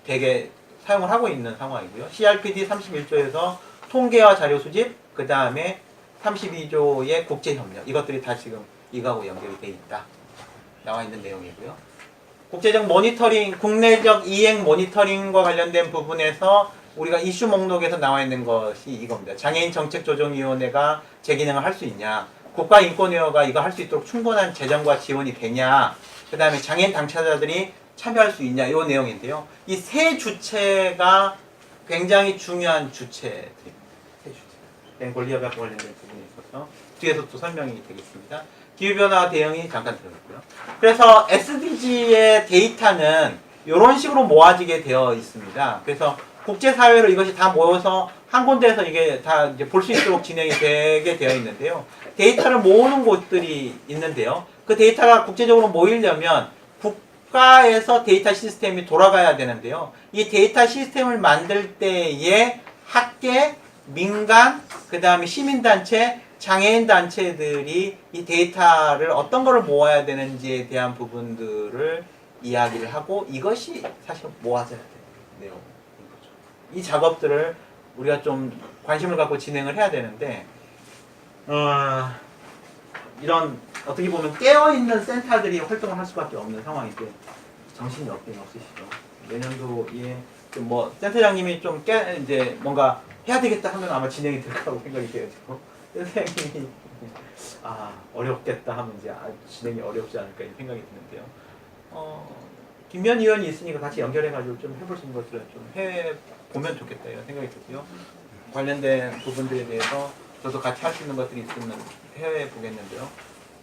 Speaker 1: 되게 사용을 하고 있는 상황이고요. CRPD 31조에서 통계와 자료 수집, 그 다음에 32조의 국제협력 이것들이 다 지금 이거하고 연결이 돼 있다. 나와 있는 내용이고요. 국제적 모니터링, 국내적 이행 모니터링과 관련된 부분에서 우리가 이슈 목록에서 나와 있는 것이 이겁니다. 장애인 정책조정위원회가 제 기능을 할 수 있냐, 국가인권위원회가 이거 할 수 있도록 충분한 재정과 지원이 되냐, 그 다음에 장애인 당사자들이 참여할 수 있냐, 이 내용인데요. 이 세 주체가 굉장히 중요한 주체들입니다. 세 주체. 권리협약 관련된 부분이 있어서 뒤에서 또 설명이 되겠습니다. 기후변화 대응이 잠깐 들어있고요. 그래서 SDG의 데이터는 이런 식으로 모아지게 되어 있습니다. 그래서 국제사회로 이것이 다 모여서 한 군데에서 이게 다 이제 볼 수 있도록 진행이 되게 되어 있는데요. 데이터를 모으는 곳들이 있는데요. 그 데이터가 국제적으로 모이려면 국가에서 데이터 시스템이 돌아가야 되는데요. 이 데이터 시스템을 만들 때에 학계, 민간, 그 다음에 시민단체, 장애인 단체들이 이 데이터를 어떤 거를 모아야 되는지에 대한 부분들을 이야기를 하고 이것이 사실 모아져야 되는 내용인 거죠. 이 작업들을 우리가 좀 관심을 갖고 진행을 해야 되는데 이런 어떻게 보면 깨어있는 센터들이 활동을 할 수밖에 없는 상황인데 정신이 없긴 없으시죠. 내년도에 좀 뭐 센터장님이 좀 이제 뭔가 해야 되겠다 하면 아마 진행이 될 거라고 생각이 돼요. 선생님이 어렵겠다 하면 이제 진행이 어렵지 않을까 이런 생각이 드는데요. 김현 의원이 있으니까 같이 연결해가지고 좀 해볼 수 있는 것들은 좀 해 보면 좋겠다 이런 생각이 들고요. 관련된 부분들에 대해서 저도 같이 할 수 있는 것들이 있으면 해 보겠는데요.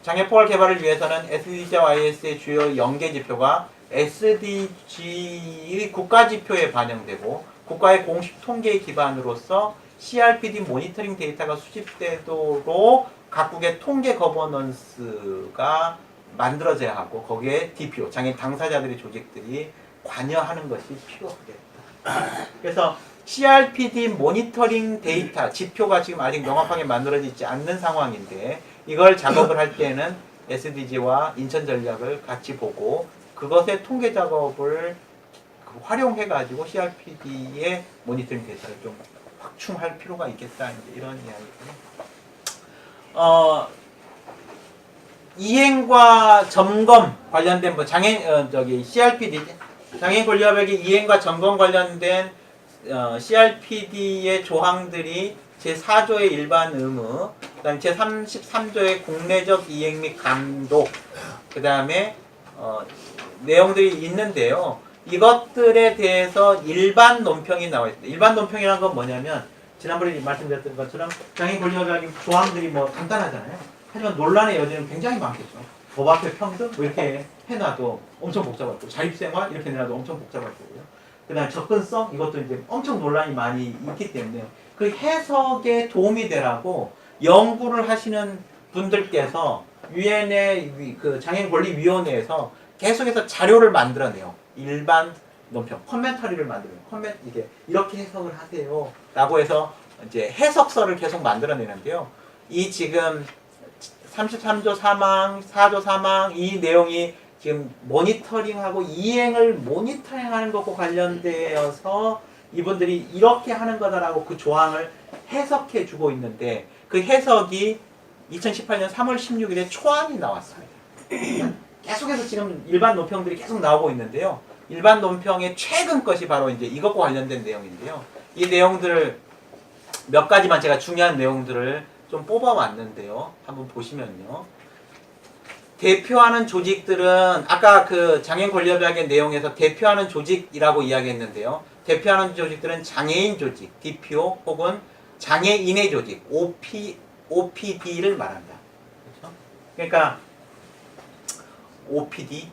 Speaker 1: 장애포괄 개발을 위해서는 SDG와 IS의 주요 연계 지표가 SDG의 국가 지표에 반영되고 국가의 공식 통계 기반으로서 CRPD 모니터링 데이터가 수집되도록 각국의 통계 거버넌스가 만들어져야 하고 거기에 DPO, 장애인 당사자들의 조직들이 관여하는 것이 필요하겠다. 그래서 CRPD 모니터링 데이터, 지표가 지금 아직 명확하게 만들어지지 않는 상황인데 이걸 작업을 할 때는 SDG와 인천전략을 같이 보고 그것의 통계 작업을 활용해가지고 CRPD의 모니터링 데이터를 좀 확충할 필요가 있겠다. 이제 이런 이야기고요. 이행과 점검 관련된 뭐 CRPD 장애인 권리협약의 이행과 점검 관련된 CRPD의 조항들이 제4조의 일반 의무, 그다음에 제33조의 국내적 이행 및 감독, 그다음에 내용들이 있는데요. 이것들에 대해서 일반 논평이 나와 있습니다. 일반 논평이라는 건 뭐냐면 지난번에 말씀드렸던 것처럼 장애인 권리협약의 조항들이 뭐 간단하잖아요. 하지만 논란의 여지는 굉장히 많겠죠. 법 앞에 평등 뭐 이렇게 해놔도 엄청 복잡할 거고 자립생활 이렇게 해놔도 엄청 복잡할 거고요. 그다음 접근성 이것도 이제 엄청 논란이 많이 있기 때문에 그 해석에 도움이 되라고 연구를 하시는 분들께서 유엔의 그 장애인권리위원회에서 계속해서 자료를 만들어내요. 일반 논평, 커멘터리를 만들어요. 이게 이렇게 해석을 하세요라고 해서 이제 해석서를 계속 만들어내는데요. 이 지금 33조 사망, 4조 사망 이 내용이 지금 모니터링하고 이행을 모니터링하는 것과 관련되어서 이분들이 이렇게 하는 거다라고 그 조항을 해석해 주고 있는데 그 해석이 2018년 3월 16일에 초안이 나왔습니다. 계속해서 지금 일반 논평들이 계속 나오고 있는데요. 일반 논평의 최근 것이 바로 이제 이것과 관련된 내용인데요. 이 내용들을 몇 가지만 제가 중요한 내용들을 좀 뽑아왔는데요. 한번 보시면요. 대표하는 조직들은 아까 그 장애인 권리협약의 내용에서 대표하는 조직이라고 이야기했는데요. 대표하는 조직들은 장애인 조직, DPO 혹은 장애인의 조직, OPD를 말한다. 그렇죠? 그러니까 OPD,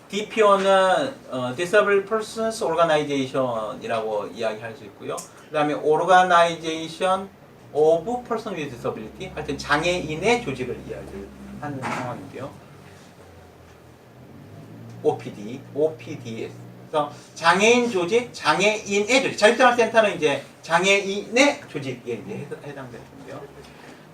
Speaker 1: DPO는 Disabled Persons Organization이라고 이야기할 수 있고요. 그 다음에 Organization of Person with Disability, 하여튼 장애인의 조직을 이야기하는 상황인데요. OPDS. 그래서 장애인 조직, 장애인의 조직. 자립생활센터는 이제 장애인의 조직에 이제 해당되는데요.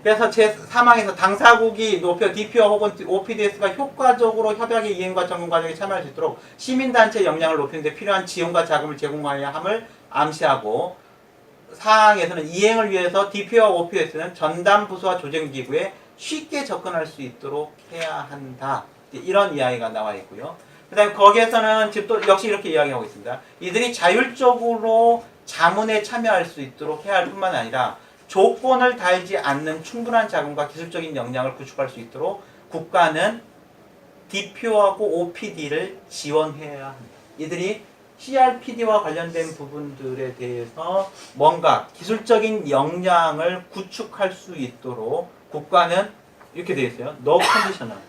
Speaker 1: 그래서 제3항에서 당사국이 DPO 혹은 OPDS가 효과적으로 협약의 이행과 점검 과정에 참여할 수 있도록 시민단체 역량을 높이는 데 필요한 지원과 자금을 제공하여야 함을 암시하고 4항에서는 이행을 위해서 DPO와 OPDS는 전담 부서와 조정기구에 쉽게 접근할 수 있도록 해야 한다. 이런 이야기가 나와 있고요. 그 다음에 거기에서는 지금 또 역시 이렇게 이야기하고 있습니다. 이들이 자율적으로 자문에 참여할 수 있도록 해야 할 뿐만 아니라 조건을 달지 않는 충분한 자금과 기술적인 역량을 구축할 수 있도록 국가는 DPO하고 OPD를 지원해야 합니다. 이들이 CRPD와 관련된 부분들에 대해서 뭔가 기술적인 역량을 구축할 수 있도록 국가는 이렇게 되어 있어요. No conditional.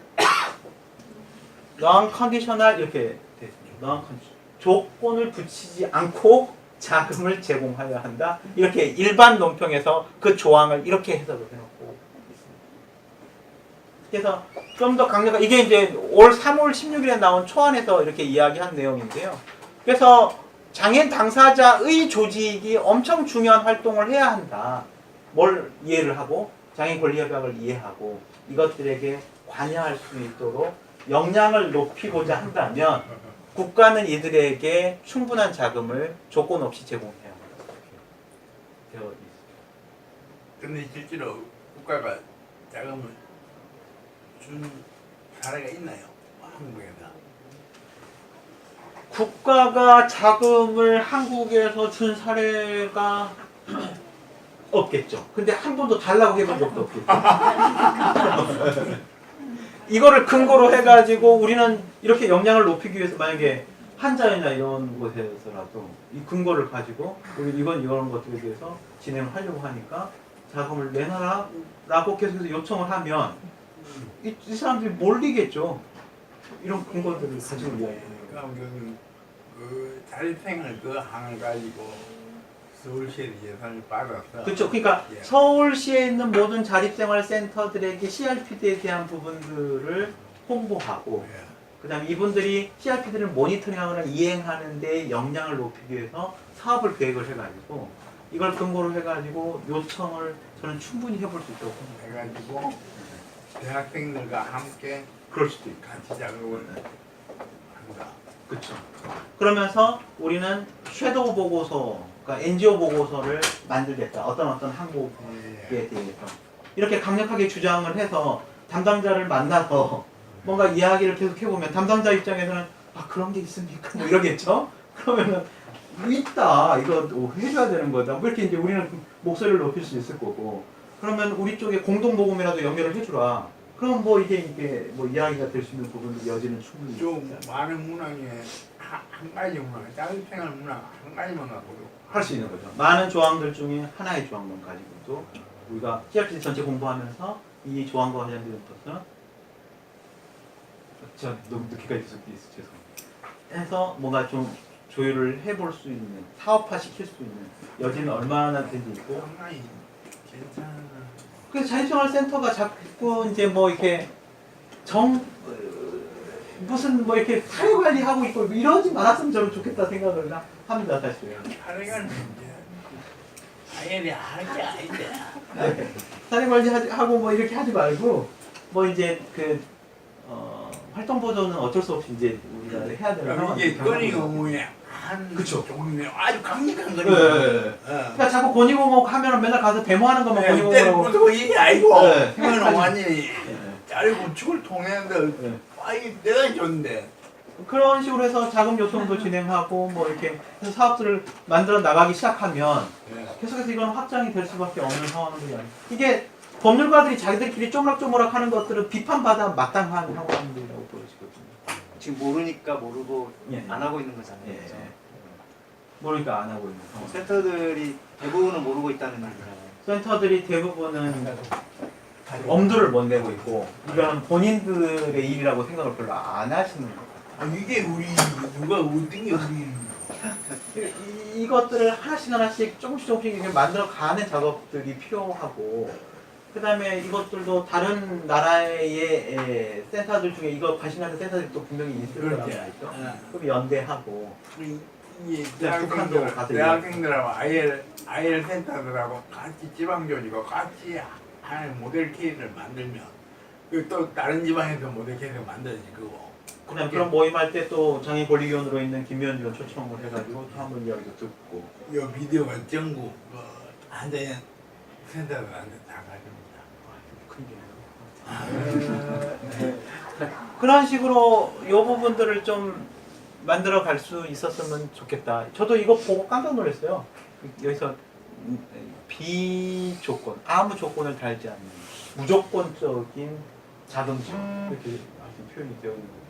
Speaker 1: Non-conditional 이렇게 되어 있습니다. Non-conditional. 조건을 붙이지 않고 자금을 제공하여야 한다. 이렇게 일반 논평에서 그 조항을 이렇게 해석을 해놓고 있습니다. 그래서 좀 더 강력한 이게 이제 올 3월 16일에 나온 초안에서 이렇게 이야기한 내용인데요. 그래서 장애인 당사자의 조직이 엄청 중요한 활동을 해야 한다. 뭘 이해를 하고 장애인 권리협약을 이해하고 이것들에게 관여할 수 있도록 역량을 높이고자 한다면 국가는 이들에게 충분한 자금을 조건 없이 제공해야 합니다. 되어 있습니다.
Speaker 4: 근데 실제로 국가가 자금을 준 사례가 있나요? 한국에서?
Speaker 1: 국가가 자금을 한국에서 준 사례가 없겠죠. 근데 한 번도 달라고 해본 적도 없겠죠. 이거를 근거로 해가지고 우리는 이렇게 역량을 높이기 위해서 만약에 한자이나 이런 곳에서라도 이 근거를 가지고 우리 이런 것들에 대해서 진행을 하려고 하니까 자금을 내놔라라고 계속해서 요청을 하면 이 사람들이 몰리겠죠. 이런 근거들을 가지고 이야기해요.
Speaker 4: 그러니까 그 자립생을 그 하나 가지고 서울시에서 예산을 받아서
Speaker 1: 그렇죠. 그러니까
Speaker 4: 예.
Speaker 1: 서울시에 있는 모든 자립생활센터들에게 CRPD에 대한 부분들을 홍보하고
Speaker 4: 예.
Speaker 1: 그다음에 이분들이 CRPD를 모니터링하거나 이행하는 데 역량을 높이기 위해서 사업을 계획을 해가지고 이걸 근거로 해가지고 요청을 저는 충분히 해볼 수 있다고 생각해요.
Speaker 4: 해가지고 대학생들과 함께
Speaker 1: 그럴 수도 있고.
Speaker 4: 같이 작업을 한다.
Speaker 1: 그렇죠. 그러면서 우리는 섀도우 보고서, 그러니까 NGO 보고서를 만들겠다. 어떤 항목에
Speaker 4: 예.
Speaker 1: 대해서 이렇게 강력하게 주장을 해서 담당자를 만나서 뭔가 이야기를 계속 해보면 담당자 입장에서는 아 그런 게 있습니까? 뭐 이러겠죠. 그러면은 있다. 이거 해줘야 되는 거다. 뭐 이렇게 이제 우리는 목소리를 높일 수 있을 거고. 그러면 우리 쪽에 공동 모금이라도 연결을 해주라. 그럼 뭐 이게 뭐 이야기가 될 수 있는 부분도 여지는 충분히
Speaker 4: 좀 많은 문항에 한 가지 문항, 자립생활 문항 한 가지만 갖고도
Speaker 1: 할 수 있는 거죠. 많은 조항들 중에 하나의 조항만 가지고도 우리가 CRPD 전체 공부하면서 이 조항과 관련된 것은 저 너무 늦게까지 있어서 죄송합니다. 해서 뭔가 좀 조율을 해볼 수 있는 사업화 시킬 수 있는 여지는 얼마나 되지 있고
Speaker 4: 상당히 괜찮아.
Speaker 1: 그래서 자립생활센터가 자꾸 이제 뭐 이렇게 무슨 뭐 이렇게 사회관리하고 있고 이러지 말았으면 저는 좋겠다 생각을 합니다 사실.
Speaker 4: 사례가는 이제 아예 하는 게 아닌데.
Speaker 1: 네. 사회관리하고 뭐 이렇게 하지 말고 뭐 이제 활동 보조는 어쩔 수 없이 이제 우리가 해야 되는
Speaker 4: 그럼 이게
Speaker 1: 상황이
Speaker 4: 건의 의무의 한
Speaker 1: 그쵸.
Speaker 4: 종류 아주 강력한 건의
Speaker 1: 네.
Speaker 4: 의무.
Speaker 1: 그러니까 자꾸 권익공업 하면은 맨날 가서 데모하는 것만 권익공업이라고.
Speaker 4: 때부터 이게 아니고
Speaker 1: 네.
Speaker 4: 이거는 완전히
Speaker 1: 네.
Speaker 4: 자리고 축을 통해서
Speaker 1: 네.
Speaker 4: 아 이게 내가 좋은데.
Speaker 1: 그런 식으로 해서 자금 요청도 진행하고 뭐 이렇게 해서 사업들을 만들어 나가기 시작하면 계속해서 이건 확장이 될 수밖에 없는 상황들이 아니에요. 이게 법률가들이 자기들끼리 쪼물락쪼물락 하는 것들은 비판받아 마땅한 상황들이라고 보여지거든요.
Speaker 5: 지금 모르니까 모르고
Speaker 1: 예.
Speaker 5: 안 하고 있는 거잖아요.
Speaker 1: 예.
Speaker 5: 그렇죠?
Speaker 1: 모르니까 안 하고 있는 상황.
Speaker 5: 센터들이 대부분은 모르고 있다는 얘기잖아요.
Speaker 1: 센터들이 대부분은 엄두를 못 내고 있고 이거는 본인들의 일이라고 생각을 별로 안 하시는 거예요.
Speaker 4: 아, 이게 우리 누가 어떤 게 우리
Speaker 1: 이것들을 하나씩 조금씩 이렇게 만들어가는 작업들이 필요하고 그 다음에 이것들도 다른 나라의 센터들 중에 이거 관심하는 센터들이 또 분명히 있을 거란
Speaker 4: 그렇지.
Speaker 1: 말이죠.
Speaker 4: 아.
Speaker 1: 그럼 연대하고
Speaker 4: 이
Speaker 1: 북한도 가서
Speaker 4: 대학생들하고 IL 센터들하고 같이 지방 조직하고 같이 하는 모델 케이스를 만들면 그리고 또 다른 지방에서 모델 케이스를 만들어질 거고.
Speaker 1: 그다음 그런 모임할 때 또 장애 권리위원으로 있는 김미연 위원 초청을 해가지고 또 한번 이야기도 듣고
Speaker 4: 이 비디오가 전국 한대 센터들한테 다 가집니다.
Speaker 1: 그런 식으로 이 부분들을 좀 만들어 갈 수 있었으면 좋겠다. 저도 이거 보고 깜짝 놀랐어요. 여기서 비조건, 아무 조건을 달지 않는 무조건적인 자동차 이렇게 아주 표현이 되어 있는 거죠.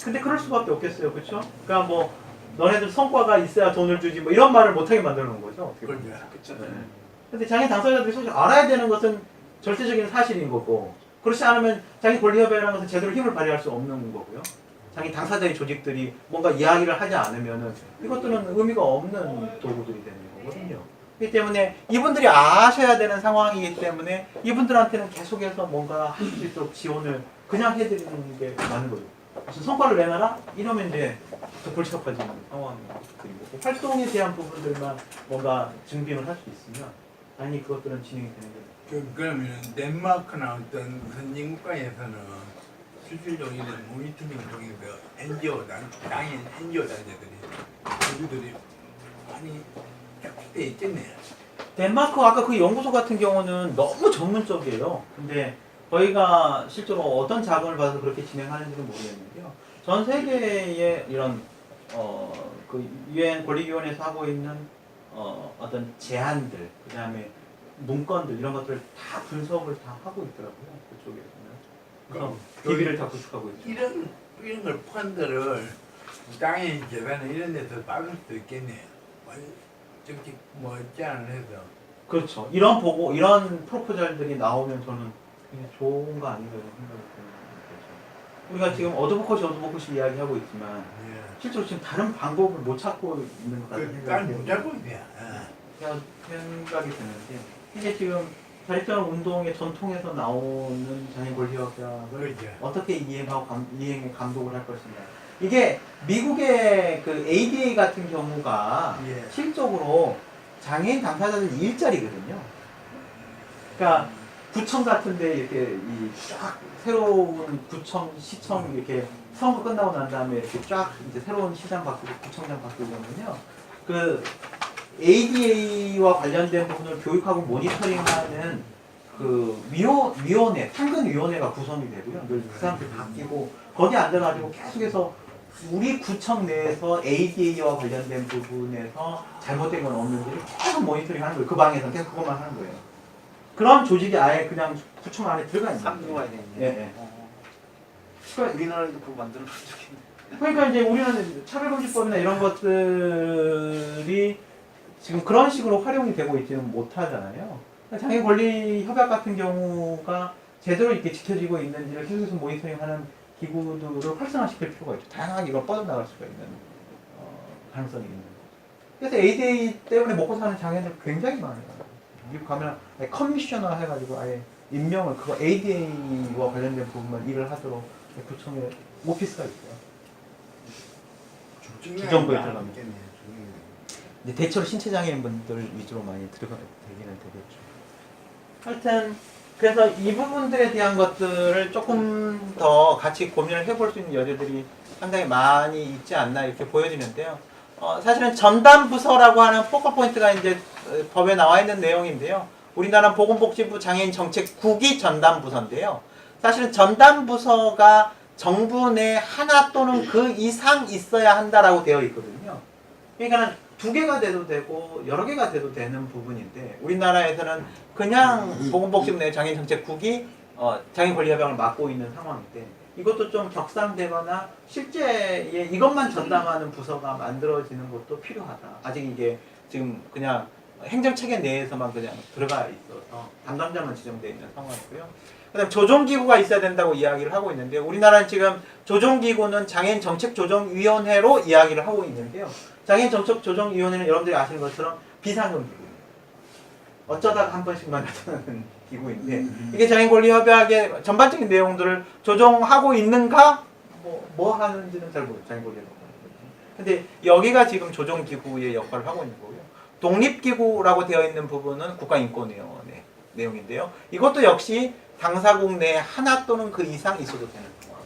Speaker 1: 근데 그럴 수밖에 없겠어요, 그렇죠? 그러니까 뭐 너네들 성과가 있어야 돈을 주지 뭐 이런 말을 못하게 만들어 놓은 거죠. 어떻게 보면.
Speaker 4: 그렇죠.
Speaker 5: 그렇죠.
Speaker 1: 네. 근데 장애 당사자들이 사실 알아야 되는 것은 절대적인 사실인 거고 그렇지 않으면 장애 권리협회라는 것은 제대로 힘을 발휘할 수 없는 거고요. 장애 당사자의 조직들이 뭔가 이야기를 하지 않으면은 이것들은 의미가 없는 도구들이 되는 거거든요. 그렇기 때문에 이분들이 아셔야 되는 상황이기 때문에 이분들한테는 계속해서 뭔가 할 수 있도록 지원을 그냥 해드리는 게 맞는 거죠. 무슨 성과를 내놔라? 이러면 이제 더 골치 아파지는 상황이고 활동에 대한 부분들만 뭔가 증빙을 할 수 있으면 당연히 그것들은 진행이 되는 거죠.
Speaker 4: 그러면 덴마크나 어떤 선진 국가에서는 실질적으로 이런 모니터링 통해서 NGO 당연 NGO 단체들이 우리들이 많이 돼 있겠네요.
Speaker 1: 덴마크 아까 그 연구소 같은 경우는 너무 전문적이에요. 근데 저희가 실제로 어떤 자금을 받아서 그렇게 진행하는지는 모르겠는데요. 전 세계의 이런 그 유엔 권리위원회에서 하고 있는 어떤 제안들, 그 다음에 문건들 이런 것들을 다 분석을 다 하고 있더라고요. 그쪽에서는. 그래서 DB를 다 구축하고 있죠.
Speaker 4: 이런 걸 펀드를 땅의 재단에 이런 데서 받을 수도 있겠네요. 정책 뭐 제안을 해서.
Speaker 1: 그렇죠. 이런 프로포절들이 나오면 저는 굉장히 좋은 거 아닌가 이런 생각이 드는 거죠. 우리가 지금 어드보컷이 이야기하고 있지만
Speaker 4: 예.
Speaker 1: 실제로 지금 다른 방법을 못 찾고 있는 것 같은
Speaker 4: 딸
Speaker 1: 생각이
Speaker 4: 못 잡고 있네요.
Speaker 1: 그냥 생각이 드는데 이게 지금 자립적 운동의 전통에서 나오는 장애인 권리 협약을
Speaker 4: 그렇죠.
Speaker 1: 어떻게 이행에 감독을 할 것인가. 이게 미국의 그 ADA 같은 경우가
Speaker 4: 예.
Speaker 1: 실적으로 장애인 당사자들 일자리거든요. 그러니까 구청 같은데 이렇게 쫙 새로운 구청, 시청 이렇게 선거 끝나고 난 다음에 이렇게 쫙 이제 새로운 시장 바꾸고 구청장 바꾸고 그러면요. 그 ADA와 관련된 부분을 교육하고 모니터링하는 그 위원회, 상근위원회가 구성이 되고요. 늘 그 사람들 바뀌고 거기 앉아가지고 계속해서 우리 구청 내에서 ADA와 관련된 부분에서 잘못된 건 없는지를 계속 모니터링 하는 거예요. 그 방에서 계속 그것만 하는 거예요. 그런 조직이 아예 그냥 구청 안에 들어가 있는 거예요.
Speaker 5: 상부가 되겠네.
Speaker 1: 예, 예. 그러니까
Speaker 5: 우리나라에도 그거 만들어 본 적이 있네.
Speaker 1: 그러니까 이제 우리는 차별금지법이나 이런 것들이 지금 그런 식으로 활용이 되고 있지는 못하잖아요. 장애인 권리 협약 같은 경우가 제대로 이렇게 지켜지고 있는지를 계속해서 모니터링하는 기구들을 활성화시킬 필요가 있죠. 다양하게 이걸 뻗어나갈 수가 있는 가능성이 있는 거죠. 그래서 ADA 때문에 먹고 사는 장애인들 굉장히 많아요. 미국 가면 커미셔너 해가지고 아예 임명을 그거 ADA와 관련된 부분만 일을 하도록 구청에 오피스가 있어요. 주정부에 들어가면. 이제 대체로 신체 장애인 분들 위주로 많이 되기는 되겠죠. 하여튼 그래서 이 부분들에 대한 것들을 조금 더 같이 고민을 해볼 수 있는 여지들이 상당히 많이 있지 않나 이렇게 보여지는데요. 사실은 전담부서라고 하는 포커 포인트가 이제 법에 나와 있는 내용인데요. 우리나라 보건복지부 장애인 정책국이 전담부서인데요. 사실은 전담부서가 정부 내 하나 또는 그 이상 있어야 한다라고 되어 있거든요. 그러니까는 2개가 돼도 되고 여러 개가 돼도 되는 부분인데 우리나라에서는 그냥 보건복지부 내 장애인 정책국이 장애인 권리 협약을 맡고 있는 상황인데 이것도 좀 격상되거나 실제에 이것만 전담하는 부서가 만들어지는 것도 필요하다. 아직 이게 지금 그냥 행정체계 내에서만 그냥 들어가 있어서 담당자만 지정되어 있는 상황이고요. 그다음 조정기구가 있어야 된다고 이야기를 하고 있는데 우리나라는 지금 조정기구는 장애인 정책조정위원회로 이야기를 하고 있는데요. 장애인 정책조정위원회는 여러분들이 아시는 것처럼 비상금 기구예요. 어쩌다가 한 번씩만 나타나는 기구인데 이게 장애인 권리 협약의 전반적인 내용들을 조정하고 있는가? 뭐 하는지는 잘 모르겠어요. 장애인 권리 협약. 근데 여기가 지금 조정기구의 역할을 하고 있는 거고요. 독립기구라고 되어 있는 부분은 국가인권위원회 내용인데요. 이것도 역시 당사국 내에 하나 또는 그 이상 있어도 되는 상황.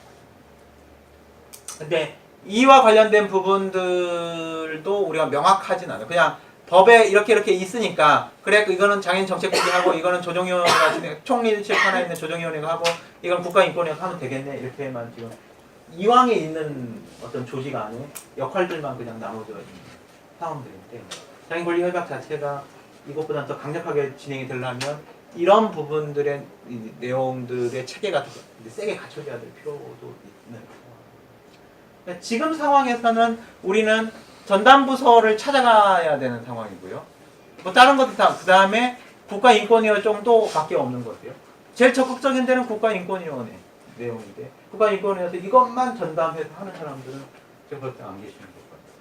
Speaker 1: 근데 이와 관련된 부분들도 우리가 명확하진 않아요. 그냥 법에 이렇게 있으니까 그래 이거는 장애인 정책국이 하고 이거는 조정위원회가 총리실 하나 있는 조정위원회가 하고 이건 국가인권위가 하면 되겠네 이렇게만 지금 이왕에 있는 어떤 조직 안에 역할들만 그냥 나눠져 있는 상황들인데 장애인 권리 협약 자체가 이것보다 더 강력하게 진행이 되려면 이런 부분들의 내용들의 체계가 더 세게 갖춰져야 될 필요도 있는 상황. 지금 상황에서는 우리는 전담부서를 찾아가야 되는 상황이고요. 뭐 다른 것도 다 그 다음에 국가인권위원 정도밖에 없는 거고요. 제일 적극적인 데는 국가인권위원회 내용인데 국가인권위원회에서 이것만 전담해서 하는 사람들은 제가 볼 때 안 계시는 것 같아요.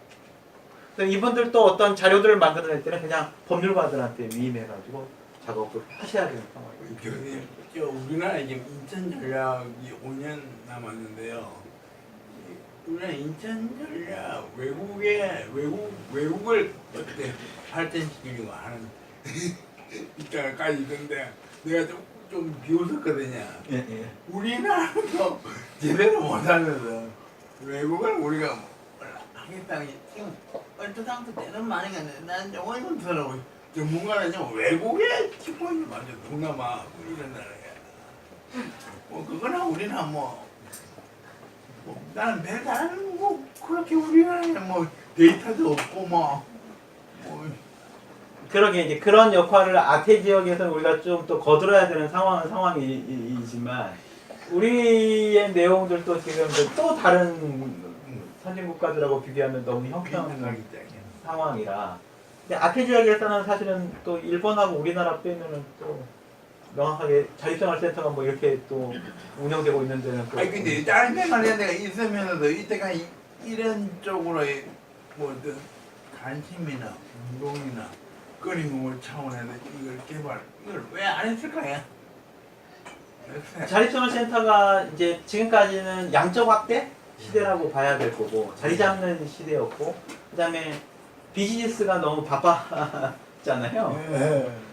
Speaker 1: 그래서 이분들도 어떤 자료들을 만들어낼 때는 그냥 법률가들한테 위임해가지고 작업을 하셔야 되는 상황이에요.
Speaker 4: 우리나라 지금 인천 전략이 5년 남았는데요. 우리나라 인천 전략 외국을 어떻게 발전시키려고 하는 입장까지 있는데 내가 좀 비웃었거든요.
Speaker 1: 예.
Speaker 4: 우리나라도 제대로 못하면서 외국을 우리가 하겠다는 게 지금 얼토당토 되는 말이 아니라 난 영어인처럼 전문가라면 외국에 기본이 맞아. 동남아 이런 나라에 뭐 그거나 우리나 뭐 나는 별다른 뭐 그렇게 우리나라에 뭐 데이터도 없고 뭐
Speaker 1: 그러게 이제 그런 역할을 아태 지역에서 우리가 좀 또 거들어야 되는 상황이지만 우리의 내용들도 지금 이제 또 다른 선진 국가들하고 비교하면 너무 형편없는 상황이라. 근데 아태지역에서는 사실은 또 일본하고 우리나라 빼면은 또 명확하게 자립생활센터가 뭐 이렇게 또 운영되고 있는 데는 또.
Speaker 4: 아니 근데 다른 생활에가 있으면서도 이때까지 이런 쪽으로 뭐 어떤 관심이나 운동이나 끊임없는 차원에서 이걸 개발 이걸 왜 안 했을까요?
Speaker 1: 자립생활센터가 이제 지금까지는 양적 확대 시대라고 봐야 될 거고 자리 잡는 시대였고 그다음에 비즈니스가 너무 바빴잖아요.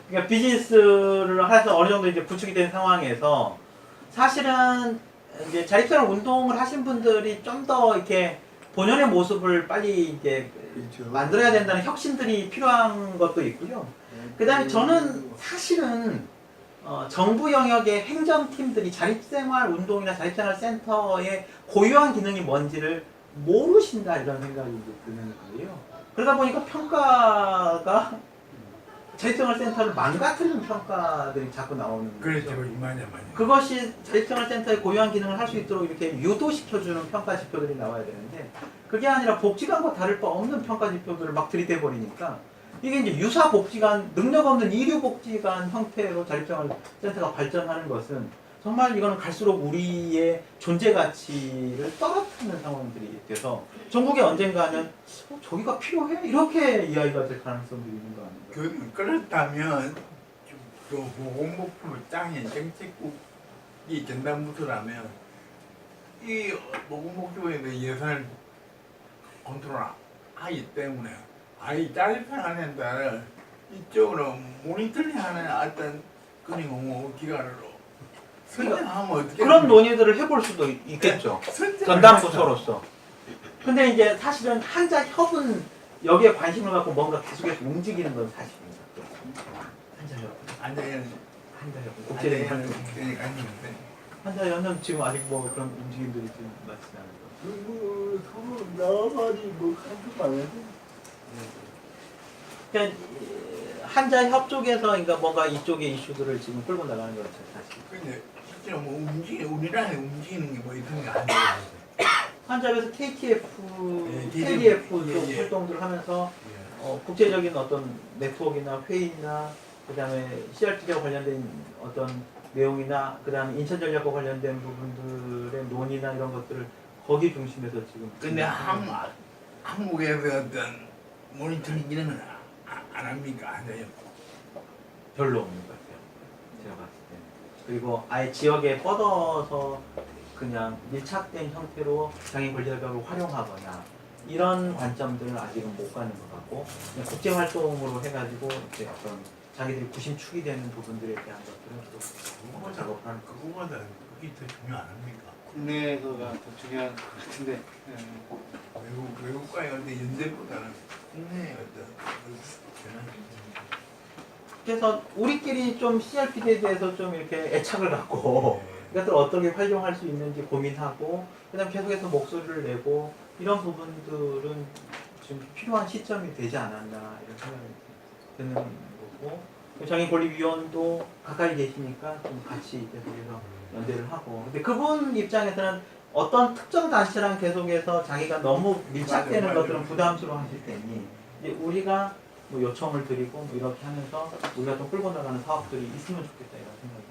Speaker 1: 그러니까 비즈니스를 해서 어느 정도 이제 구축이 된 상황에서 사실은 이제 자립생활 운동을 하신 분들이 좀 더 이렇게 본연의 모습을 빨리 이제 만들어야 된다는 혁신들이 필요한 것도 있고요. 그다음에 저는 사실은 정부 영역의 행정팀들이 자립생활 운동이나 자립생활 센터의 고유한 기능이 뭔지를 모르신다 이런 생각이 이제 드는 거예요. 그러다 보니까 평가가 자립생활 센터를 망가뜨리는 평가들이 자꾸 나오는
Speaker 4: 그렇죠.
Speaker 1: 거죠.
Speaker 4: 맞아.
Speaker 1: 그것이 자립생활 센터의 고유한 기능을 할 수 있도록 이렇게 유도시켜주는 평가 지표들이 나와야 되는데 그게 아니라 복지관과 다를 바 없는 평가 지표들을 막 들이대 버리니까 이게 이제 유사 복지관, 능력 없는 이류 복지관 형태로 자립생활 센터가 발전하는 것은 정말 이거는 갈수록 우리의 존재 가치를 떨어뜨리는 상황들이 돼서 전국에 언젠가는 저기가 필요해? 이렇게 이야기가 될 가능성도 있는 거 아닌가?
Speaker 4: 그렇다면 그 보건복지부 짱인 정책국이 전담부서라면 이 보건복지부에 예산을 컨트롤하기 때문에 아이 자립생활센터를 이쪽으로 모니터링하는 어떤 끊임없는 기관으로 선정하면 어떻게
Speaker 1: 그런 논의들을 해볼 수도 있겠죠. 전담부서로서. 근데 이제 사실은 한자협은 여기에 관심을 갖고 뭔가 계속해서 움직이는 건 사실입니다. 한자협. 한자협. 국제적인 한자협. 한자협은 지금 아직 뭐 그런 움직임들이 지금 맞지 않은 거.
Speaker 4: 서로 나가지 뭐 한두 안
Speaker 1: 그러니까 한자협 쪽에서 그러니까 뭔가 이쪽의 이슈들을 지금 끌고 나가는 것 같아요, 사실.
Speaker 4: 근데 실제로 뭐 우리나라에 움직이는 게 뭐 이런 게 아니에요.
Speaker 1: 한자협에서 KTF,
Speaker 4: 예,
Speaker 1: KDF 쪽
Speaker 4: 예.
Speaker 1: 활동들을 하면서 국제적인 어떤 네트워크나 회의나 그다음에 CRT와 관련된 어떤 내용이나 그다음에 인천전략과 관련된 부분들의 논의나 이런 것들을 거기 중심에서 지금.
Speaker 4: 근데 한국에서 어떤 모니터링 이런 건 안 합니까? 안 해요.
Speaker 1: 별로 없는 것 같아요. 제가 봤을 때. 그리고 아예 지역에 뻗어서 그냥 밀착된 형태로 장애인 권리협약을 활용하거나 이런 관점들은 아직은 못 가는 것 같고 그냥 국제 활동으로 해가지고 이제 어떤 자기들이 구심축이 되는 부분들에 대한 것들은 계속 작업하는 거.
Speaker 4: 그거보다 그게 더 중요 안 합니까?
Speaker 5: 국내에서가 더 중요한 것 같은데.
Speaker 4: 외국과의 어떤 연대보다는 국내의 어떤
Speaker 1: 그래서 우리끼리 좀 CRPD에 대해서 좀 이렇게 애착을 갖고 이것들 어떻게 활용할 수 있는지 고민하고 그다음 계속해서 목소리를 내고 이런 부분들은 지금 필요한 시점이 되지 않았나 이런 생각이 드는 거고 장애인권리위원도 가까이 계시니까 좀 같이 계속해서 연대를 하고 근데 그분 입장에서는 어떤 특정 단체랑 계속해서 자기가 너무 밀착되는 것들은 부담스러워 하실 테니 이제 우리가 뭐 요청을 드리고 뭐 이렇게 하면서 우리가 좀 끌고 나가는 사업들이 있으면 좋겠다 이런 생각이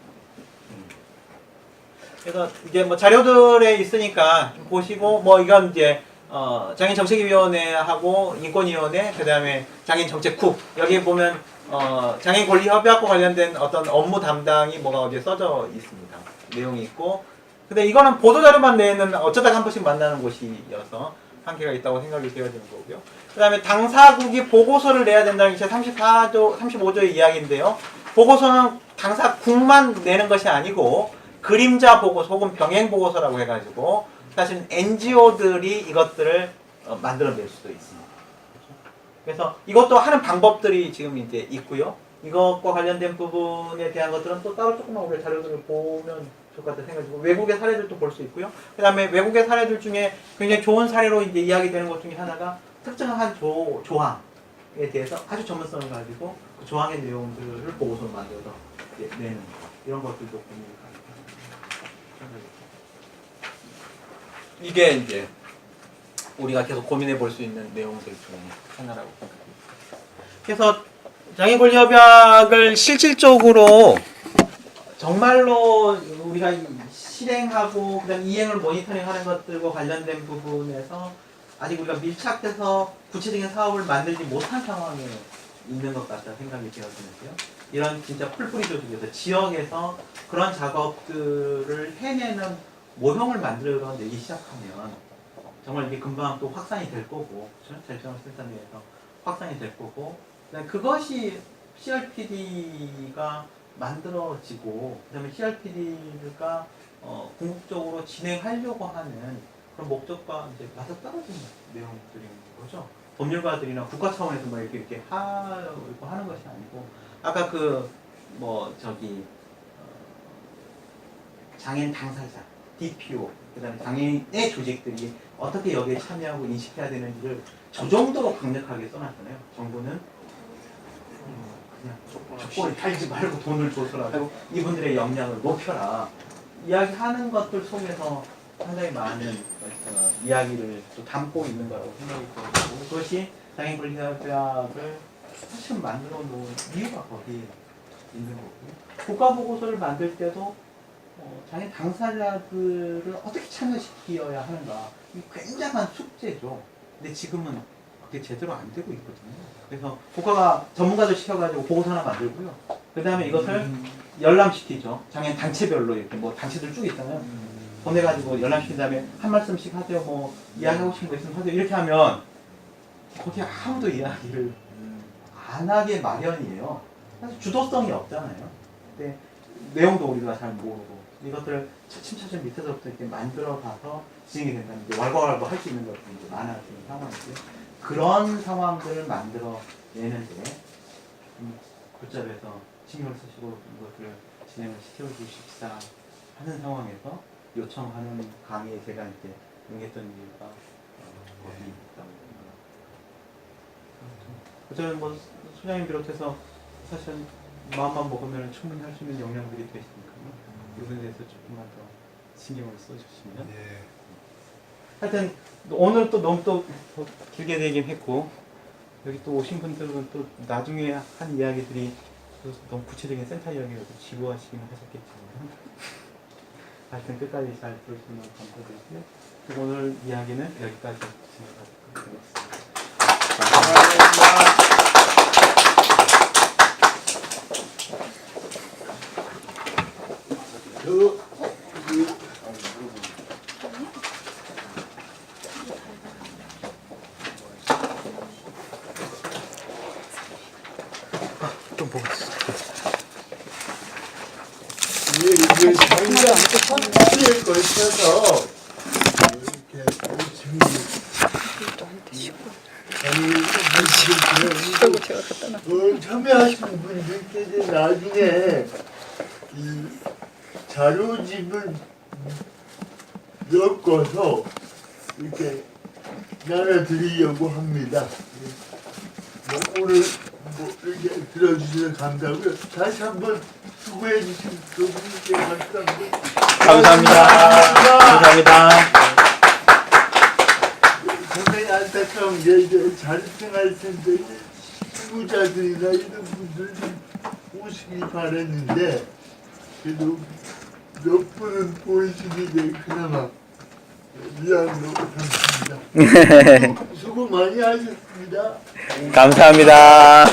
Speaker 1: 듭니다. 그래서 이제 뭐 자료들에 있으니까 좀 보시고 뭐 이건 이제 장애인 정책위원회하고 인권위원회 그다음에 장애인 정책국 여기 보면 장애인 권리 협약과 관련된 어떤 업무 담당이 뭐가 어디에 써져 있습니다. 내용이 있고 근데 이거는 보도자료만 내는 어쩌다가 한 번씩 만나는 곳이어서 한계가 있다고 생각이 되어야 되는 거고요. 그 다음에 당사국이 보고서를 내야 된다는 게 제 35조의 이야기인데요. 보고서는 당사국만 내는 것이 아니고 그림자 보고서 혹은 병행 보고서라고 해가지고 사실 NGO들이 이것들을 만들어낼 수도 있습니다. 그래서 이것도 하는 방법들이 지금 이제 있고요. 이것과 관련된 부분에 대한 것들은 또 따로 조금만 우리가 자료들을 보면 좋을 것 같다 생각이 들고 외국의 사례들도 볼 수 있고요. 그 다음에 외국의 사례들 중에 굉장히 좋은 사례로 이제 이야기되는 것 중에 하나가 특정한 조항에 대해서 아주 전문성을 가지고 그 조항의 내용들을 보고서로 만들어서 내는 거. 이런 것들도 고민이 가능합니다. 이게 이제 우리가 계속 고민해 볼 수 있는 내용들 중에 하나라고 생각합니다. 그래서 장애인 권리협약을 실질적으로 정말로 우리가 실행하고 그다음 이행을 모니터링하는 것들과 관련된 부분에서 아직 우리가 밀착해서 구체적인 사업을 만들지 못한 상황에 있는 것 같다 생각이 되어지는데요. 이런 진짜 풀뿌리 조직에서 지역에서 그런 작업들을 해내는 모형을 만들어내기 시작하면 정말 이게 금방 또 확산이 될 거고, 그렇죠? 자율적으로 생산에서 확산이 될 거고, 그것이 CRPD가 만들어지고, 그다음에 CRPD가 궁극적으로 진행하려고 하는 그런 목적과 이제 맞아 떨어지는 내용들인 거죠. 법률가들이나 국가 차원에서 뭐 이렇게 하는 것이 아니고, 아까 장애인 당사자, DPO, 그다음에 장애인의 조직들이 어떻게 여기에 참여하고 인식해야 되는지를 저 정도로 강력하게 써놨잖아요. 정부는 그냥 조건을 달지 말고 돈을 줘서라도 이분들의 역량을 높여라. 이야기하는 것들 속에서 상당히 많은 이야기를 또 담고 있는 거라고 생각이 들고, 그것이 장애인 권리협약을 사실 만들어 놓은 이유가 거기에 있는 거고요. 국가보고서를 만들 때도 장애인 당사자들을 어떻게 참여시켜야 하는가, 이 굉장한 숙제죠. 근데 지금은 그게 제대로 안 되고 있거든요. 그래서 국가가 전문가들 시켜가지고 보고서 하나 만들고요. 그 다음에 이것을 열람시키죠. 장애인 단체별로 이렇게 뭐 단체들 쭉 있잖아요. 보내가지고 열람시킨 다음에 한 말씀씩 하세요. 뭐 이야기하고 싶은 거 있으면 하세요. 이렇게 하면 거기 아무도 이야기를 안 하게 마련이에요. 사실 주도성이 없잖아요. 근데 내용도 우리가 잘 모르고 이것들을 차츰차츰 밑에서부터 이렇게 만들어 가서 진행이 된다는 게 왈가왈부 할 수 있는 것들이 이제 많아지는 상황이고요. 그런 상황들을 만들어 내는데 골자에서 신경을 쓰시고 이것들을 진행을 시켜주십사 하는 상황에서 요청하는 강의에 제가 이제 응했던 이유가 거기 있답니다. 어쩌면 뭐 소장님 비롯해서 사실 마음만 먹으면 충분히 할 수 있는 역량들이 되시니까요. 이 부분에 대해서 조금만 더 신경을 써주시면.
Speaker 2: 예.
Speaker 1: 하여튼 오늘 또 너무 또 길게 되긴 했고, 여기 또 오신 분들은 또 나중에 한 이야기들이 또 너무 구체적인 센터 이야기를 지루하시긴 하셨겠지만, 하여튼 끝까지 잘 들으시면 감사드리고요. 그리고 오늘 이야기는 여기까지 진행하도록 하겠습니다. 감사합니다. 좀 보고 있어.
Speaker 2: 이게 자기가 수에 걸쳐서 이렇게 참여하신 분들께서 나중에 이 자료집을 엮어서 이렇게 나눠드리려고 합니다. 오늘 이렇게 들어주셔서 감사하고요. 다시 한번 수고해 주신 두 분께 감사합니다.
Speaker 1: 감사합니다.
Speaker 2: 상당히 안타까운 게 이제 자립생활 텐데 친구자들이나 이런 분들 좀 오시기 바랬는데 그래도 몇 분은 보이시는데 그나마 미안으로 삼습니다. 수고 많이 하셨습니다.
Speaker 1: 감사합니다.